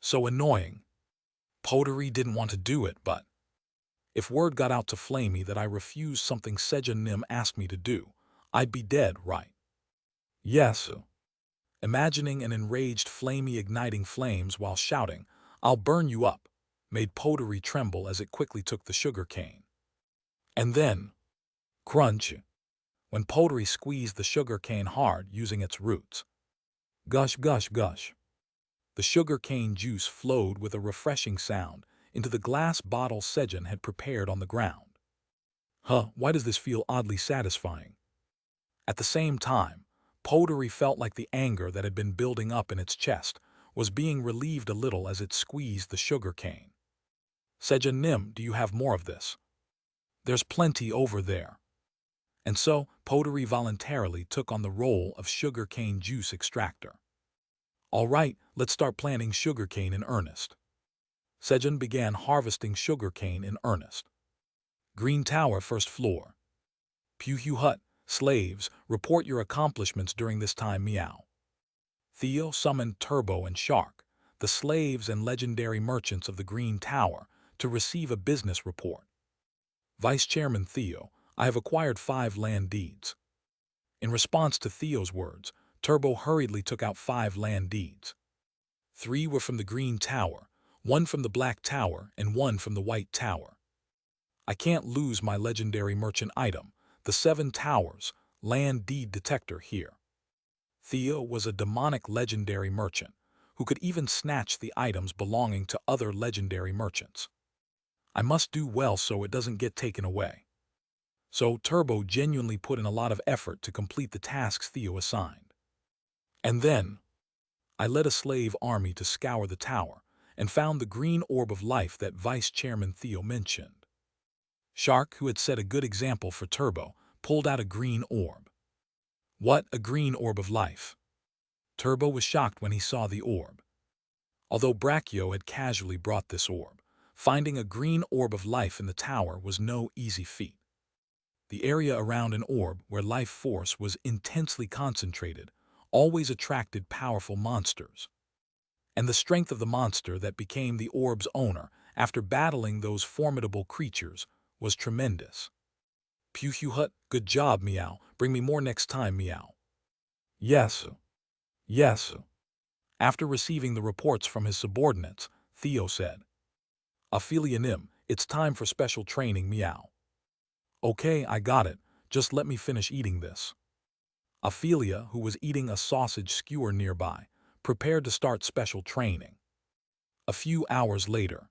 So annoying. Pottery didn't want to do it, but if word got out to Flamey that I refused something Sejun Nim asked me to do, I'd be dead, right? Yes. Imagining an enraged Flamey igniting flames while shouting, I'll burn you up, made Pottery tremble as it quickly took the sugar cane. And then, crunch, when Pottery squeezed the sugar cane hard using its roots. Gush, gush, gush. The sugar cane juice flowed with a refreshing sound into the glass bottle Sejun had prepared on the ground. Why does this feel oddly satisfying? At the same time, Pottery felt like the anger that had been building up in its chest was being relieved a little as it squeezed the sugar cane. Sejun Nim, do you have more of this? There's plenty over there. And so, Pottery voluntarily took on the role of sugar cane juice extractor. All right, let's start planting sugar cane in earnest. Sejun began harvesting sugar cane in earnest. Green Tower, first floor. Pewhue Hut, slaves, report your accomplishments during this time, meow. Theo summoned Turbo and Shark, the slaves and legendary merchants of the Green Tower, to receive a business report. Vice Chairman Theo, I have acquired 5 land deeds. In response to Theo's words, Turbo hurriedly took out 5 land deeds. 3 were from the Green Tower, 1 from the Black Tower, and 1 from the White Tower. I can't lose my legendary merchant item, the 7 Towers, land deed detector here. Theo was a demonic legendary merchant, who could even snatch the items belonging to other legendary merchants. I must do well so it doesn't get taken away. So Turbo genuinely put in a lot of effort to complete the tasks Theo assigned. And then, I led a slave army to scour the tower and found the green orb of life that Vice Chairman Theo mentioned. Shark, who had set a good example for Turbo, pulled out a green orb. What, a green orb of life? Turbo was shocked when he saw the orb. Although Brachio had casually brought this orb, finding a green orb of life in the tower was no easy feat. The area around an orb where life force was intensely concentrated always attracted powerful monsters. And the strength of the monster that became the orb's owner after battling those formidable creatures was tremendous. Pewhut, good job, Meow. Bring me more next time, Meow. Yes. Yes. After receiving the reports from his subordinates, Theo said, Ophelia Nim, it's time for special training, Meow. Okay, I got it. Just let me finish eating this. Ophelia, who was eating a sausage skewer nearby, prepared to start special training. A few hours later.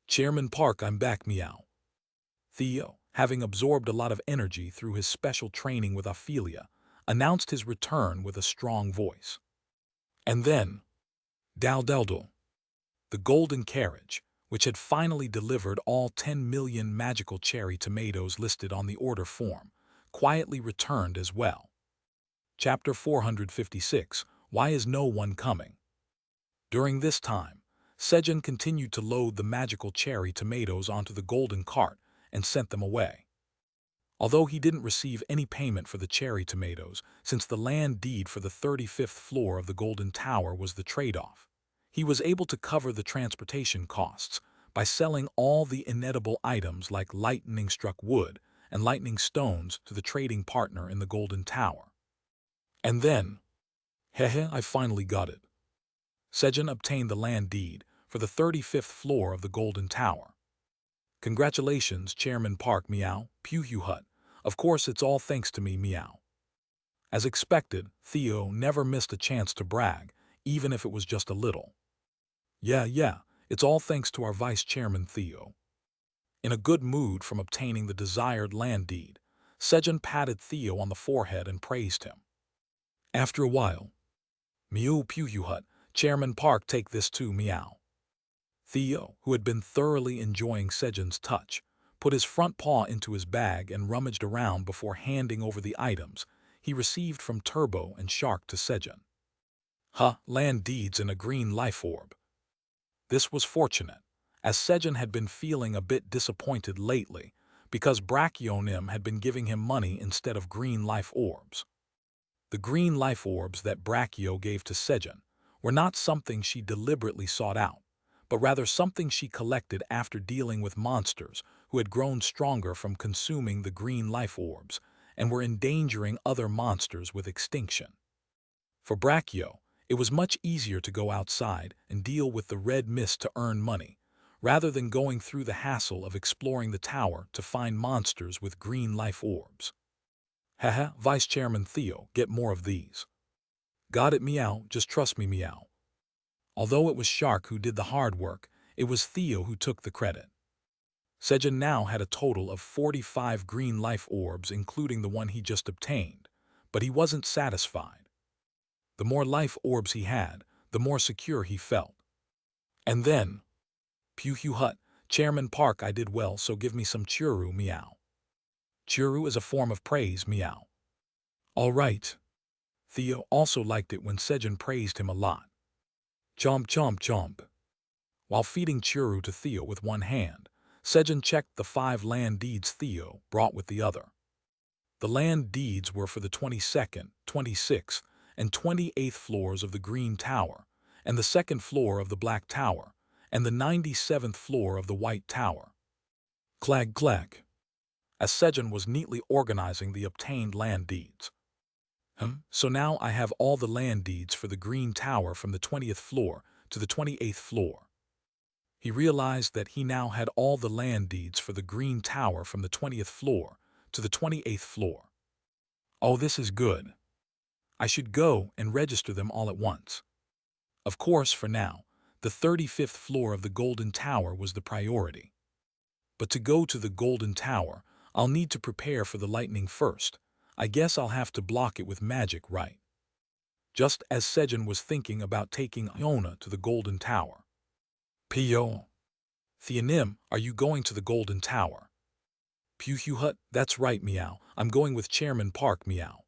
Chairman Park, I'm back, Meow. Theo, having absorbed a lot of energy through his special training with Ophelia, announced his return with a strong voice. And then, Daldeldo, the golden carriage, which had finally delivered all 10 million magical cherry tomatoes listed on the order form, quietly returned as well. Chapter 456, Why is no one coming? During this time, Sejun continued to load the magical cherry tomatoes onto the golden cart and sent them away. Although he didn't receive any payment for the cherry tomatoes, since the land deed for the 35th floor of the Golden Tower was the trade-off, he was able to cover the transportation costs by selling all the inedible items like lightning-struck wood and lightning stones to the trading partner in the Golden Tower. And then, I finally got it. Sejun obtained the land deed for the 35th floor of the Golden Tower. Congratulations, Chairman Park, Meow, Pewhut. Of course, it's all thanks to me, Meow. As expected, Theo never missed a chance to brag, even if it was just a little. Yeah, it's all thanks to our Vice Chairman Theo. In a good mood from obtaining the desired land deed, Sejun patted Theo on the forehead and praised him. After a while, Meow, Pewhut, Chairman Park, take this too, Meow. Theo, who had been thoroughly enjoying Sejun's touch, put his front paw into his bag and rummaged around before handing over the items he received from Turbo and Shark to Sejun. Land deeds and a green life orb. This was fortunate, as Sejun had been feeling a bit disappointed lately because Brachionim had been giving him money instead of green life orbs. The green life orbs that Brachio gave to Sejun were not something she deliberately sought out, but rather something she collected after dealing with monsters who had grown stronger from consuming the green life orbs and were endangering other monsters with extinction. For Brachio, it was much easier to go outside and deal with the red mist to earn money, rather than going through the hassle of exploring the tower to find monsters with green life orbs. Vice Chairman Theo, get more of these. Got it, Meow, just trust me, Meow. Although it was Shark who did the hard work, it was Theo who took the credit. Sejun now had a total of 45 green life orbs, including the one he just obtained, but he wasn't satisfied. The more life orbs he had, the more secure he felt. And then, Pewhut, Chairman Park, I did well, so give me some churu, Meow. Churu is a form of praise, Meow. All right. Theo also liked it when Sejun praised him a lot. Chomp, chomp, chomp. While feeding churu to Theo with one hand, Sejun checked the 5 land deeds Theo brought with the other. The land deeds were for the 22nd, 26th, and 28th floors of the Green Tower, and the second floor of the Black Tower, and the 97th floor of the White Tower. Clag clag. As Sejun was neatly organizing the obtained land deeds. So now I have all the land deeds for the Green Tower from the 20th floor to the 28th floor. He realized that he now had all the land deeds for the Green Tower from the 20th floor to the 28th floor. Oh, this is good. I should go and register them all at once. Of course, for now, the 35th floor of the Golden Tower was the priority. But to go to the Golden Tower, I'll need to prepare for the lightning first. I guess I'll have to block it with magic, right? Just as Sejun was thinking about taking Iona to the Golden Tower. Pio. Theonim, are you going to the Golden Tower? Pewhut, that's right, meow. I'm going with Chairman Park, meow.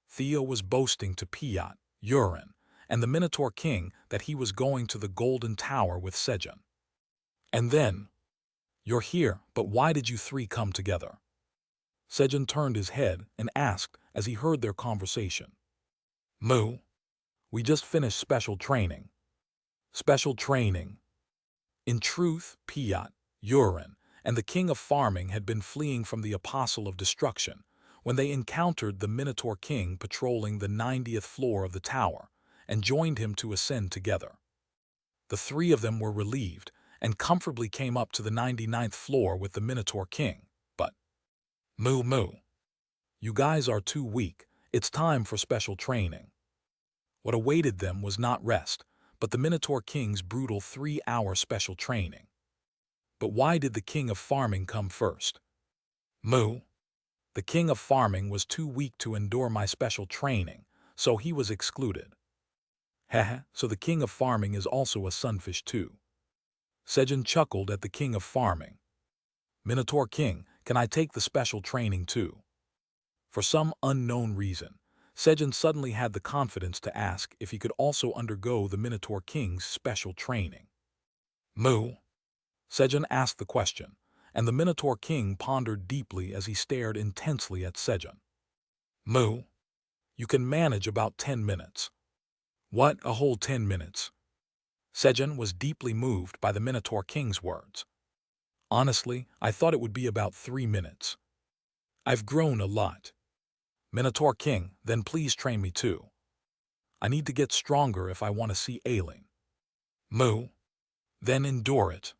Theo was boasting to Piot, Urin, and the Minotaur King that he was going to the Golden Tower with Sejun. And then, you're here, but why did you three come together? Sejun turned his head and asked as he heard their conversation. Moo. We just finished special training. Special training. In truth, Piot, Urin, and the King of Farming had been fleeing from the Apostle of Destruction when they encountered the Minotaur King patrolling the 90th floor of the tower and joined him to ascend together. The three of them were relieved and comfortably came up to the 99th floor with the Minotaur King, but moo moo. You guys are too weak. It's time for special training. What awaited them was not rest, but the Minotaur King's brutal 3-hour special training. But why did the King of Farming come first? Moo. The King of Farming was too weak to endure my special training, so he was excluded. Haha, so the King of Farming is also a sunfish too. Sejun chuckled at the King of Farming. Minotaur King, can I take the special training too? For some unknown reason, Sejun suddenly had the confidence to ask if he could also undergo the Minotaur King's special training. Moo. Sejun asked the question, and the Minotaur King pondered deeply as he stared intensely at Sejun. Moo. You can manage about 10 minutes. What, a whole 10 minutes? Sejun was deeply moved by the Minotaur King's words. Honestly, I thought it would be about 3 minutes. I've grown a lot. Minotaur King, then please train me too. I need to get stronger if I want to see Aileen. Moo. Then endure it.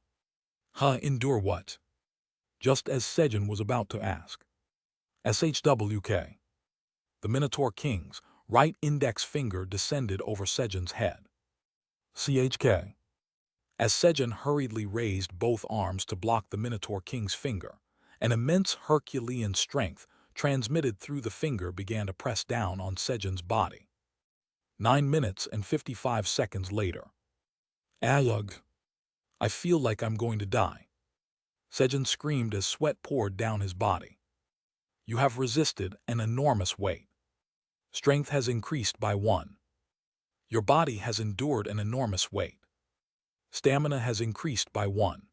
Endure what? Just as Sejun was about to ask. SHWK. The Minotaur King's right index finger descended over Sejun's head. CHK. As Sejun hurriedly raised both arms to block the Minotaur King's finger, an immense Herculean strength transmitted through the finger began to press down on Sejun's body. 9 minutes and 55 seconds later. Alug. I feel like I'm going to die. Sejun screamed as sweat poured down his body. You have resisted an enormous weight. Strength has increased by 1. Your body has endured an enormous weight. Stamina has increased by 1.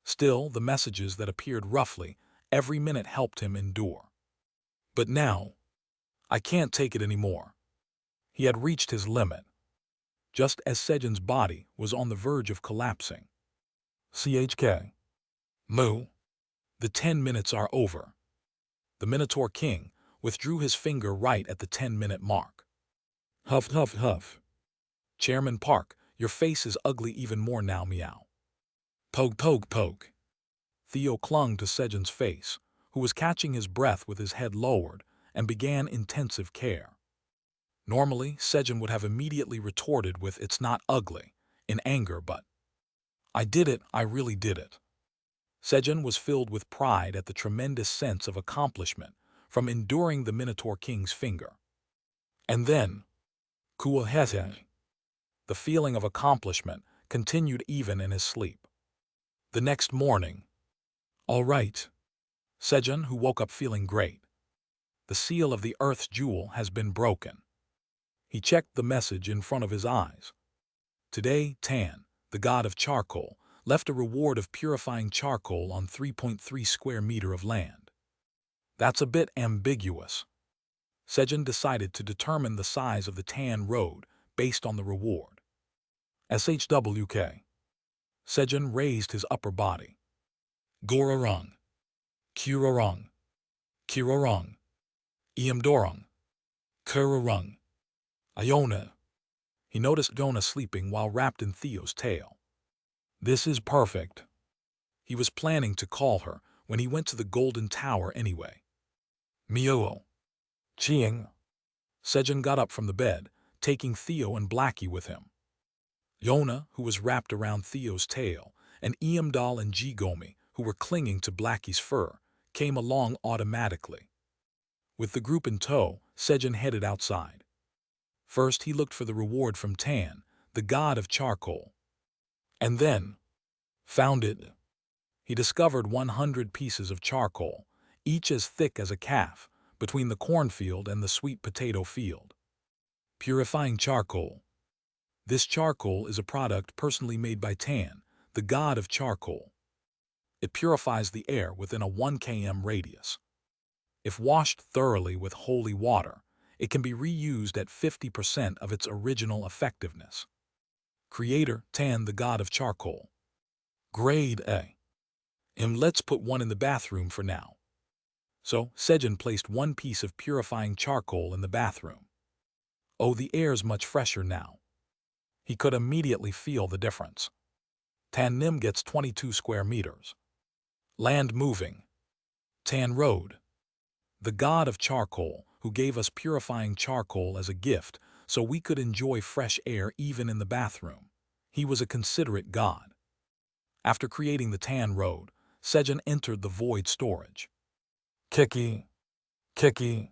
Still, the messages that appeared roughly every minute helped him endure. But now, I can't take it anymore. He had reached his limit. Just as Sejun's body was on the verge of collapsing. CHK. Moo. The 10 minutes are over. The Minotaur King withdrew his finger right at the 10-minute mark. Huff, huff, huff. Chairman Park, your face is ugly even more now, meow. Poke, poke, poke. Theo clung to Sejun's face, who was catching his breath with his head lowered, and began intensive care. Normally, Sejun would have immediately retorted with "It's not ugly," in anger, but I did it, I really did it. Sejun was filled with pride at the tremendous sense of accomplishment from enduring the Minotaur King's finger. And then, Kuahete. The feeling of accomplishment continued even in his sleep. The next morning. All right. Sejun, who woke up feeling great. The seal of the Earth's jewel has been broken. He checked the message in front of his eyes. Today, Tan, the god of charcoal, left a reward of purifying charcoal on 3.3 square meter of land. That's a bit ambiguous. Sejun decided to determine the size of the Tan road based on the reward. SHWK. Sejun raised his upper body. Gorarong. Kurarong. Kirarong. Iamdorong. Kurarong. Iona. He noticed Iona sleeping while wrapped in Theo's tail. This is perfect. He was planning to call her when he went to the Golden Tower anyway. Mio. Chiang. Sejun got up from the bed, taking Theo and Blackie with him. Yona, who was wrapped around Theo's tail, and Iamdal and Jigomi, who were clinging to Blackie's fur, came along automatically. With the group in tow, Sejun headed outside. First, he looked for the reward from Tan, the god of charcoal. And then found it. He discovered 100 pieces of charcoal, each as thick as a calf, between the cornfield and the sweet potato field. Purifying charcoal. This charcoal is a product personally made by Tan, the god of charcoal. It purifies the air within a 1 km radius. If washed thoroughly with holy water, it can be reused at 50% of its original effectiveness. Creator, Tan, the god of charcoal. Grade A. Let's put one in the bathroom for now. So, Sejun placed one piece of purifying charcoal in the bathroom. Oh, the air's much fresher now. He could immediately feel the difference. Tan Nim gets 22 square meters. Land moving. Tan Road. The god of charcoal, who gave us purifying charcoal as a gift so we could enjoy fresh air even in the bathroom. He was a considerate god. After creating the Tan Road, Sejun entered the void storage. Kiki. Kiki.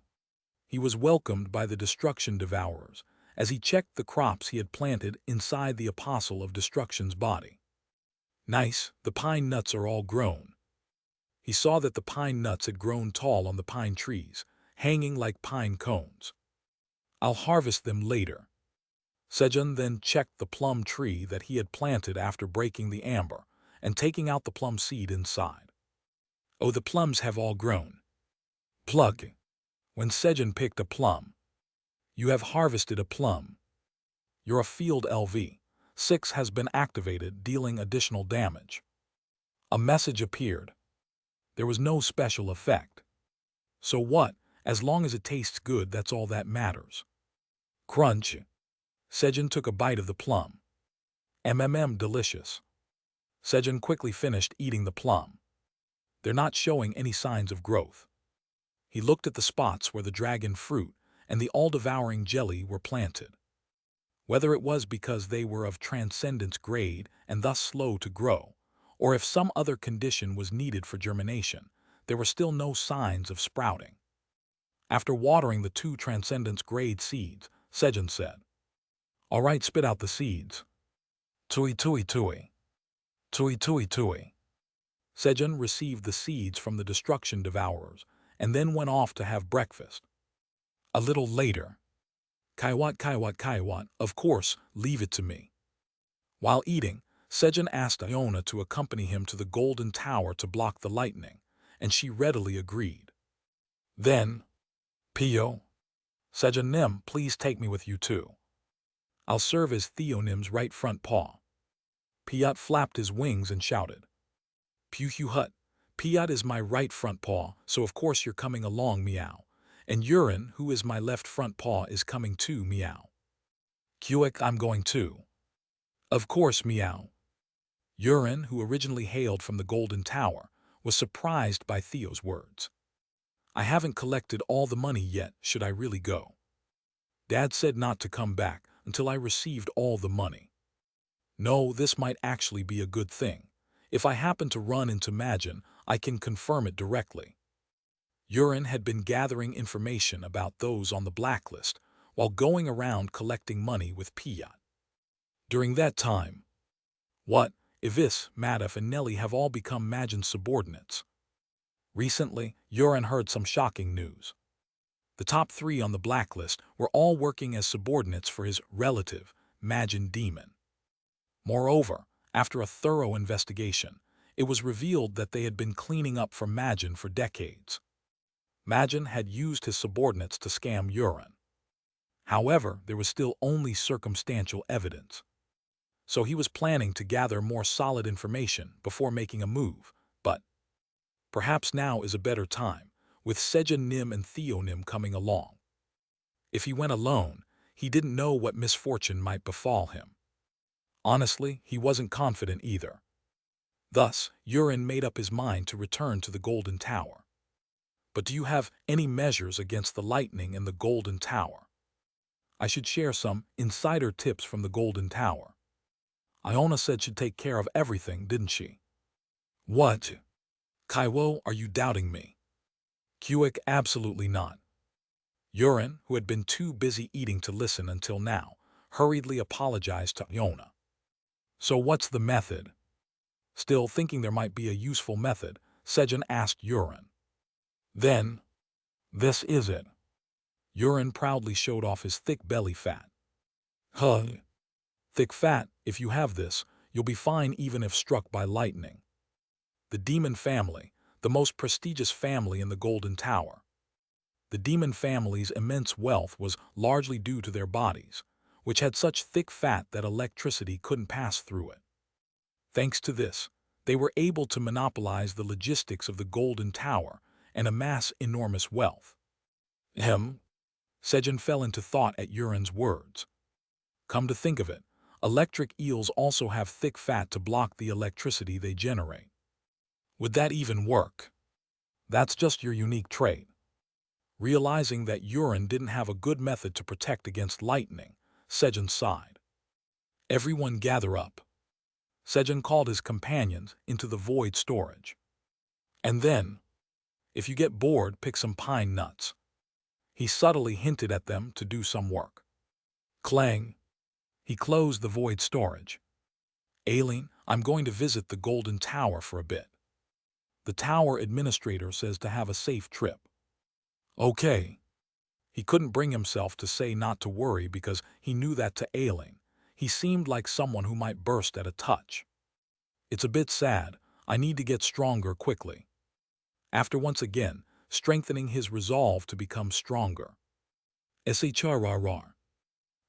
He was welcomed by the destruction devourers as he checked the crops he had planted inside the Apostle of Destruction's body. Nice, the pine nuts are all grown. He saw that the pine nuts had grown tall on the pine trees, hanging like pine cones. I'll harvest them later. Sejun then checked the plum tree that he had planted after breaking the amber and taking out the plum seed inside. Oh, the plums have all grown. Plug. When Sejun picked a plum. You have harvested a plum. Your field LV 6 has been activated, dealing additional damage. A message appeared. There was no special effect. So what? As long as it tastes good, that's all that matters. Crunch. Sejun took a bite of the plum. Delicious. Sejun quickly finished eating the plum. They're not showing any signs of growth. He looked at the spots where the dragon fruit and the all-devouring jelly were planted. Whether it was because they were of transcendence grade and thus slow to grow, or if some other condition was needed for germination, there were still no signs of sprouting. After watering the 2 transcendence grade seeds, Sejun said, "All right, spit out the seeds." Tui tui tui. Tui tui tui. Sejun received the seeds from the destruction devourers and then went off to have breakfast. A little later. Kaiwat kaiwat kaiwat, of course, leave it to me. While eating, Sejun asked Iona to accompany him to the Golden Tower to block the lightning, and she readily agreed. Then, Pio. Sejun Nim, please take me with you too. I'll serve as Theonim's right front paw. Piat flapped his wings and shouted. Puhu hut, Piat is my right front paw, so of course you're coming along, meow. And Urin, who is my left front paw, is coming too, meow. Kuek, I'm going too. Of course, meow. Urin, who originally hailed from the Golden Tower, was surprised by Theo's words. I haven't collected all the money yet, should I really go? Dad said not to come back until I received all the money. No, this might actually be a good thing. If I happen to run into Majin, I can confirm it directly. Urin had been gathering information about those on the blacklist while going around collecting money with Piat. During that time, what, Ivis, Madaf, and Nelly have all become Majin's subordinates. Recently, Urin heard some shocking news. The top 3 on the blacklist were all working as subordinates for his relative, Majin Demon. Moreover, after a thorough investigation, it was revealed that they had been cleaning up for Majin for decades. Majin had used his subordinates to scam Urin. However, there was still only circumstantial evidence. So he was planning to gather more solid information before making a move, but perhaps now is a better time, with Sejun Nim and Theo Nim coming along. If he went alone, he didn't know what misfortune might befall him. Honestly, he wasn't confident either. Thus, Yurin made up his mind to return to the Golden Tower. But do you have any measures against the lightning in the Golden Tower? I should share some insider tips from the Golden Tower. Iona said she'd take care of everything, didn't she? What? Kaiwo, are you doubting me? Kuik, absolutely not. Yurin, who had been too busy eating to listen until now, hurriedly apologized to Iona. So what's the method? Still thinking there might be a useful method, Sejun asked Yurin. Then, this is it. Yurin proudly showed off his thick belly fat. Huh. Thick fat, if you have this, you'll be fine even if struck by lightning. The demon family, the most prestigious family in the Golden Tower. The demon family's immense wealth was largely due to their bodies, which had such thick fat that electricity couldn't pass through it. Thanks to this, they were able to monopolize the logistics of the Golden Tower and amass enormous wealth. Sejun fell into thought at Yurin's words. Come to think of it, electric eels also have thick fat to block the electricity they generate. Would that even work? That's just your unique trait. Realizing that Yurin didn't have a good method to protect against lightning, Sejun sighed. Everyone gather up. Sejun called his companions into the void storage. And then, if you get bored, pick some pine nuts. He subtly hinted at them to do some work. Clang. He closed the void storage. Aileen, I'm going to visit the Golden Tower for a bit. The tower administrator says to have a safe trip. Okay. He couldn't bring himself to say not to worry because he knew that to Aileen, he seemed like someone who might burst at a touch. It's a bit sad, I need to get stronger quickly. After once again, strengthening his resolve to become stronger.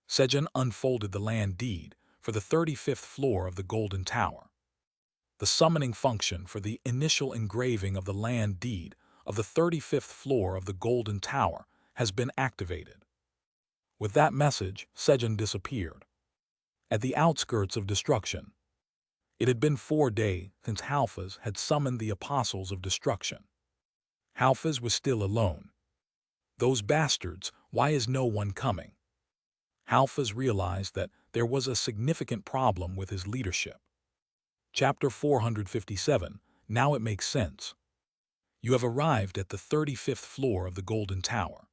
Sejun unfolded the land deed for the 35th floor of the Golden Tower. The summoning function for the initial engraving of the land deed of the 35th floor of the Golden Tower has been activated. With that message, Sejun disappeared. At the outskirts of destruction. It had been 4 days since Halfaz had summoned the Apostles of Destruction. Halfaz was still alone. Those bastards, why is no one coming? Halfaz realized that there was a significant problem with his leadership. Chapter 457, Now It Makes Sense. You have arrived at the 35th floor of the Golden Tower.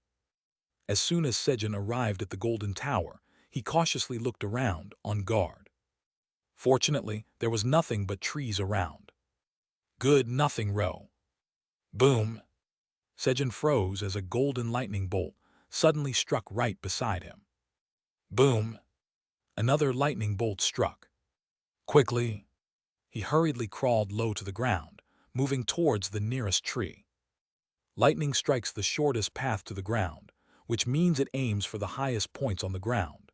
As soon as Sejun arrived at the Golden Tower, he cautiously looked around, on guard. Fortunately, there was nothing but trees around. Good, nothing, Ro. Boom! Sejun froze as a golden lightning bolt suddenly struck right beside him. Boom! Another lightning bolt struck. Quickly, he hurriedly crawled low to the ground, moving towards the nearest tree. Lightning strikes the shortest path to the ground, which means it aims for the highest points on the ground.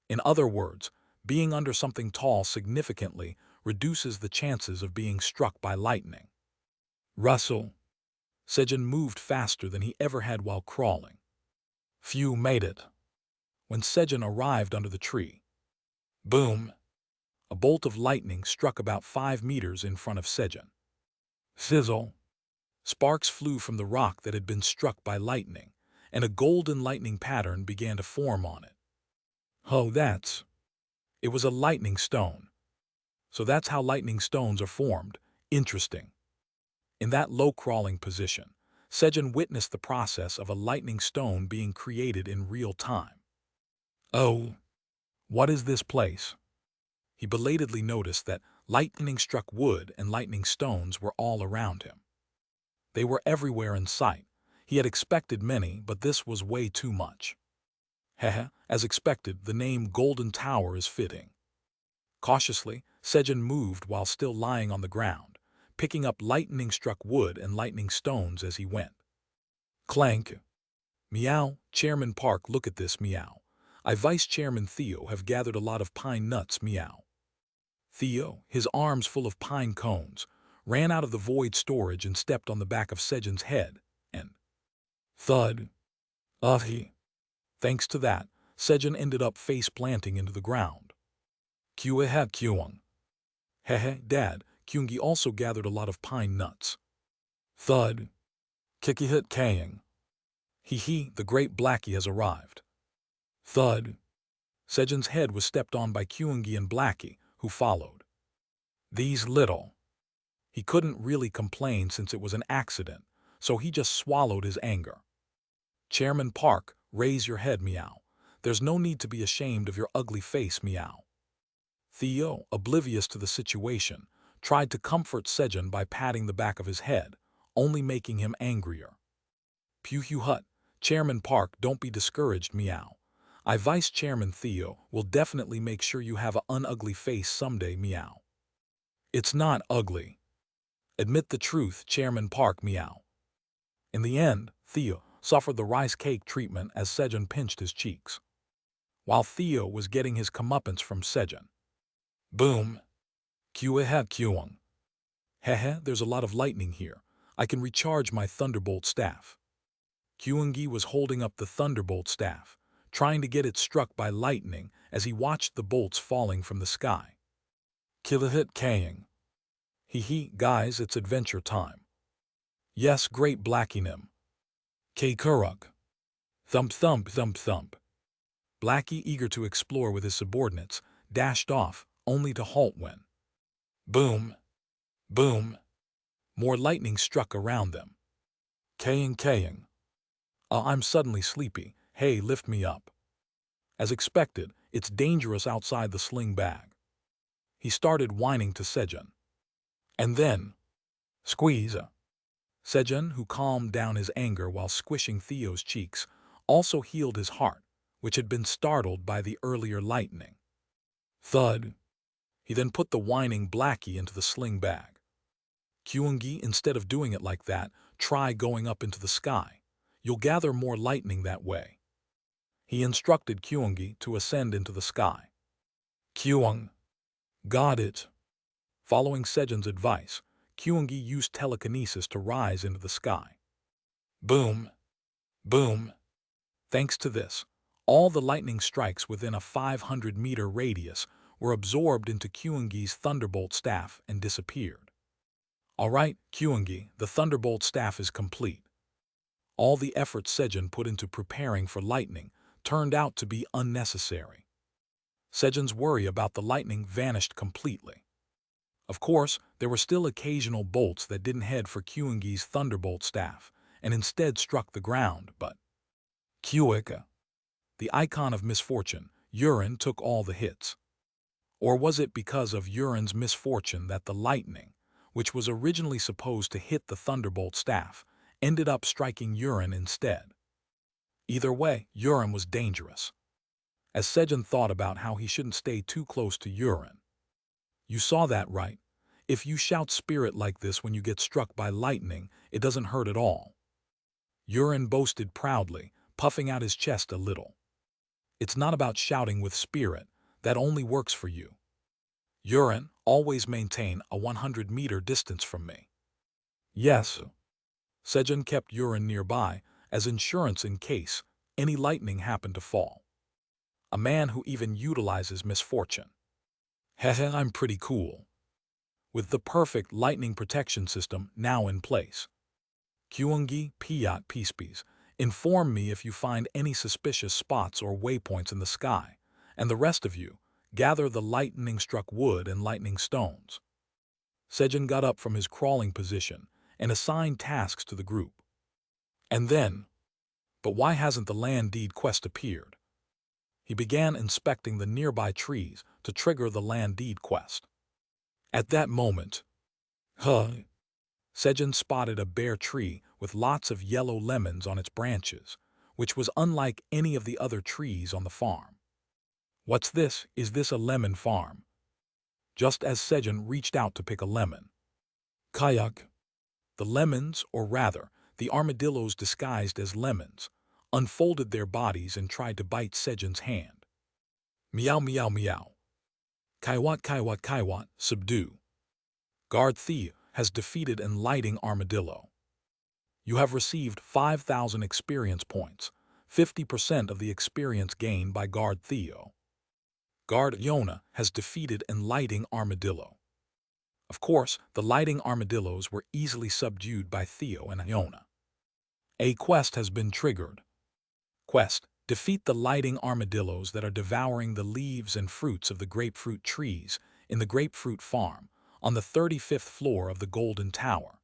In other words, being under something tall significantly reduces the chances of being struck by lightning. Russell. Sejun moved faster than he ever had while crawling. Few made it. When Sejun arrived under the tree, boom! A bolt of lightning struck about 5 meters in front of Sejun. Sizzle! Sparks flew from the rock that had been struck by lightning, and a golden lightning pattern began to form on it. Oh, it was a lightning stone. So that's how lightning stones are formed. Interesting. In that low-crawling position, Sejun witnessed the process of a lightning stone being created in real time. Oh, what is this place? He belatedly noticed that lightning-struck wood and lightning stones were all around him. They were everywhere in sight. He had expected many, but this was way too much. As expected, the name Golden Tower is fitting. Cautiously, Sejun moved while still lying on the ground, picking up lightning-struck wood and lightning stones as he went. Clank. Meow, Chairman Park, look at this, meow. I Vice Chairman Theo have gathered a lot of pine nuts, meow. Theo, his arms full of pine cones, ran out of the void storage and stepped on the back of Sejun's head, and thud. He. Thanks to that, Sejun ended up face-planting into the ground. Kyuehe Kyuung. Hehe, Dad, Kyungi also gathered a lot of pine nuts. Thud. Kikihit Kaying. Hee, the great Blackie has arrived. Thud. Sejun's head was stepped on by Kyungi and Blackie, who followed. These little. He couldn't really complain since it was an accident, so he just swallowed his anger. Chairman Park, raise your head, meow. There's no need to be ashamed of your ugly face, meow. Theo, oblivious to the situation, tried to comfort Sejun by patting the back of his head, only making him angrier. Pew Hut, Chairman Park, don't be discouraged, meow. I Vice Chairman Theo will definitely make sure you have an unugly face someday, meow. It's not ugly. Admit the truth, Chairman Park, meow. In the end, Theo suffered the rice cake treatment as Sejun pinched his cheeks. While Theo was getting his comeuppance from Sejun. Boom. Kyuehe Kyuung. Hehe, there's a lot of lightning here. I can recharge my Thunderbolt staff. Kyungi was holding up the Thunderbolt staff, trying to get it struck by lightning as he watched the bolts falling from the sky. Kilahit Kaying. Hee, guys, it's adventure time. Yes, great Blackie-nim. K-Kuruk. Thump thump thump thump. Blackie, eager to explore with his subordinates, dashed off, only to halt when. Boom. Boom. More lightning struck around them. Kaying. I'm suddenly sleepy. Hey, lift me up. As expected, it's dangerous outside the sling bag. He started whining to Sejun. And then, squeeze. Sejun, who calmed down his anger while squishing Theo's cheeks, also healed his heart, which had been startled by the earlier lightning. Thud. He then put the whining Blackie into the sling bag. Kyungi, instead of doing it like that, try going up into the sky. You'll gather more lightning that way. He instructed Kyungi to ascend into the sky. Kyung. Got it. Following Sejun's advice, Kyungi used telekinesis to rise into the sky. Boom. Boom. Thanks to this, all the lightning strikes within a 500-meter radius were absorbed into Kyungi's Thunderbolt staff and disappeared. All right, Kyungi, the Thunderbolt staff is complete. All the effort Sejun put into preparing for lightning turned out to be unnecessary. Sejun's worry about the lightning vanished completely. Of course, there were still occasional bolts that didn't head for Kyungi's Thunderbolt staff and instead struck the ground, but Kyuika, the icon of misfortune, Urin took all the hits. Or was it because of Urin's misfortune that the lightning, which was originally supposed to hit the Thunderbolt staff, ended up striking Urin instead? Either way, Urin was dangerous. As Sejun thought about how he shouldn't stay too close to Urin. You saw that, right? If you shout spirit like this when you get struck by lightning, it doesn't hurt at all. Urin boasted proudly, puffing out his chest a little. It's not about shouting with spirit, that only works for you. Urin, always maintain a 100-meter distance from me. Yes. Sejun kept Urin nearby as insurance in case any lightning happened to fall. A man who even utilizes misfortune. Hehe, I'm pretty cool. With the perfect lightning protection system now in place. Kyungi, Piat Peacepeas, inform me if you find any suspicious spots or waypoints in the sky, and the rest of you, gather the lightning-struck wood and lightning stones. Sejun got up from his crawling position and assigned tasks to the group. And then, but why hasn't the land deed quest appeared? He began inspecting the nearby trees to trigger the land deed quest. At that moment, Sejun spotted a bare tree with lots of yellow lemons on its branches, which was unlike any of the other trees on the farm. What's this? Is this a lemon farm? Just as Sejun reached out to pick a lemon. Kayak. The lemons, or rather, the armadillos disguised as lemons, unfolded their bodies and tried to bite Sejun's hand. Meow meow meow. Kaiwat, subdue. Guard Theo has defeated Enlightening Armadillo. You have received 5,000 experience points, 50% of the experience gained by Guard Theo. Guard Iona has defeated Enlightening Armadillo. Of course, the Lighting Armadillos were easily subdued by Theo and Iona. A quest has been triggered. Quest: defeat the Lighting Armadillos that are devouring the leaves and fruits of the grapefruit trees in the grapefruit farm on the 35th floor of the Golden Tower.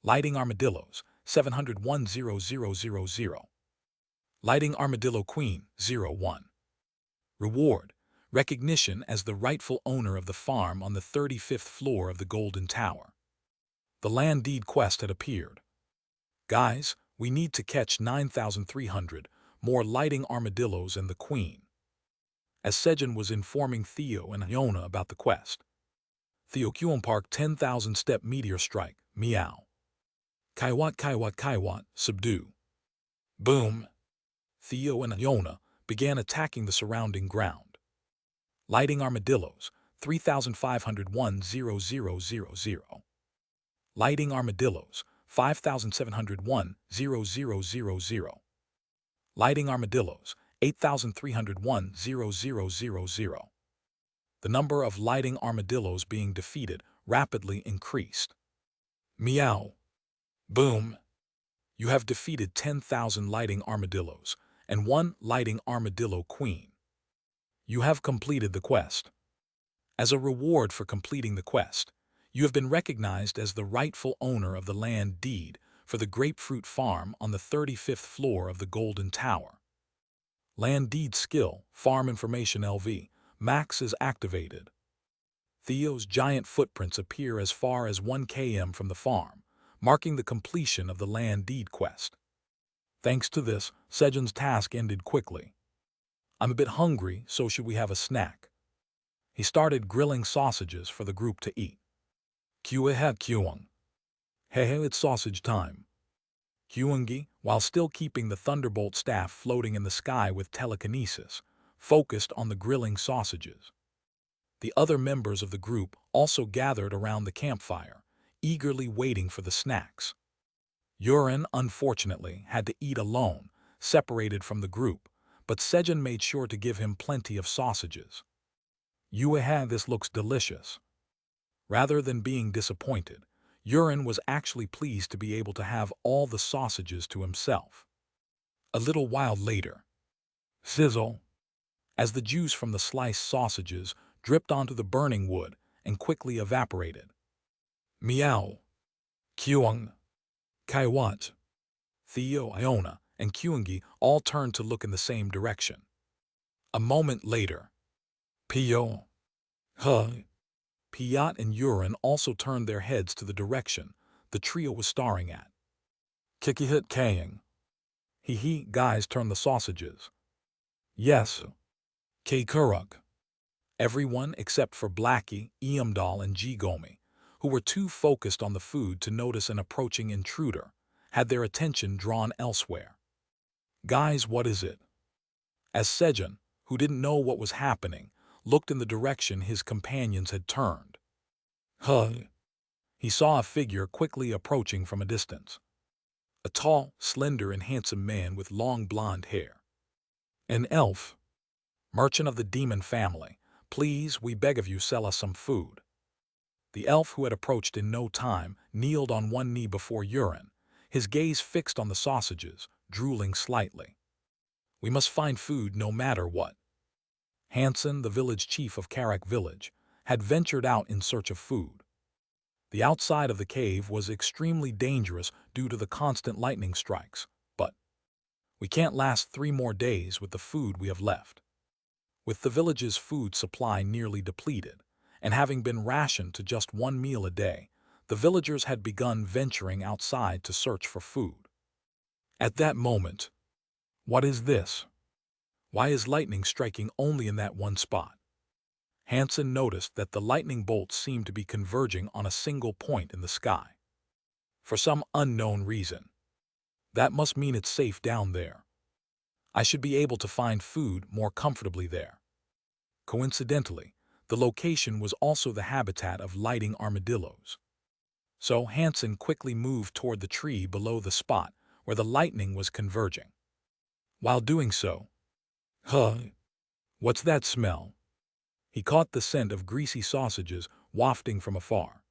Lighting Armadillos, 701,000. Lighting Armadillo Queen, 01. Reward: recognition as the rightful owner of the farm on the 35th floor of the Golden Tower. The land deed quest had appeared. Guys, we need to catch 9,300 more Lighting Armadillos and the Queen. As Sejun was informing Theo and Iona about the quest. Theo Kyuon Park 10,000 step meteor strike, meow. Kaiwat, subdue. Boom. Theo and Iona began attacking the surrounding ground. Lighting Armadillos, 3,501,000. Lighting Armadillos, 5,701,000. Lighting Armadillos, 8,301,000. The number of Lighting Armadillos being defeated rapidly increased. Meow. Boom. You have defeated 10,000 Lighting Armadillos and 1 Lighting Armadillo Queen. You have completed the quest. As a reward for completing the quest, you have been recognized as the rightful owner of the land deed for the grapefruit farm on the 35th floor of the Golden Tower. Land deed skill, farm information LV, max is activated. Theo's giant footprints appear as far as 1 km from the farm, marking the completion of the land deed quest. Thanks to this, Sejun's task ended quickly. I'm a bit hungry, so should we have a snack? He started grilling sausages for the group to eat. Kyuang. Hey, it's sausage time. Kyuangi, while still keeping the Thunderbolt staff floating in the sky with telekinesis, focused on the grilling sausages. The other members of the group also gathered around the campfire, eagerly waiting for the snacks. Yurin, unfortunately, had to eat alone, separated from the group, but Sejun made sure to give him plenty of sausages. This looks delicious. Rather than being disappointed, Yurin was actually pleased to be able to have all the sausages to himself. A little while later, sizzle, as the juice from the sliced sausages dripped onto the burning wood and quickly evaporated. Meow. Kyuang. Kaiwat. Theo, Iona, and Kyuangi all turned to look in the same direction. A moment later, Pio. Piat and Yurin also turned their heads to the direction the trio was staring at. Kikihit Kaying. Guys, turn the sausages. Yes. Kuruk. Everyone except for Blackie, Iamdal, and Jigomi, who were too focused on the food to notice an approaching intruder, had their attention drawn elsewhere. Guys, what is it? As Sejun, who didn't know what was happening, looked in the direction his companions had turned. He saw a figure quickly approaching from a distance. A tall, slender, and handsome man with long blonde hair. An elf. Merchant of the demon family, please, we beg of you, sell us some food. The elf, who had approached in no time, kneeled on one knee before Yurin, his gaze fixed on the sausages, drooling slightly. We must find food no matter what. Hansen, the village chief of Karak village, had ventured out in search of food. The outside of the cave was extremely dangerous due to the constant lightning strikes, but we can't last 3 more days with the food we have left. With the village's food supply nearly depleted, and having been rationed to just 1 meal a day, the villagers had begun venturing outside to search for food. At that moment, what is this? Why is lightning striking only in that one spot? Hansen noticed that the lightning bolts seemed to be converging on a single point in the sky. For some unknown reason. That must mean it's safe down there. I should be able to find food more comfortably there. Coincidentally, The location was also the habitat of lighting armadillos. So Hansen quickly moved toward the tree below the spot where the lightning was converging. While doing so, what's that smell? He caught the scent of greasy sausages wafting from afar.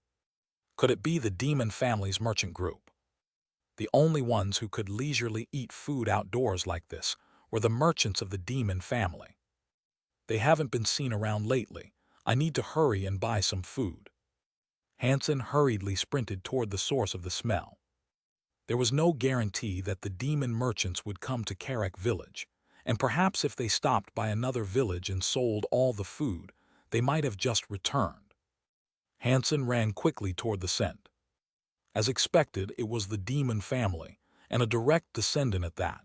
Could it be the Demon family's merchant group? The only ones who could leisurely eat food outdoors like this were the merchants of the Demon family. They haven't been seen around lately. I need to hurry and buy some food. Hansen hurriedly sprinted toward the source of the smell. There was no guarantee that the Demon merchants would come to Karak village, and perhaps if they stopped by another village and sold all the food, they might have just returned. Hansen ran quickly toward the scent. As expected, it was the Demon family, and a direct descendant at that.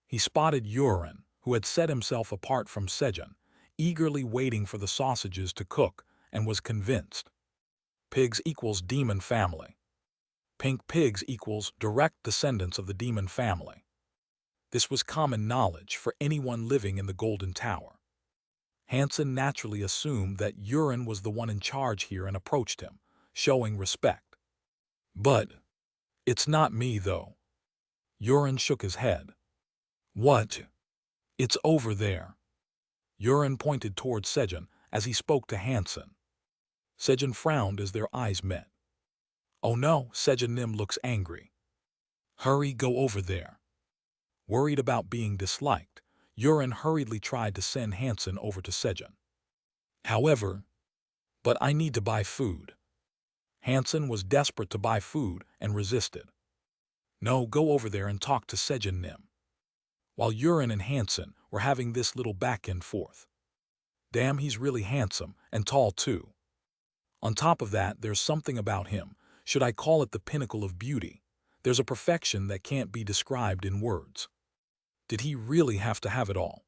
He spotted Urin, who had set himself apart from Sejun, eagerly waiting for the sausages to cook, and was convinced. Pigs equals Demon family. Pink pigs equals direct descendants of the Demon family. This was common knowledge for anyone living in the Golden Tower. Hansen naturally assumed that Urin was the one in charge here and approached him, showing respect. But it's not me, though. Urin shook his head. What? It's over there. Urin pointed toward Sejun as he spoke to Hansen. Sejun frowned as their eyes met. Oh no, Sejun Nim looks angry. Hurry, go over there. Worried about being disliked, Urin hurriedly tried to send Hansen over to Sejun. However, but I need to buy food. Hansen was desperate to buy food and resisted. No, go over there and talk to Sejun Nim. While Urin and Hansen were having this little back and forth. Damn, he's really handsome and tall too. On top of that, there's something about him. Should I call it the pinnacle of beauty? There's a perfection that can't be described in words. Did he really have to have it all?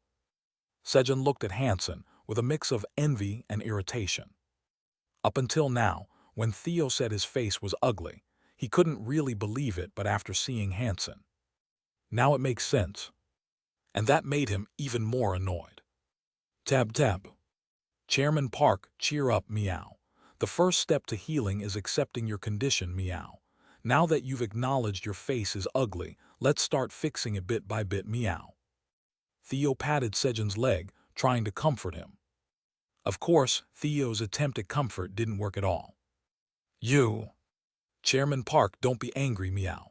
Sejun looked at Hansen with a mix of envy and irritation. Up until now, when Theo said his face was ugly, he couldn't really believe it, but after seeing Hansen. Now it makes sense. And that made him even more annoyed. Tab tab. Chairman Park, cheer up, meow. The first step to healing is accepting your condition, meow. Now that you've acknowledged your face is ugly, let's start fixing it bit by bit, meow. Theo patted Sejun's leg, trying to comfort him. Of course, Theo's attempt at comfort didn't work at all. You. Chairman Park, don't be angry, meow.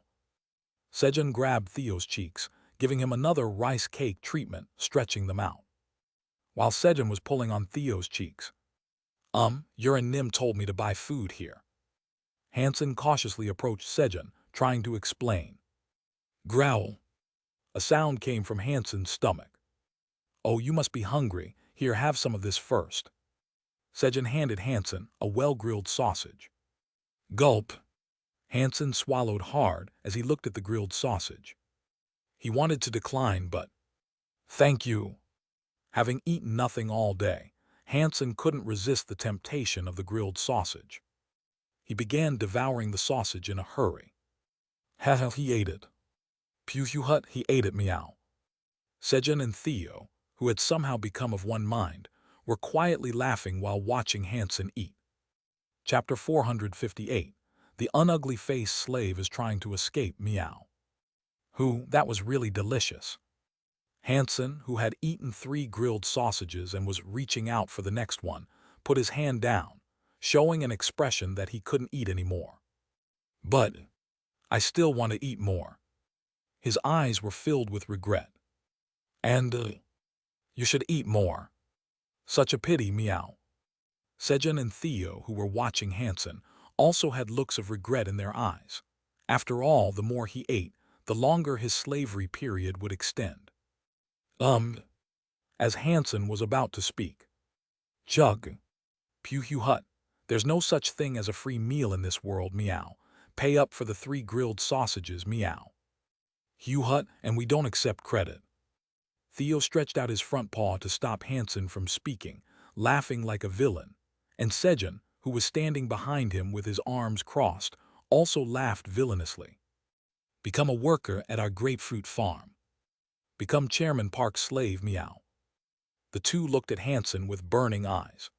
Sejun grabbed Theo's cheeks, giving him another rice cake treatment, stretching them out. While Sejun was pulling on Theo's cheeks. Urin Nim told me to buy food here. Hansen cautiously approached Sejun, trying to explain. Growl. A sound came from Hansen's stomach. Oh, you must be hungry. Here, have some of this first. Sejun handed Hansen a well-grilled sausage. Gulp. Hansen swallowed hard as he looked at the grilled sausage. He wanted to decline, but... Thank you. Having eaten nothing all day, Hansen couldn't resist the temptation of the grilled sausage. He began devouring the sausage in a hurry. He ate it. Hut, he ate it, meow. Sejun and Theo, who had somehow become of one mind, were quietly laughing while watching Hansen eat. Chapter 458. The unugly-faced slave is trying to escape, meow. That was really delicious. Hansen, who had eaten 3 grilled sausages and was reaching out for the next one, put his hand down, showing an expression that he couldn't eat anymore. But I still want to eat more. His eyes were filled with regret. And you should eat more. Such a pity, meow. Sejun and Theo, who were watching Hansen, also had looks of regret in their eyes. After all, the more he ate, the longer his slavery period would extend. As Hansen was about to speak. Chug. Hut. There's no such thing as a free meal in this world, meow. Pay up for the 3 grilled sausages, meow. Hut, and we don't accept credit. Theo stretched out his front paw to stop Hansen from speaking, laughing like a villain, and Sejun, who was standing behind him with his arms crossed, also laughed villainously. Become a worker at our grapefruit farm. Become Chairman Park's slave, meow. The two looked at Hansen with burning eyes.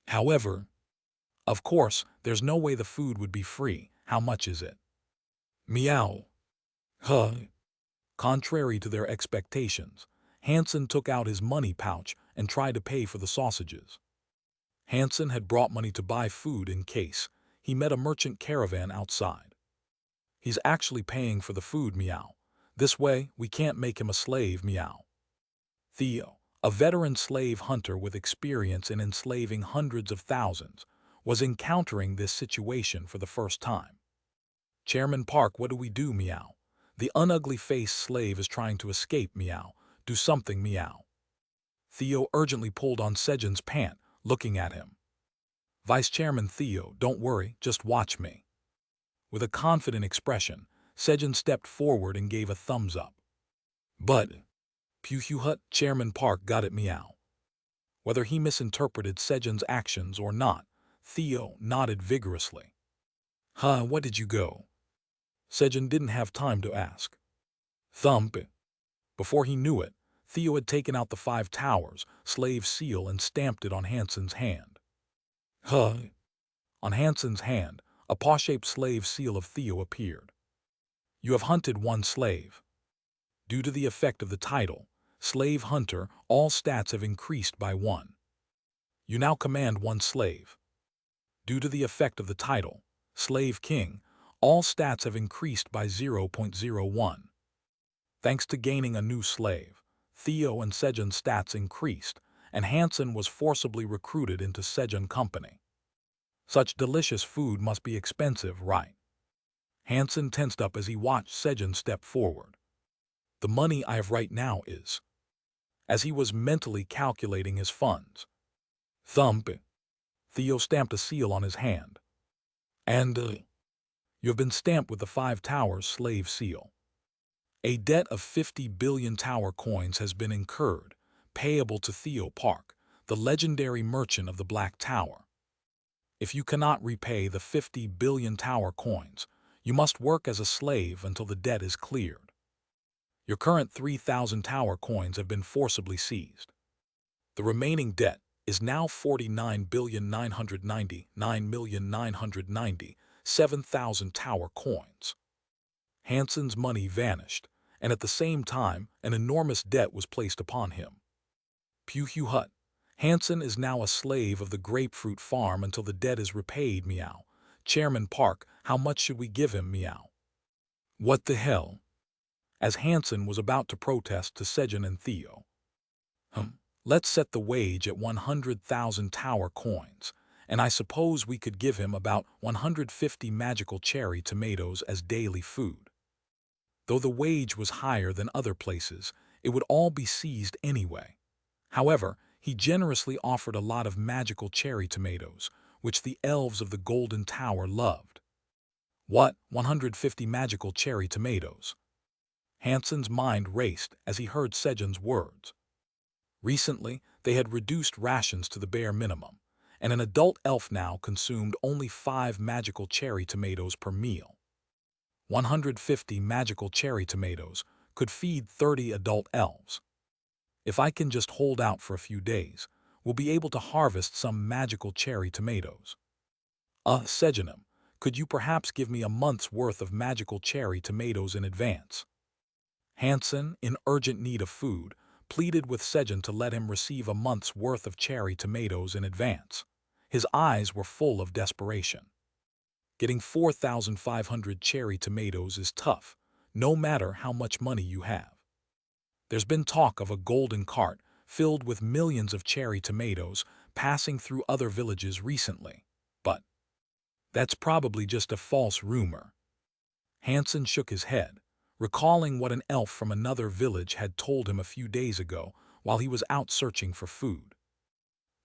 However, of course, there's no way the food would be free. How much is it? Meow. Huh. Contrary to their expectations, Hansen took out his money pouch and tried to pay for the sausages. Hansen had brought money to buy food in case he met a merchant caravan outside. He's actually paying for the food, meow. This way, we can't make him a slave, meow. Theo, a veteran slave hunter with experience in enslaving hundreds of thousands, was encountering this situation for the first time. Chairman Park, what do we do, meow? The unugly-faced slave is trying to escape, meow. Do something, meow. Theo urgently pulled on Sejun's pant, looking at him. Vice Chairman Theo, don't worry, just watch me. With a confident expression, Sejun stepped forward and gave a thumbs up. But, Puhuhut, Chairman Park got it, meow. Whether he misinterpreted Sejun's actions or not, Theo nodded vigorously. Huh, what did you go? Sejun didn't have time to ask. Thump. Before he knew it, Theo had taken out the 5 towers, slave seal, and stamped it on Hansen's hand. Huh. On Hansen's hand, a paw-shaped slave seal of Theo appeared. You have hunted 1 slave. Due to the effect of the title, Slave Hunter, all stats have increased by 1. You now command 1 slave. Due to the effect of the title, Slave King, all stats have increased by 0.01. Thanks to gaining a new slave, Theo and Sejun's stats increased, and Hansen was forcibly recruited into Sejun Company. Such delicious food must be expensive, right? Hansen tensed up as he watched Sejun step forward. The money I have right now is... As he was mentally calculating his funds. Thump. Theo stamped a seal on his hand. And, you have been stamped with the 5 towers slave seal. A debt of 50 billion tower coins has been incurred, payable to Theo Park, the legendary merchant of the Black Tower. If you cannot repay the 50 billion tower coins, you must work as a slave until the debt is cleared. Your current 3,000 tower coins have been forcibly seized. The remaining debt is now 49,999,997,000 tower coins. Hansen's money vanished, and at the same time, an enormous debt was placed upon him. Puhuhut. Hansen is now a slave of the grapefruit farm until the debt is repaid, meow. Chairman Park, how much should we give him, meow? What the hell? As Hansen was about to protest to Sejun and Theo. Let's set the wage at 100,000 tower coins, and I suppose we could give him about 150 magical cherry tomatoes as daily food. Though the wage was higher than other places, it would all be seized anyway. However, he generously offered a lot of magical cherry tomatoes, which the elves of the Golden Tower loved. What, 150 magical cherry tomatoes? Hansen's mind raced as he heard Sejun's words. Recently, they had reduced rations to the bare minimum, and an adult elf now consumed only 5 magical cherry tomatoes per meal. 150 magical cherry tomatoes could feed 30 adult elves. If I can just hold out for a few days, we'll be able to harvest some magical cherry tomatoes. Sejunum, could you perhaps give me a month's worth of magical cherry tomatoes in advance? Hansen, in urgent need of food, pleaded with Sejun to let him receive a month's worth of cherry tomatoes in advance. His eyes were full of desperation. Getting 4,500 cherry tomatoes is tough, no matter how much money you have. There's been talk of a golden cart filled with millions of cherry tomatoes passing through other villages recently, but that's probably just a false rumor. Hansen shook his head, recalling what an elf from another village had told him a few days ago while he was out searching for food.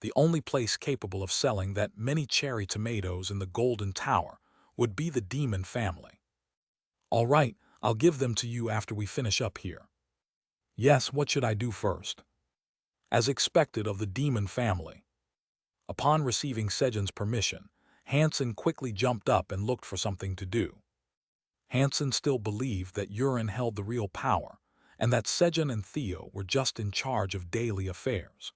The only place capable of selling that many cherry tomatoes in the Golden Tower would be the demon family. All right, I'll give them to you after we finish up here. Yes, what should I do first? As expected of the demon family. Upon receiving Sejun's permission, Hansen quickly jumped up and looked for something to do. Hansen still believed that Urin held the real power, and that Sejun and Theo were just in charge of daily affairs.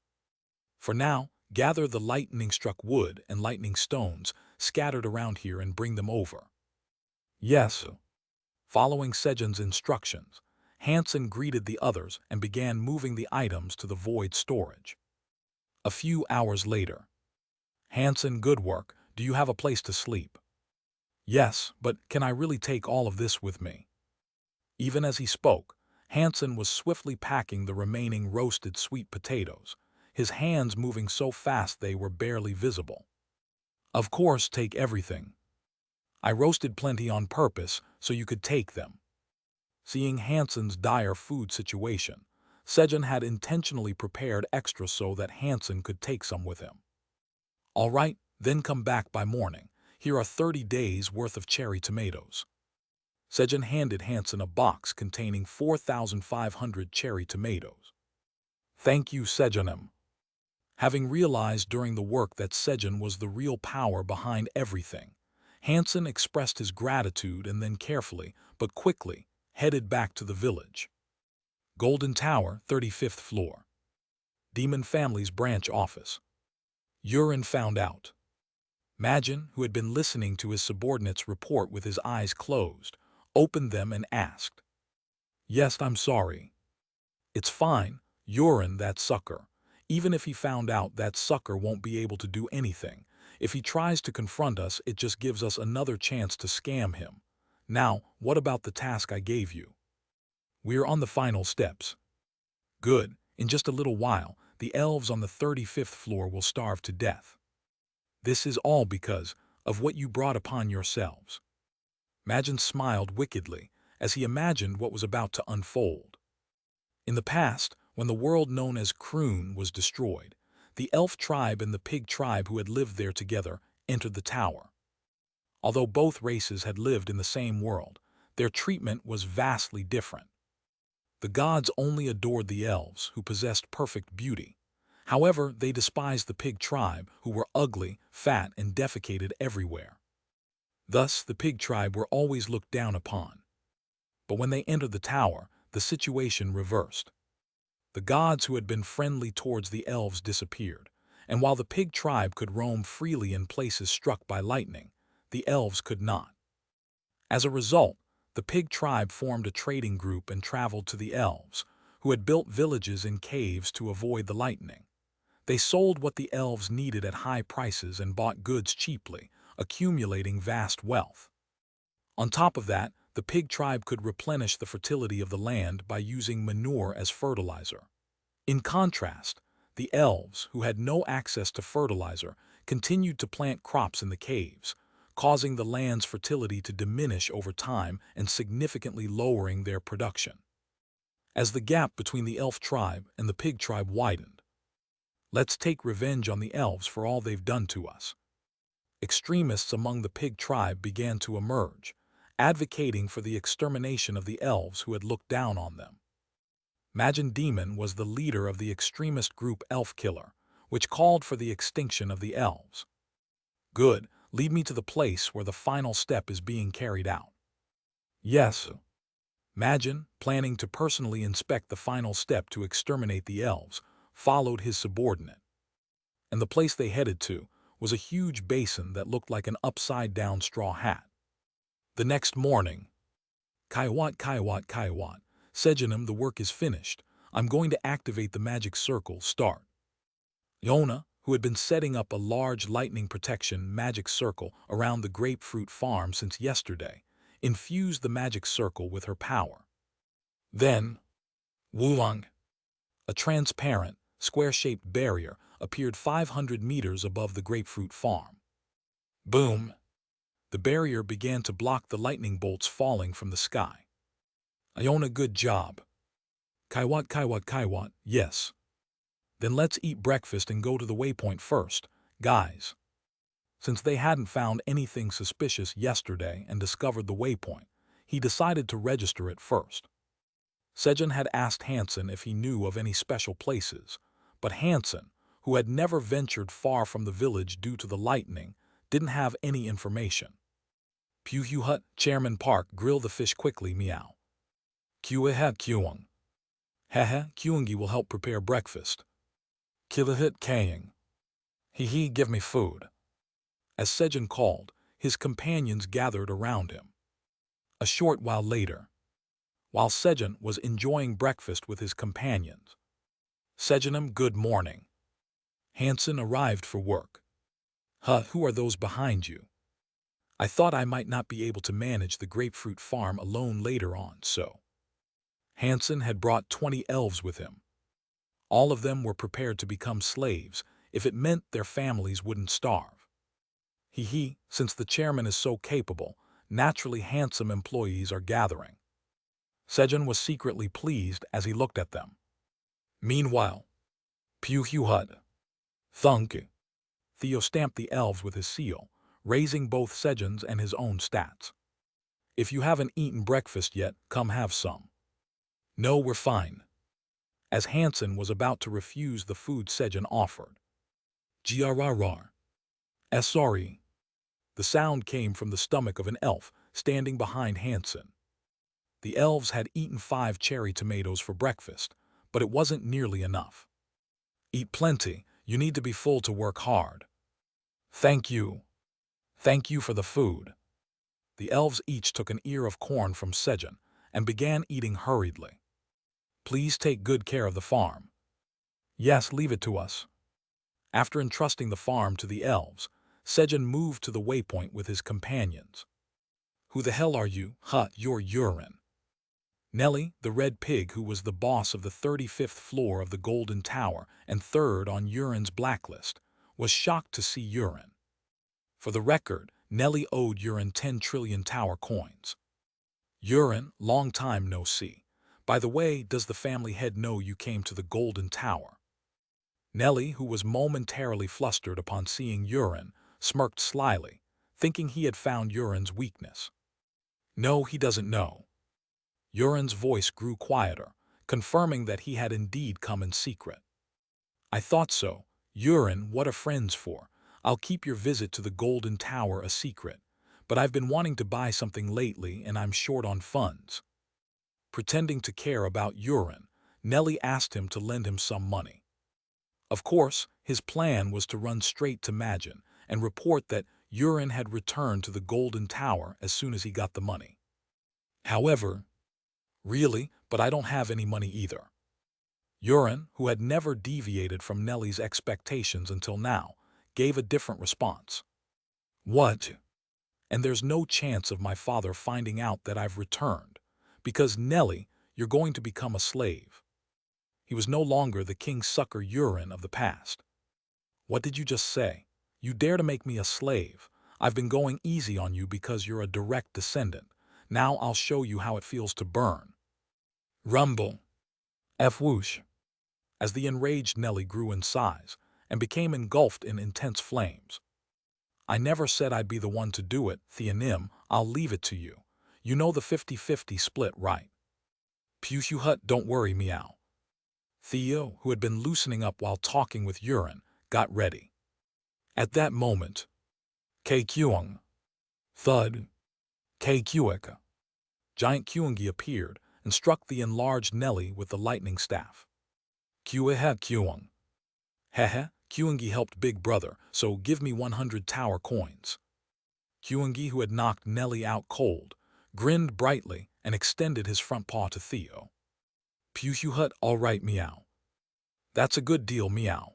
For now, Gather the lightning-struck wood and lightning stones scattered around here and bring them over. Yes. Following Sejun's instructions, Hansen greeted the others and began moving the items to the void storage. A few hours later. Hansen, good work. Do you have a place to sleep? Yes, but can I really take all of this with me? Even as he spoke, Hansen was swiftly packing the remaining roasted sweet potatoes, his hands moving so fast they were barely visible. Of course, take everything. I roasted plenty on purpose so you could take them. Seeing Hansen's dire food situation, Sejun had intentionally prepared extra so that Hansen could take some with him. All right, then come back by morning. Here are 30 days' worth of cherry tomatoes. Sejun handed Hansen a box containing 4,500 cherry tomatoes. Thank you, Sejunum. Having realized during the work that Sejun was the real power behind everything, Hansen expressed his gratitude and then carefully, but quickly, headed back to the village. Golden Tower, 35th floor. Demon Family's branch office. Yurin found out. Majin, who had been listening to his subordinate's report with his eyes closed, opened them and asked, "Yes, I'm sorry. It's fine, Yurin, that sucker. Even if he found out, that sucker won't be able to do anything. If he tries to confront us, it just gives us another chance to scam him. Now, what about the task I gave you? We're on the final steps. Good. In just a little while, the elves on the 35th floor will starve to death. This is all because of what you brought upon yourselves." Majin smiled wickedly as he imagined what was about to unfold. In the past, when the world known as Kroon was destroyed, the elf tribe and the pig tribe who had lived there together entered the tower. Although both races had lived in the same world, their treatment was vastly different. The gods only adored the elves, who possessed perfect beauty. However, they despised the pig tribe, who were ugly, fat, and defecated everywhere. Thus, the pig tribe were always looked down upon. But when they entered the tower, the situation reversed. The gods who had been friendly towards the elves disappeared, and while the pig tribe could roam freely in places struck by lightning, the elves could not. As a result, the pig tribe formed a trading group and traveled to the elves, who had built villages in caves to avoid the lightning. They sold what the elves needed at high prices and bought goods cheaply, accumulating vast wealth. On top of that, the pig tribe could replenish the fertility of the land by using manure as fertilizer. In contrast, the elves, who had no access to fertilizer, continued to plant crops in the caves, causing the land's fertility to diminish over time and significantly lowering their production. As the gap between the elf tribe and the pig tribe widened, "Let's take revenge on the elves for all they've done to us." Extremists among the pig tribe began to emerge, advocating for the extermination of the elves who had looked down on them. Majin Demon was the leader of the extremist group Elf Killer, which called for the extinction of the elves. "Good, lead me to the place where the final step is being carried out." "Yes." Majin, planning to personally inspect the final step to exterminate the elves, followed his subordinate. And the place they headed to was a huge basin that looked like an upside-down straw hat. The next morning, Kaiwat, Kaiwat, Kaiwat. Sejunum, the work is finished. I'm going to activate the magic circle. Start. Yona, who had been setting up a large lightning protection magic circle around the grapefruit farm since yesterday, infused the magic circle with her power. Then, Wuang, a transparent, square-shaped barrier, appeared 500 meters above the grapefruit farm. Boom! The barrier began to block the lightning bolts falling from the sky. Iona, good job. Kaiwat, Kaiwat, Kaiwat, yes. Then let's eat breakfast and go to the waypoint first, guys. Since they hadn't found anything suspicious yesterday and discovered the waypoint, he decided to register it first. Sejun had asked Hansen if he knew of any special places, but Hansen, who had never ventured far from the village due to the lightning, didn't have any information. Puhu Hut, Chairman Park, grill the fish quickly, meow. Kueha Kuang. Hehe, Kuangi will help prepare breakfast. Kilahit Kaying. He give me food. As Sejun called, his companions gathered around him. A short while later, while Sejun was enjoying breakfast with his companions, Sejunum, good morning. Hansen arrived for work. Who are those behind you? I thought I might not be able to manage the grapefruit farm alone later on, so. Hansen had brought 20 elves with him. All of them were prepared to become slaves if it meant their families wouldn't starve. Since the chairman is so capable, naturally handsome employees are gathering. Sejun was secretly pleased as he looked at them. Meanwhile, Hud. Thunk. Theo stamped the elves with his seal, raising both Sejun's and his own stats. If you haven't eaten breakfast yet, come have some. No, we're fine. As Hansen was about to refuse the food Sejun offered. Grrr. Sorry. The sound came from the stomach of an elf standing behind Hansen. The elves had eaten 5 cherry tomatoes for breakfast, but it wasn't nearly enough. Eat plenty, you need to be full to work hard. Thank you. Thank you for the food. The elves each took an ear of corn from Sejun and began eating hurriedly. Please take good care of the farm. Yes, leave it to us. After entrusting the farm to the elves, Sejun moved to the waypoint with his companions. Who the hell are you? You're Urine. Nelly, the red pig who was the boss of the 35th floor of the Golden Tower and third on Urine's blacklist, was shocked to see Urine. For the record, Nelly owed Urine 10 trillion tower coins. Urine, long time no see. By the way, does the family head know you came to the Golden Tower? Nelly, who was momentarily flustered upon seeing Urine, smirked slyly, thinking he had found Urine's weakness. No, he doesn't know. Urine's voice grew quieter, confirming that he had indeed come in secret. I thought so. Urine, what are friends for? I'll keep your visit to the Golden Tower a secret, but I've been wanting to buy something lately and I'm short on funds. Pretending to care about Urine, Nelly asked him to lend him some money. Of course, his plan was to run straight to Majin and report that Urine had returned to the Golden Tower as soon as he got the money. However, really, but I don't have any money either. Urine, who had never deviated from Nelly's expectations until now, gave a different response. What? And there's no chance of my father finding out that I've returned, because Nelly, you're going to become a slave. He was no longer the king sucker Urine of the past. What did you just say? You dare to make me a slave? I've been going easy on you because you're a direct descendant. Now I'll show you how it feels to burn. Rumble. Whoosh. As the enraged Nelly grew in size and became engulfed in intense flames. I never said I'd be the one to do it, Theonim, I'll leave it to you. You know the 50-50 split, right? Hut, don't worry, meow. Theo, who had been loosening up while talking with Urine, got ready. At that moment, Kyung. Thud. Kyuik. Giant Kyungi appeared and struck the enlarged Nelly with the lightning staff. Kyung. Hehe, Kyungi helped Big Brother, so give me 100 tower coins. Kyungi, who had knocked Nelly out cold, grinned brightly and extended his front paw to Theo. Hut, all right, meow. That's a good deal, meow.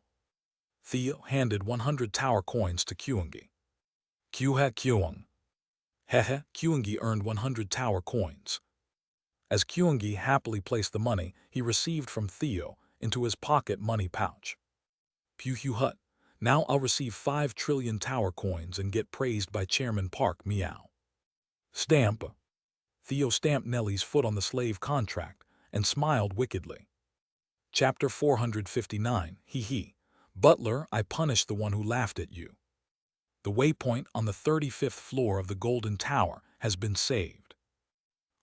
Theo handed 100 tower coins to Kyungi. Kyung. Hehe, Kyungi earned 100 tower coins. As Kyungi happily placed the money he received from Theo into his pocket money pouch. Hut, now I'll receive 5 trillion tower coins and get praised by Chairman Park, meow. Stamp. Theo stamped Nelly's foot on the slave contract and smiled wickedly. Chapter 459, Butler, I punish the one who laughed at you. The waypoint on the 35th floor of the Golden Tower has been saved.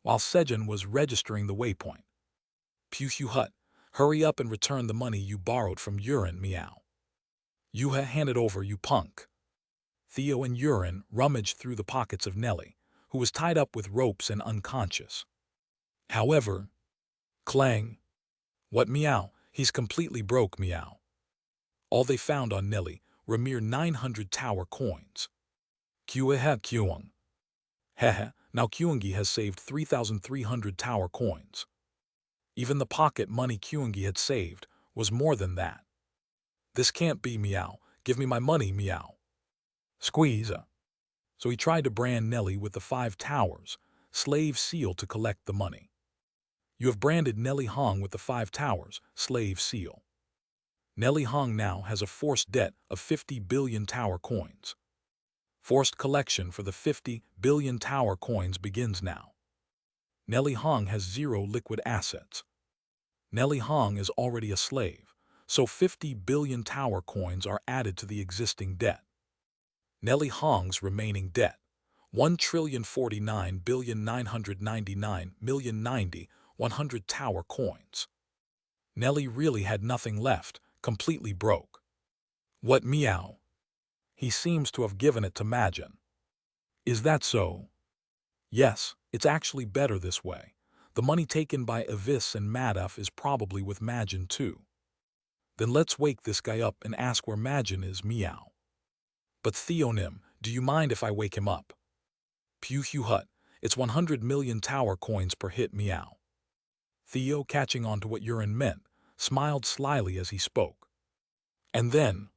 While Sejun was registering the waypoint. Hut, hurry up and return the money you borrowed from Urine, meow. Hand it over, you punk. Theo and Urine rummaged through the pockets of Nelly, who was tied up with ropes and unconscious. However, clang. What, meow? He's completely broke, meow. All they found on Nelly were mere 900 tower coins. Kuehe Kuang. Hehe, now Kuangi has saved 3,300 tower coins. Even the pocket money Kuangi had saved was more than that. This can't be, meow. Give me my money, meow. Squeeze. So he tried to brand Nelly with the 5 towers, slave seal to collect the money. You have branded Nelly Hong with the 5 towers, slave seal. Nelly Hong now has a forced debt of 50 billion tower coins. Forced collection for the 50 billion tower coins begins now. Nelly Hong has 0 liquid assets. Nelly Hong is already a slave, so 50 billion tower coins are added to the existing debt. Nelly Hong's remaining debt, 1,049,999,090,100 tower coins. Nelly really had nothing left, completely broke. What, meow? He seems to have given it to Majin. Is that so? Yes, it's actually better this way. The money taken by Avis and Madaf is probably with Majin too. Then let's wake this guy up and ask where Majin is, meow. But Theonim, do you mind if I wake him up? Pew Hu Hut, it's 100 million tower coins per hit, meow. Theo, catching on to what Urin meant, smiled slyly as he spoke. And then,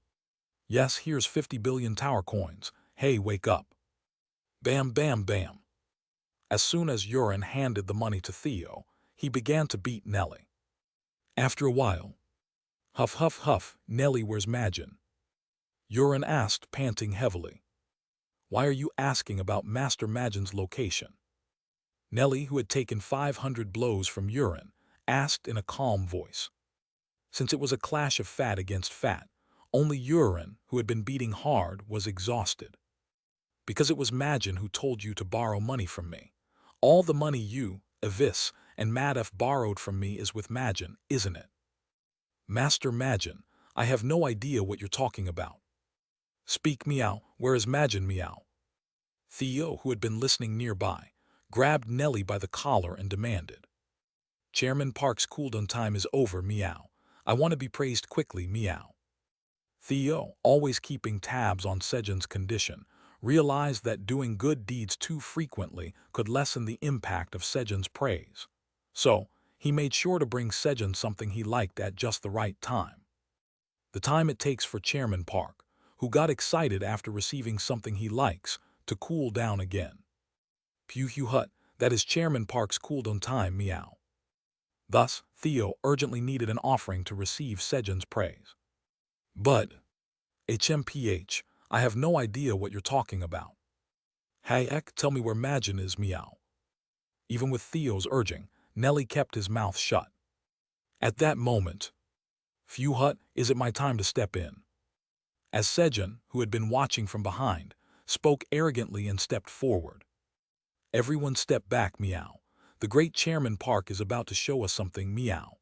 yes, here's 50 billion tower coins. Hey, wake up. Bam, bam, bam. As soon as Urin handed the money to Theo, he began to beat Nelly. After a while, huff, huff, huff, Nelly, where's Majin? Urin asked, panting heavily. Why are you asking about Master Majin's location? Nelly, who had taken 500 blows from Urin, asked in a calm voice. Since it was a clash of fat against fat, only Urin, who had been beating hard, was exhausted. Because it was Majin who told you to borrow money from me. All the money you, Avis, and Madaf borrowed from me is with Majin, isn't it? Master Majin, I have no idea what you're talking about. Speak, meow, where is Majin, meow? Theo, who had been listening nearby, grabbed Nelly by the collar and demanded. Chairman Park's cooldown time is over, meow. I want to be praised quickly, meow. Theo, always keeping tabs on Sejun's condition, realized that doing good deeds too frequently could lessen the impact of Sejun's praise. So, he made sure to bring Sejun something he liked at just the right time. The time it takes for Chairman Park, who got excited after receiving something he likes, to cool down again. Pew Hu Hut, that is Chairman Park's cooldown time, meow. Thus, Theo urgently needed an offering to receive Sejun's praise. But, HMPH, I have no idea what you're talking about. Hey Ek, tell me where Majin is, meow. Even with Theo's urging, Nelly kept his mouth shut. At that moment, Phew Hut, is it my time to step in? As Sejun, who had been watching from behind, spoke arrogantly and stepped forward. Everyone step back, meow. The great Chairman Park is about to show us something, meow.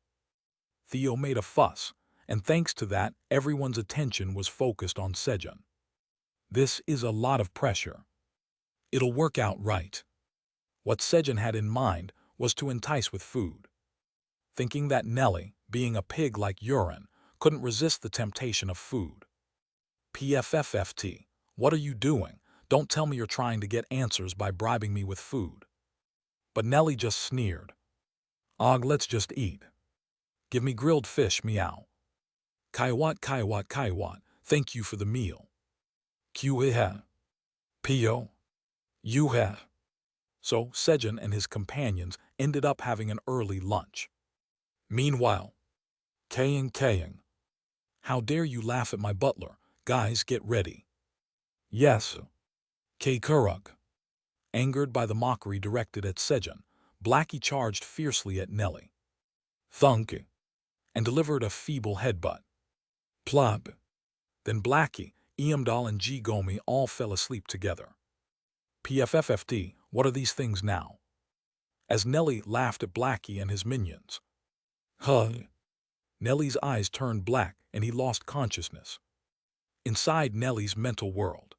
Theo made a fuss, and thanks to that, everyone's attention was focused on Sejun. This is a lot of pressure. It'll work out right. What Sejun had in mind was to entice with food. Thinking that Nelly, being a pig like Urin, couldn't resist the temptation of food. PFFFT, what are you doing? Don't tell me you're trying to get answers by bribing me with food. But Nelly just sneered. Og, let's just eat. Give me grilled fish, meow. Kaiwat, Kaiwat, Kaiwat, thank you for the meal. Qeha. Pio. Yuha. So Sejun and his companions ended up having an early lunch. Meanwhile, Kaying. How dare you laugh at my butler? Guys, get ready. Yes. K. Kurug. Angered by the mockery directed at Sejun, Blackie charged fiercely at Nelly. Thunk. And delivered a feeble headbutt. Plop. Then Blackie, Eamdal and G. Gomi all fell asleep together. PFFFT, what are these things now? As Nelly laughed at Blackie and his minions. Huh. Nelly's eyes turned black and he lost consciousness. Inside Nelly's mental world.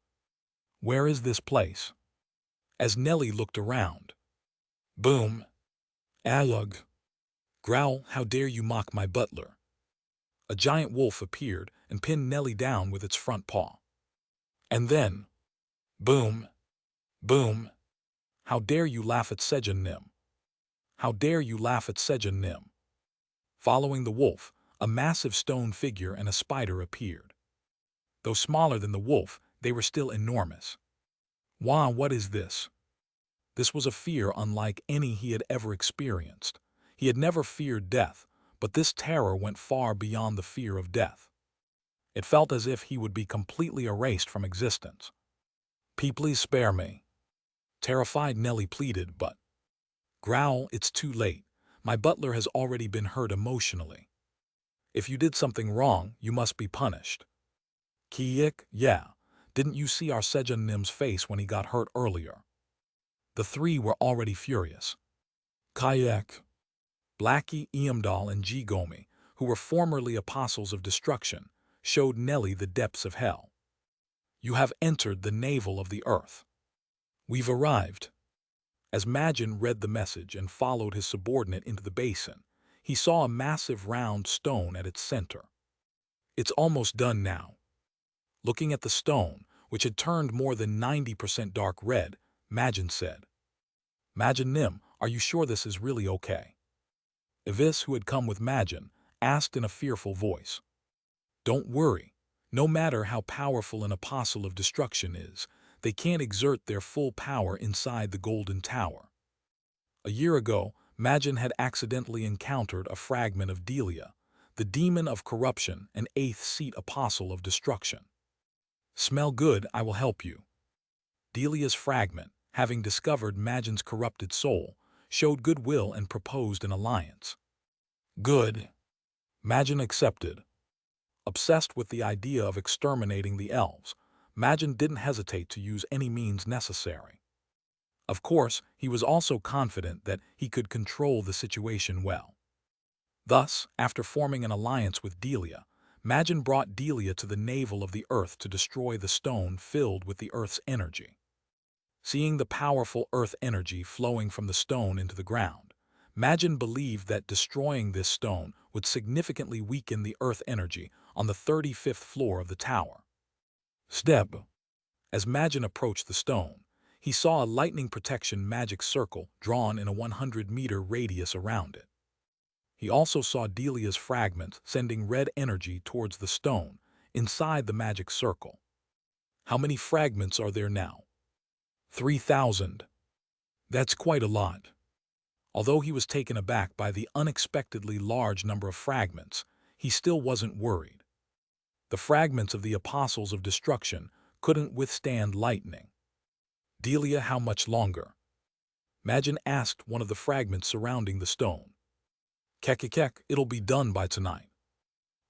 Where is this place? As Nelly looked around. Boom. Alug. Growl, how dare you mock my butler? A giant wolf appeared and pinned Nelly down with its front paw. And then, boom, boom. How dare you laugh at Sejun Nim? How dare you laugh at Sejun Nim? Following the wolf, a massive stone figure and a spider appeared. Though smaller than the wolf, they were still enormous. Wow, what is this? This was a fear unlike any he had ever experienced. He had never feared death, but this terror went far beyond the fear of death. It felt as if he would be completely erased from existence. Please spare me. Terrified Nelly pleaded, but... Growl, it's too late. My butler has already been hurt emotionally. If you did something wrong, you must be punished. Kiik, yeah. Didn't you see our Sejun Nim's face when he got hurt earlier? The three were already furious. Kayak, Blackie, Iamdal, and Jigomi, who were formerly apostles of destruction, showed Nelly the depths of hell. You have entered the navel of the earth. We've arrived. As Majin read the message and followed his subordinate into the basin, he saw a massive round stone at its center. It's almost done now. Looking at the stone, which had turned more than 90% dark red, Majin said, Majin Nim, are you sure this is really okay? Ivis, who had come with Majin, asked in a fearful voice. Don't worry. No matter how powerful an apostle of destruction is, they can't exert their full power inside the Golden Tower. A year ago, Majin had accidentally encountered a fragment of Delia, the demon of corruption and 8th seat apostle of destruction. Smell good, I will help you. Delia's fragment, having discovered Majin's corrupted soul, showed goodwill and proposed an alliance. Good. Majin accepted. Obsessed with the idea of exterminating the elves, Majin didn't hesitate to use any means necessary. Of course, he was also confident that he could control the situation well. Thus, after forming an alliance with Delia, Majin brought Delia to the navel of the earth to destroy the stone filled with the earth's energy. Seeing the powerful earth energy flowing from the stone into the ground, Majin believed that destroying this stone would significantly weaken the earth energy on the 35th floor of the tower. Step. As Majin approached the stone, he saw a lightning protection magic circle drawn in a 100-meter radius around it. He also saw Delia's fragment sending red energy towards the stone inside the magic circle. How many fragments are there now? 3,000. That's quite a lot. Although he was taken aback by the unexpectedly large number of fragments, he still wasn't worried. The fragments of the apostles of destruction couldn't withstand lightning. Delia, how much longer? Majin asked one of the fragments surrounding the stone. Kekekek, it'll be done by tonight.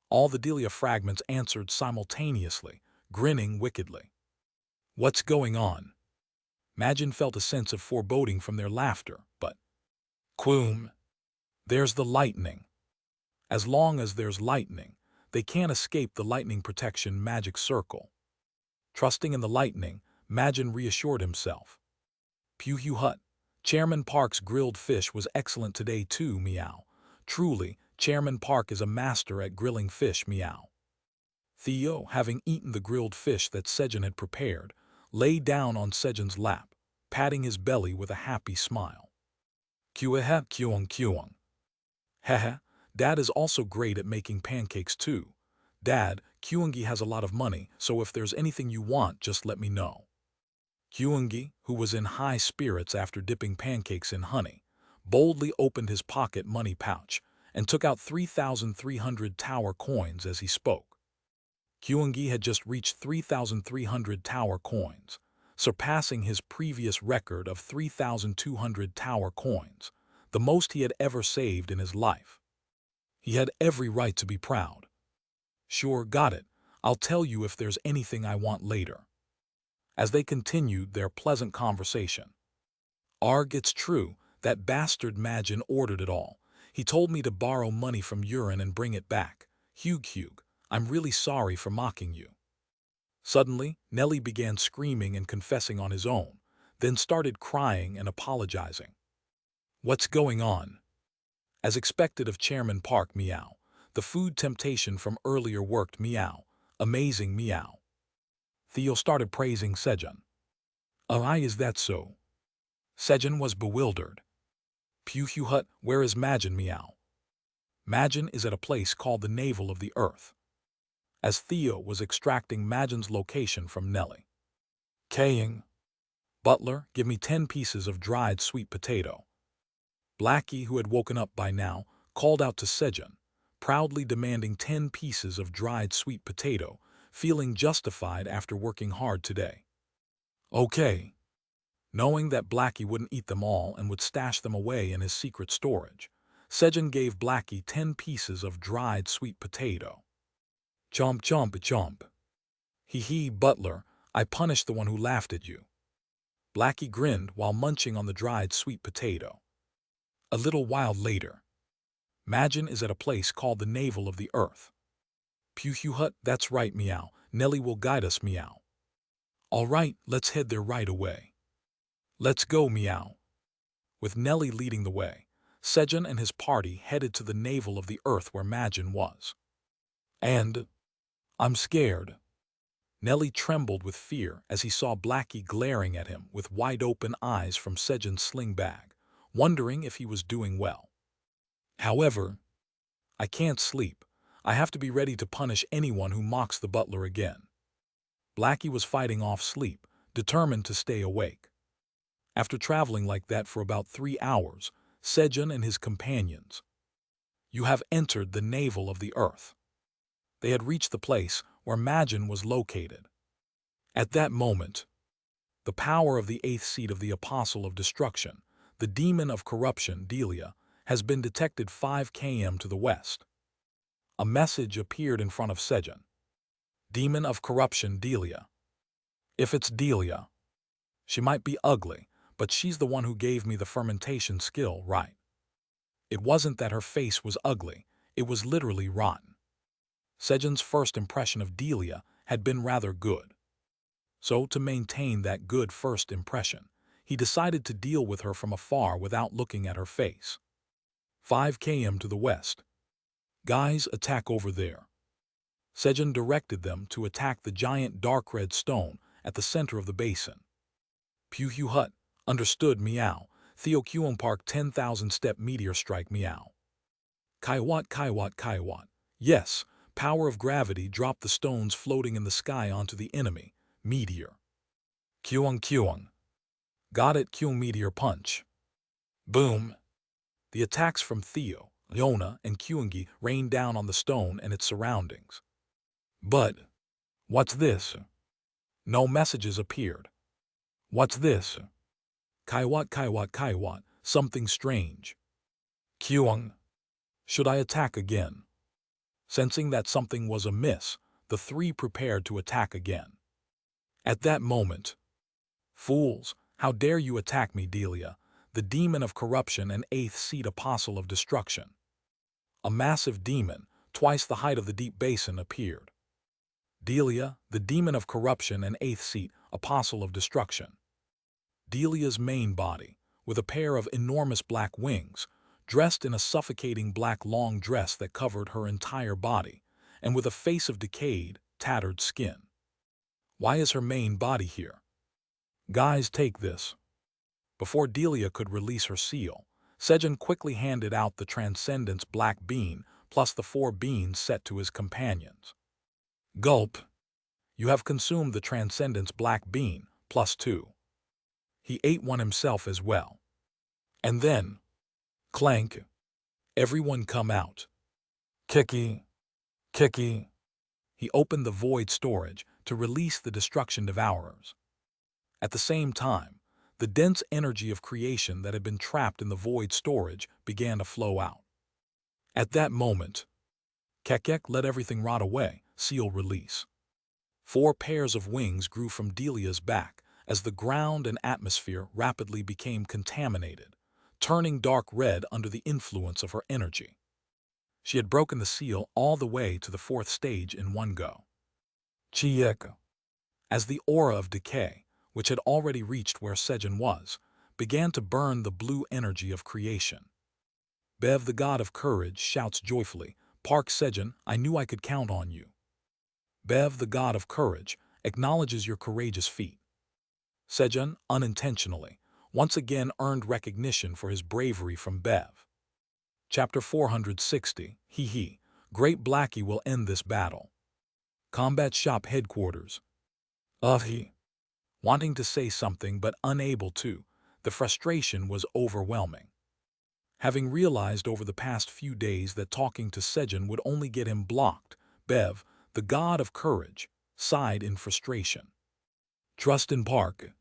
All the Delia fragments answered simultaneously, grinning wickedly. What's going on? Majin felt a sense of foreboding from their laughter, but... Quoom! There's the lightning. As long as there's lightning, they can't escape the lightning protection magic circle. Trusting in the lightning, Majin reassured himself. Pew hut. Chairman Park's grilled fish was excellent today too, meow. Truly, Chairman Park is a master at grilling fish, meow. Theo, having eaten the grilled fish that Sejun had prepared, lay down on Sejun's lap, patting his belly with a happy smile. Kuehe kuong. Hehe, Dad is also great at making pancakes too. Dad, Kyungi has a lot of money, so if there's anything you want, just let me know. Kyungi, who was in high spirits after dipping pancakes in honey, boldly opened his pocket money pouch and took out 3,300 tower coins as he spoke. Kyungi had just reached 3,300 tower coins, surpassing his previous record of 3,200 tower coins, the most he had ever saved in his life. He had every right to be proud. Sure, got it. I'll tell you if there's anything I want later. As they continued their pleasant conversation. Arg, it's true, that bastard Majin ordered it all. He told me to borrow money from Urin and bring it back. Hugh, I'm really sorry for mocking you. Suddenly, Nelly began screaming and confessing on his own, then started crying and apologizing. What's going on? As expected of Chairman Park, meow, The food temptation from earlier worked, meow. Amazing, meow. Theo started praising Sejun. Aye, is that so? Sejun was bewildered. Pew hut, where is Majin, meow? Majin is at a place called the navel of the earth. As Theo was extracting Majin's location from Nelly. Kaying. Butler, give me 10 pieces of dried sweet potato. Blackie, who had woken up by now, called out to Sejun, proudly demanding 10 pieces of dried sweet potato, feeling justified after working hard today. Okay. Knowing that Blackie wouldn't eat them all and would stash them away in his secret storage, Sejun gave Blackie 10 pieces of dried sweet potato. Chomp, chomp, chomp. Hee, Butler, I punished the one who laughed at you. Blackie grinned while munching on the dried sweet potato. A little while later, Majin is at a place called the navel of the earth. Pew hut, that's right, meow. Nelly will guide us, meow. All right, let's head there right away. Let's go, meow. With Nelly leading the way, Sejun and his party headed to the navel of the earth where Majin was. And I'm scared. Nelly trembled with fear as he saw Blackie glaring at him with wide-open eyes from Sejun's sling bag, wondering if he was doing well. However, I can't sleep. I have to be ready to punish anyone who mocks the butler again. Blackie was fighting off sleep, determined to stay awake. After traveling like that for about 3 hours, Sejun and his companions. You have entered the navel of the earth. They had reached the place where Majin was located. At that moment, the power of the 8th seat of the Apostle of Destruction, the demon of corruption, Delia, has been detected 5 km to the west. A message appeared in front of Sejun. Demon of corruption, Delia. If it's Delia, she might be ugly, but she's the one who gave me the fermentation skill, right? It wasn't that her face was ugly, it was literally rotten. Sejun's first impression of Delia had been rather good. So, to maintain that good first impression, he decided to deal with her from afar without looking at her face. 5 km to the west. Guys, attack over there. Sejun directed them to attack the giant dark red stone at the center of the basin. Pew hut, understood, meow. Theo Kuon Park 10,000 step meteor strike, meow. Kaiwat. Yes, power of gravity dropped the stones floating in the sky onto the enemy, meteor. Kuon. Got it, Kuon meteor punch. Boom. The attacks from Theo, Leona, and Kyungi rained down on the stone and its surroundings. But, what's this? No messages appeared. What's this? Kaiwat, something strange. Kyung. Should I attack again? Sensing that something was amiss, the 3 prepared to attack again. At that moment, fools, how dare you attack me, Delia, the demon of corruption and 8th seat apostle of destruction. A massive demon, twice the height of the deep basin, appeared. Delia, the demon of corruption and 8th seat apostle of destruction. Delia's main body, with a pair of enormous black wings, dressed in a suffocating black long dress that covered her entire body, and with a face of decayed, tattered skin. Why is her main body here? Guys, take this. Before Delia could release her seal, Sejun quickly handed out the Transcendence black bean plus the 4 beans set to his companions. Gulp. You have consumed the Transcendence black bean plus 2. He ate one himself as well. And then, clank. Everyone come out. Kiki. He opened the void storage to release the destruction devourers. At the same time, the dense energy of creation that had been trapped in the void storage began to flow out. At that moment, Kekek let everything rot away, seal release. 4 pairs of wings grew from Delia's back as the ground and atmosphere rapidly became contaminated, turning dark red under the influence of her energy. She had broken the seal all the way to the 4th stage in one go. Chiek. As the aura of decay, which had already reached where Sejun was, began to burn the blue energy of creation. Bev, the god of courage, shouts joyfully, Park Sejun, I knew I could count on you. Bev, the god of courage, acknowledges your courageous feat. Sejun, unintentionally, once again earned recognition for his bravery from Bev. Chapter 460, Hee. Great Blackie will end this battle. Combat Shop Headquarters. He. Wanting to say something but unable to, the frustration was overwhelming. Having realized over the past few days that talking to Sejun would only get him blocked, Bev, the god of courage, sighed in frustration. Trust in Park.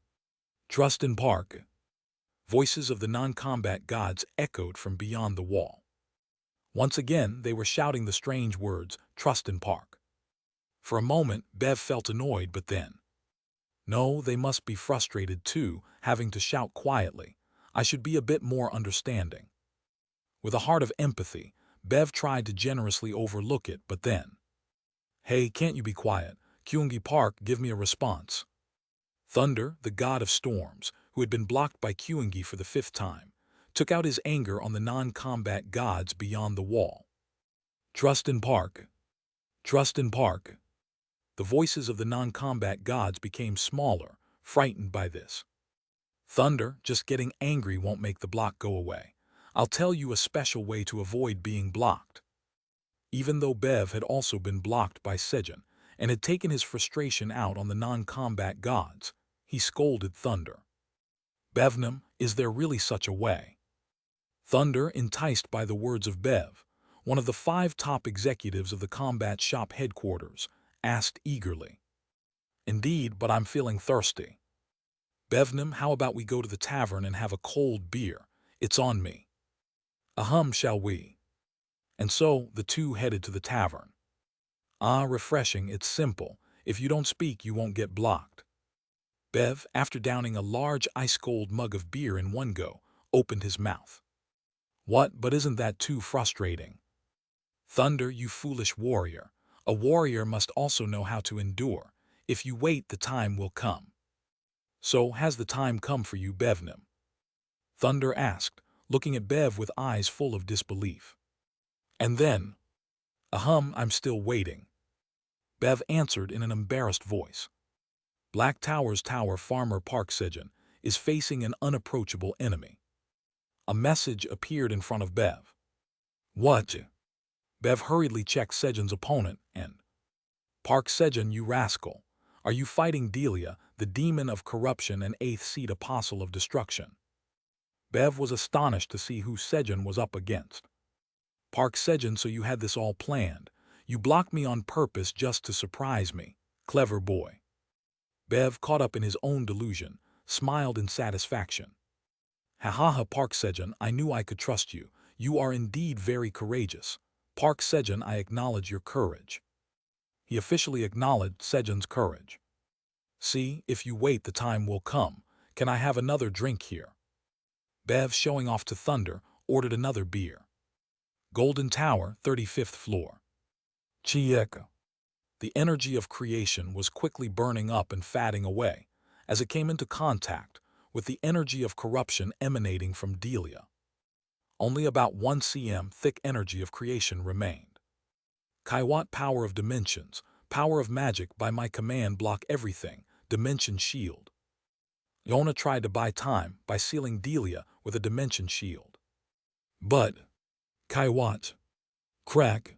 Trust in Park. Voices of the non-combat gods echoed from beyond the wall. Once again, they were shouting the strange words, trust in Park. For a moment, Bev felt annoyed, but then, no, they must be frustrated too, having to shout quietly. I should be a bit more understanding. With a heart of empathy, Bev tried to generously overlook it, but then, hey, can't you be quiet? Kyungi Park, give me a response. Thunder, the god of storms, who had been blocked by Kyungi for the 5th time, took out his anger on the non-combat gods beyond the wall. Trust in Park. Trust in Park. The voices of the non-combat gods became smaller, frightened by this. Thunder, just getting angry won't make the block go away. I'll tell you a special way to avoid being blocked. Even though Bev had also been blocked by Sejun and had taken his frustration out on the non-combat gods, he scolded Thunder. Bevnum, is there really such a way? Thunder, enticed by the words of Bev, one of the 5 top executives of the combat shop headquarters, asked eagerly. Indeed, but I'm feeling thirsty. Bevnum, how about we go to the tavern and have a cold beer? It's on me. Shall we? And so the two headed to the tavern. Refreshing, it's simple. If you don't speak, you won't get blocked. Bev, after downing a large ice-cold mug of beer in one go, opened his mouth. What, but isn't that too frustrating? Thunder, you foolish warrior. A warrior must also know how to endure. If you wait, the time will come. So, has the time come for you, Bevnum? Thunder asked, looking at Bev with eyes full of disbelief. And then, I'm still waiting. Bev answered in an embarrassed voice. Black Tower's tower farmer Park Sejun is facing an unapproachable enemy. A message appeared in front of Bev. What? Bev hurriedly checked Sejun's opponent and, Park Sejun, you rascal. Are you fighting Delia, the demon of corruption and 8th seed apostle of destruction? Bev was astonished to see who Sejun was up against. Park Sejun, so you had this all planned. You blocked me on purpose just to surprise me. Clever boy. Bev, caught up in his own delusion, smiled in satisfaction. Ha, Park Sejun, I knew I could trust you. You are indeed very courageous. Park Sejun, I acknowledge your courage. He officially acknowledged Sejun's courage. See, if you wait, the time will come. Can I have another drink here? Bev, showing off to Thunder, ordered another beer. Golden Tower, 35th floor. Chieko. The energy of creation was quickly burning up and fading away as it came into contact with the energy of corruption emanating from Delia. Only about 1 cm thick energy of creation remained. Kaiwat, power of dimensions, power of magic, by my command block everything, dimension shield. Yona tried to buy time by sealing Delia with a dimension shield. But, Kaiwat, crack.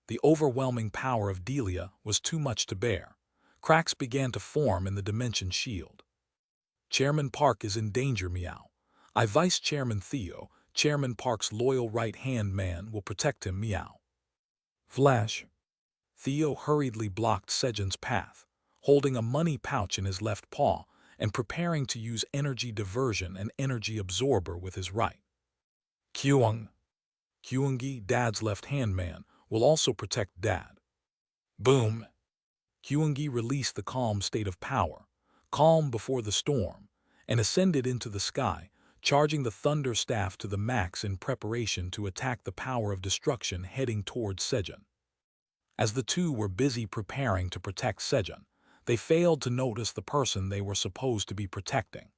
The overwhelming power of Delia was too much to bear. Cracks began to form in the dimension shield. Chairman Park is in danger, meow. I Vice Chairman Theo, Chairman Park's loyal right-hand man, will protect him, meow. Flash. Theo hurriedly blocked Sejun's path, holding a money pouch in his left paw and preparing to use energy diversion and energy absorber with his right. Kyungi, Dad's left-hand man, will also protect Dad. Boom! Kyungi released the calm state of power, calm before the storm, and ascended into the sky, charging the thunder staff to the max in preparation to attack the power of destruction heading towards Sejun. As the two were busy preparing to protect Sejun, they failed to notice the person they were supposed to be protecting.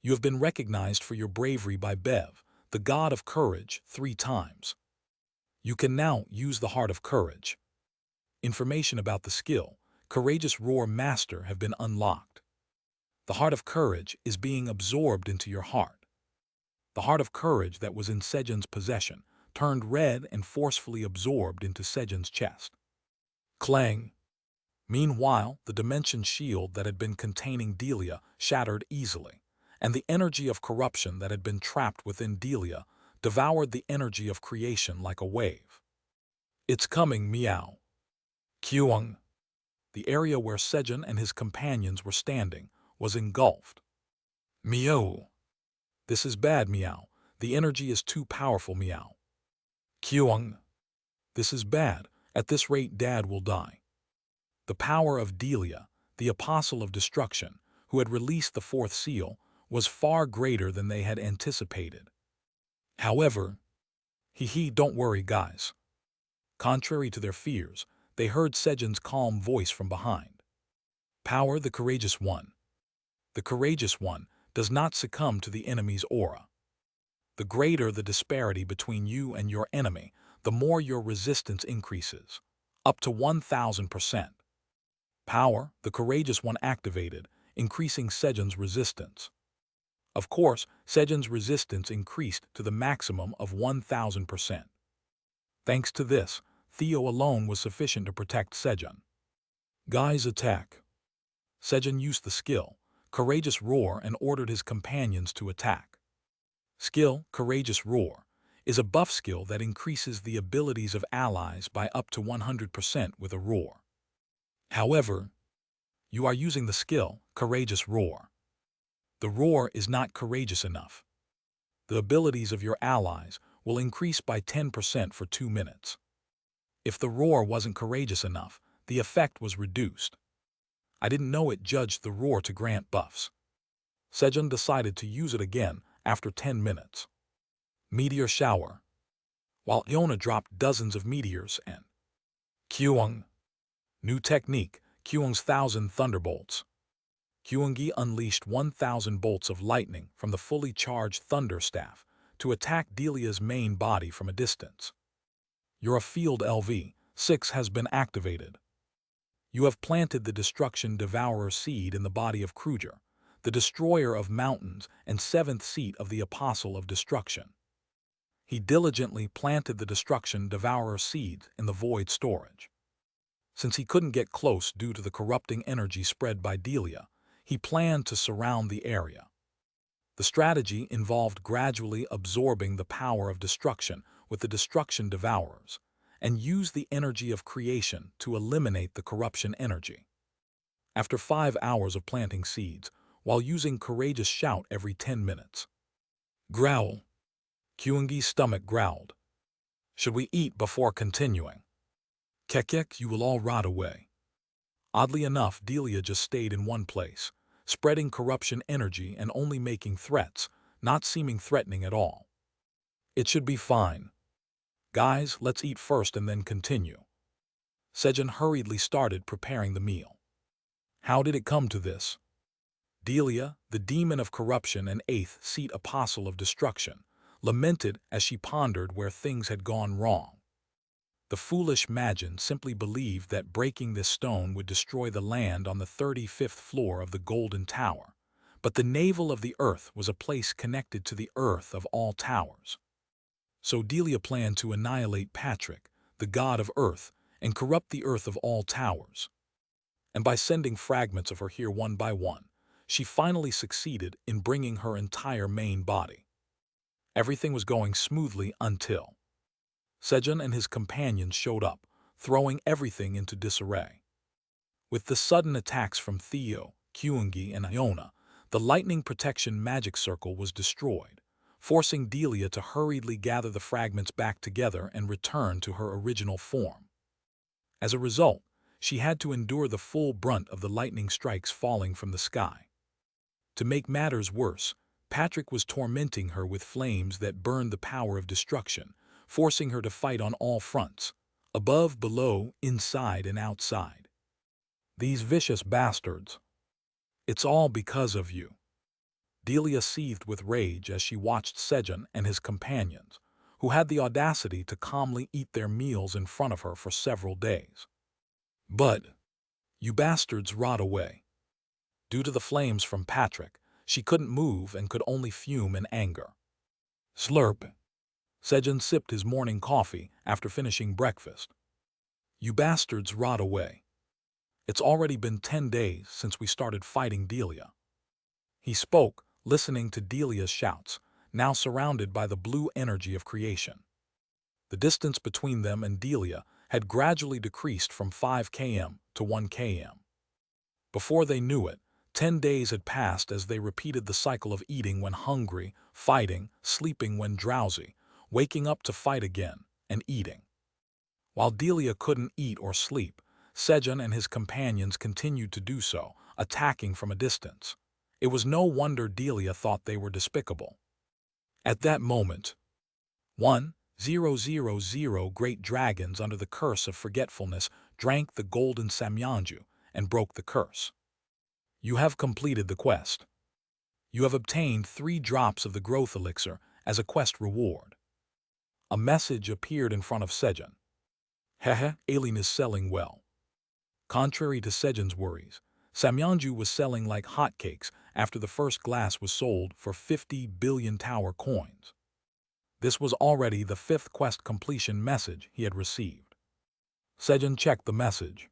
You have been recognized for your bravery by Bev, the god of courage, 3 times. You can now use the Heart of Courage. Information about the skill, Courageous Roar Master, have been unlocked. The Heart of Courage is being absorbed into your heart. The Heart of Courage that was in Sejun's possession turned red and forcefully absorbed into Sejun's chest. Clang! Meanwhile, the dimension shield that had been containing Delia shattered easily, and the energy of corruption that had been trapped within Delia devoured the energy of creation like a wave. It's coming, meow. Kyung. The area where Sejun and his companions were standing was engulfed. Meow. This is bad, meow. The energy is too powerful, meow. Kyung. This is bad. At this rate, Dad will die. The power of Delia, the apostle of destruction, who had released the fourth seal, was far greater than they had anticipated. However, don't worry, guys. Contrary to their fears, they heard Sejun's calm voice from behind. Power the Courageous One. The Courageous One does not succumb to the enemy's aura. The greater the disparity between you and your enemy, the more your resistance increases, up to 1000%. Power, the Courageous One activated, increasing Sejun's resistance. Of course, Sejun's resistance increased to the maximum of 1000%. Thanks to this, Theo alone was sufficient to protect Sejun. Guys, attack. Sejun used the skill, Courageous Roar, and ordered his companions to attack. Skill, Courageous Roar, is a buff skill that increases the abilities of allies by up to 100% with a roar. However, you are using the skill, Courageous Roar. The roar is not courageous enough. The abilities of your allies will increase by 10% for 2 minutes. If the roar wasn't courageous enough, the effect was reduced. I didn't know it judged the roar to grant buffs. Sejun decided to use it again after 10 minutes. Meteor Shower. While Iona dropped dozens of meteors and Kyung. New technique, Kyung's 1,000 Thunderbolts. Kyungi unleashed 1,000 bolts of lightning from the fully charged Thunder Staff to attack Delia's main body from a distance. Your field LV-6 has been activated. You have planted the Destruction Devourer seed in the body of Kruger, the destroyer of mountains and seventh seat of the Apostle of Destruction. He diligently planted the Destruction Devourer seed in the void storage. Since he couldn't get close due to the corrupting energy spread by Delia, he planned to surround the area. The strategy involved gradually absorbing the power of destruction with the Destruction Devourers, and use the energy of creation to eliminate the corruption energy. After 5 hours of planting seeds, while using Courageous Shout every 10 minutes. Growl. Kyungi's stomach growled. Should we eat before continuing? Kekek, you will all rot away. Oddly enough, Delia just stayed in one place, spreading corruption energy and only making threats, not seeming threatening at all. It should be fine. Guys, let's eat first and then continue. Sejun hurriedly started preparing the meal. How did it come to this? Delia, the demon of corruption and 8th seat apostle of destruction, lamented as she pondered where things had gone wrong. The foolish Majin simply believed that breaking this stone would destroy the land on the 35th floor of the Golden Tower, but the navel of the earth was a place connected to the earth of all towers. So Delia planned to annihilate Patrick, the god of earth, and corrupt the earth of all towers. And by sending fragments of her here one by one, she finally succeeded in bringing her entire main body. Everything was going smoothly until Sejun and his companions showed up, throwing everything into disarray. With the sudden attacks from Theo, Kyungi, and Iona, the lightning protection magic circle was destroyed, forcing Delia to hurriedly gather the fragments back together and return to her original form. As a result, she had to endure the full brunt of the lightning strikes falling from the sky. To make matters worse, Patrick was tormenting her with flames that burned the power of destruction, forcing her to fight on all fronts, above, below, inside, and outside. These vicious bastards. It's all because of you. Delia seethed with rage as she watched Sejun and his companions, who had the audacity to calmly eat their meals in front of her for several days. But, you bastards, rot away. Due to the flames from Patrick, she couldn't move and could only fume in anger. Slurp. Sejun sipped his morning coffee after finishing breakfast. You bastards, rot away. It's already been 10 days since we started fighting Delia. He spoke, listening to Delia's shouts, now surrounded by the blue energy of creation. The distance between them and Delia had gradually decreased from 5 km to 1 km. Before they knew it, 10 days had passed as they repeated the cycle of eating when hungry, fighting, sleeping when drowsy, waking up to fight again, and eating. While Delia couldn't eat or sleep, Sejun and his companions continued to do so, attacking from a distance. It was no wonder Delia thought they were despicable. At that moment, 1,000 great dragons under the curse of forgetfulness drank the golden samyanju and broke the curse. You have completed the quest. You have obtained 3 drops of the growth elixir as a quest reward. A message appeared in front of Sejun. Hehe, Aileen is selling well. Contrary to Sejun's worries, Samyanju was selling like hotcakes after the first glass was sold for 50 billion tower coins. This was already the 5th quest completion message he had received. Sejun checked the message.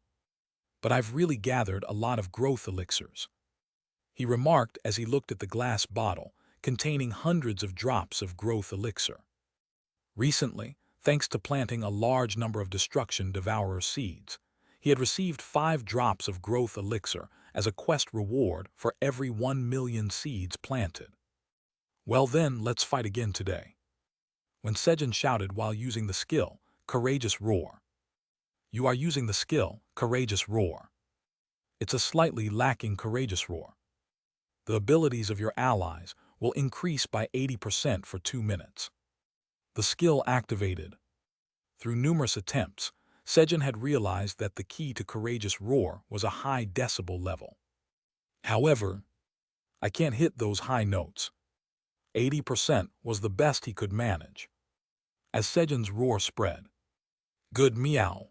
But I've really gathered a lot of growth elixirs, he remarked as he looked at the glass bottle containing hundreds of drops of growth elixir. Recently, thanks to planting a large number of destruction devourer seeds, he had received 5 drops of growth elixir as a quest reward for every 1 million seeds planted. Well then, let's fight again today. When Sejun shouted while using the skill, Courageous Roar. You are using the skill, Courageous Roar. It's a slightly lacking Courageous Roar. The abilities of your allies will increase by 80% for 2 minutes. The skill activated. Through numerous attempts, Sejun had realized that the key to Courageous Roar was a high decibel level. However, I can't hit those high notes. 80% was the best he could manage. As Sejun's roar spread, good meow.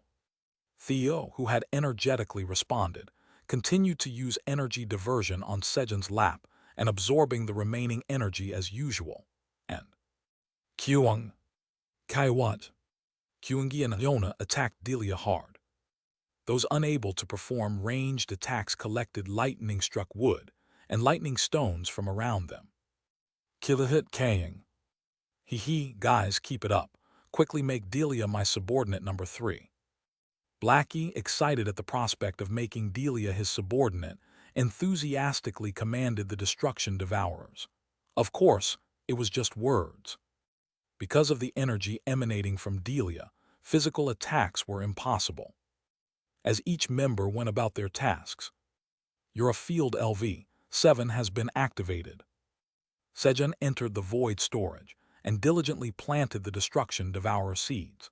Theo, who had energetically responded, continued to use energy diversion on Sejun's lap and absorbing the remaining energy as usual. And Kyung, Kaiwat, Kyungi and Yona attacked Delia hard. Those unable to perform ranged attacks collected lightning-struck wood and lightning stones from around them. Kilahit Kaying. Hee, guys, keep it up. Quickly make Delia my subordinate number 3. Blackie, excited at the prospect of making Delia his subordinate, enthusiastically commanded the destruction devourers. Of course, it was just words. Because of the energy emanating from Delia, physical attacks were impossible. As each member went about their tasks, your field LV-7 has been activated. Sejun entered the void storage and diligently planted the destruction devourer seeds.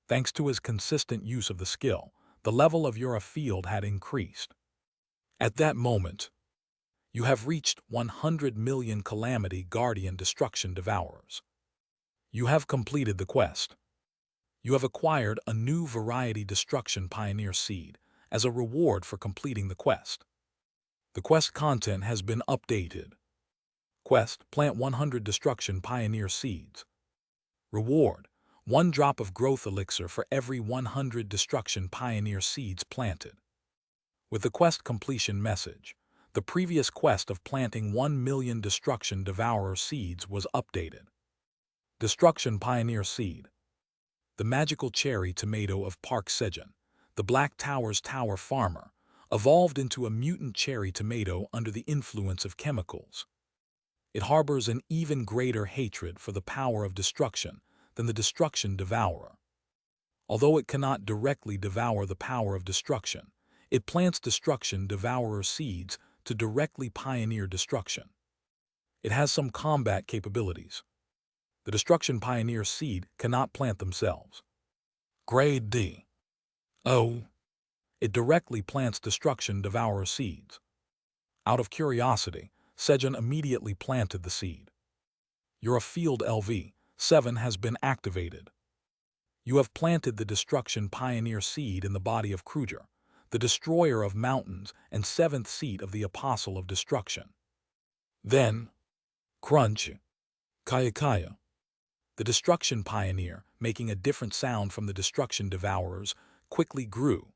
Thanks to his consistent use of the skill, the level of your field had increased. At that moment, you have reached 100 million Calamity Guardian Destruction Devourers. You have completed the quest. You have acquired a new Variety Destruction Pioneer Seed as a reward for completing the quest. The quest content has been updated. Quest: plant 100 Destruction Pioneer Seeds. Reward: 1 drop of growth elixir for every 100 Destruction Pioneer Seeds planted. With the quest completion message, the previous quest of planting 1 million Destruction Devourer Seeds was updated. Destruction Pioneer Seed. The magical cherry tomato of Park Sejun, the Black Tower's tower farmer, evolved into a mutant cherry tomato under the influence of chemicals. It harbors an even greater hatred for the power of destruction than the Destruction Devourer. Although it cannot directly devour the power of destruction, it plants Destruction Devourer seeds to directly pioneer destruction. It has some combat capabilities. The Destruction Pioneer seed cannot plant themselves. Grade D. Oh. It directly plants Destruction Devourer seeds. Out of curiosity, Sejun immediately planted the seed. You're a field LV, 7 has been activated. You have planted the Destruction Pioneer seed in the body of Kruger, the destroyer of mountains and 7th seat of the Apostle of Destruction. Then, crunch, kaya. The Destruction Pioneer, making a different sound from the Destruction Devourers, quickly grew.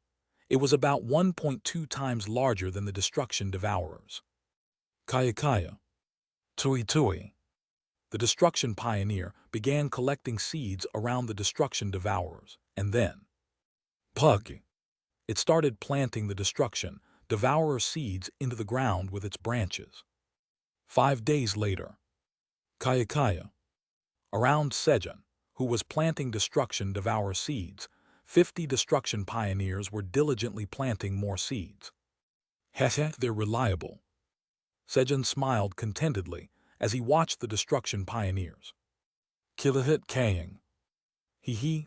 It was about 1.2 times larger than the Destruction Devourers. Kaya. Tui. The Destruction Pioneer began collecting seeds around the Destruction Devourers, and then, Pug. It started planting the Destruction Devourer seeds into the ground with its branches. 5 days later, Kaya. Around Sejun, who was planting Destruction Devourer seeds, 50 Destruction Pioneers were diligently planting more seeds. They're reliable. Sejun smiled contentedly as he watched the Destruction Pioneers. Kilahit Kaying.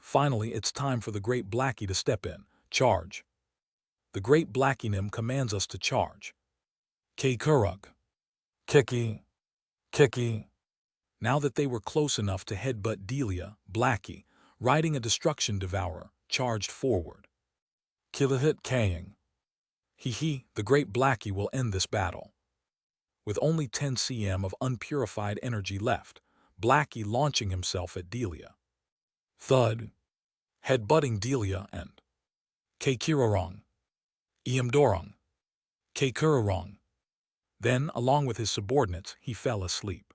Finally it's time for the Great Blackie to step in. Charge. The Great Blackie commands us to charge. Kurug. Kiki. Now that they were close enough to headbutt Delia, Blackie, riding a Destruction Devourer, charged forward. Kilahit Kaying. The Great Blackie will end this battle. With only 10 cm of unpurified energy left, Blackie launching himself at Delia. Thud. Headbutting Delia and Kirarong. Iamdorong. Kurarong. Then, along with his subordinates, he fell asleep.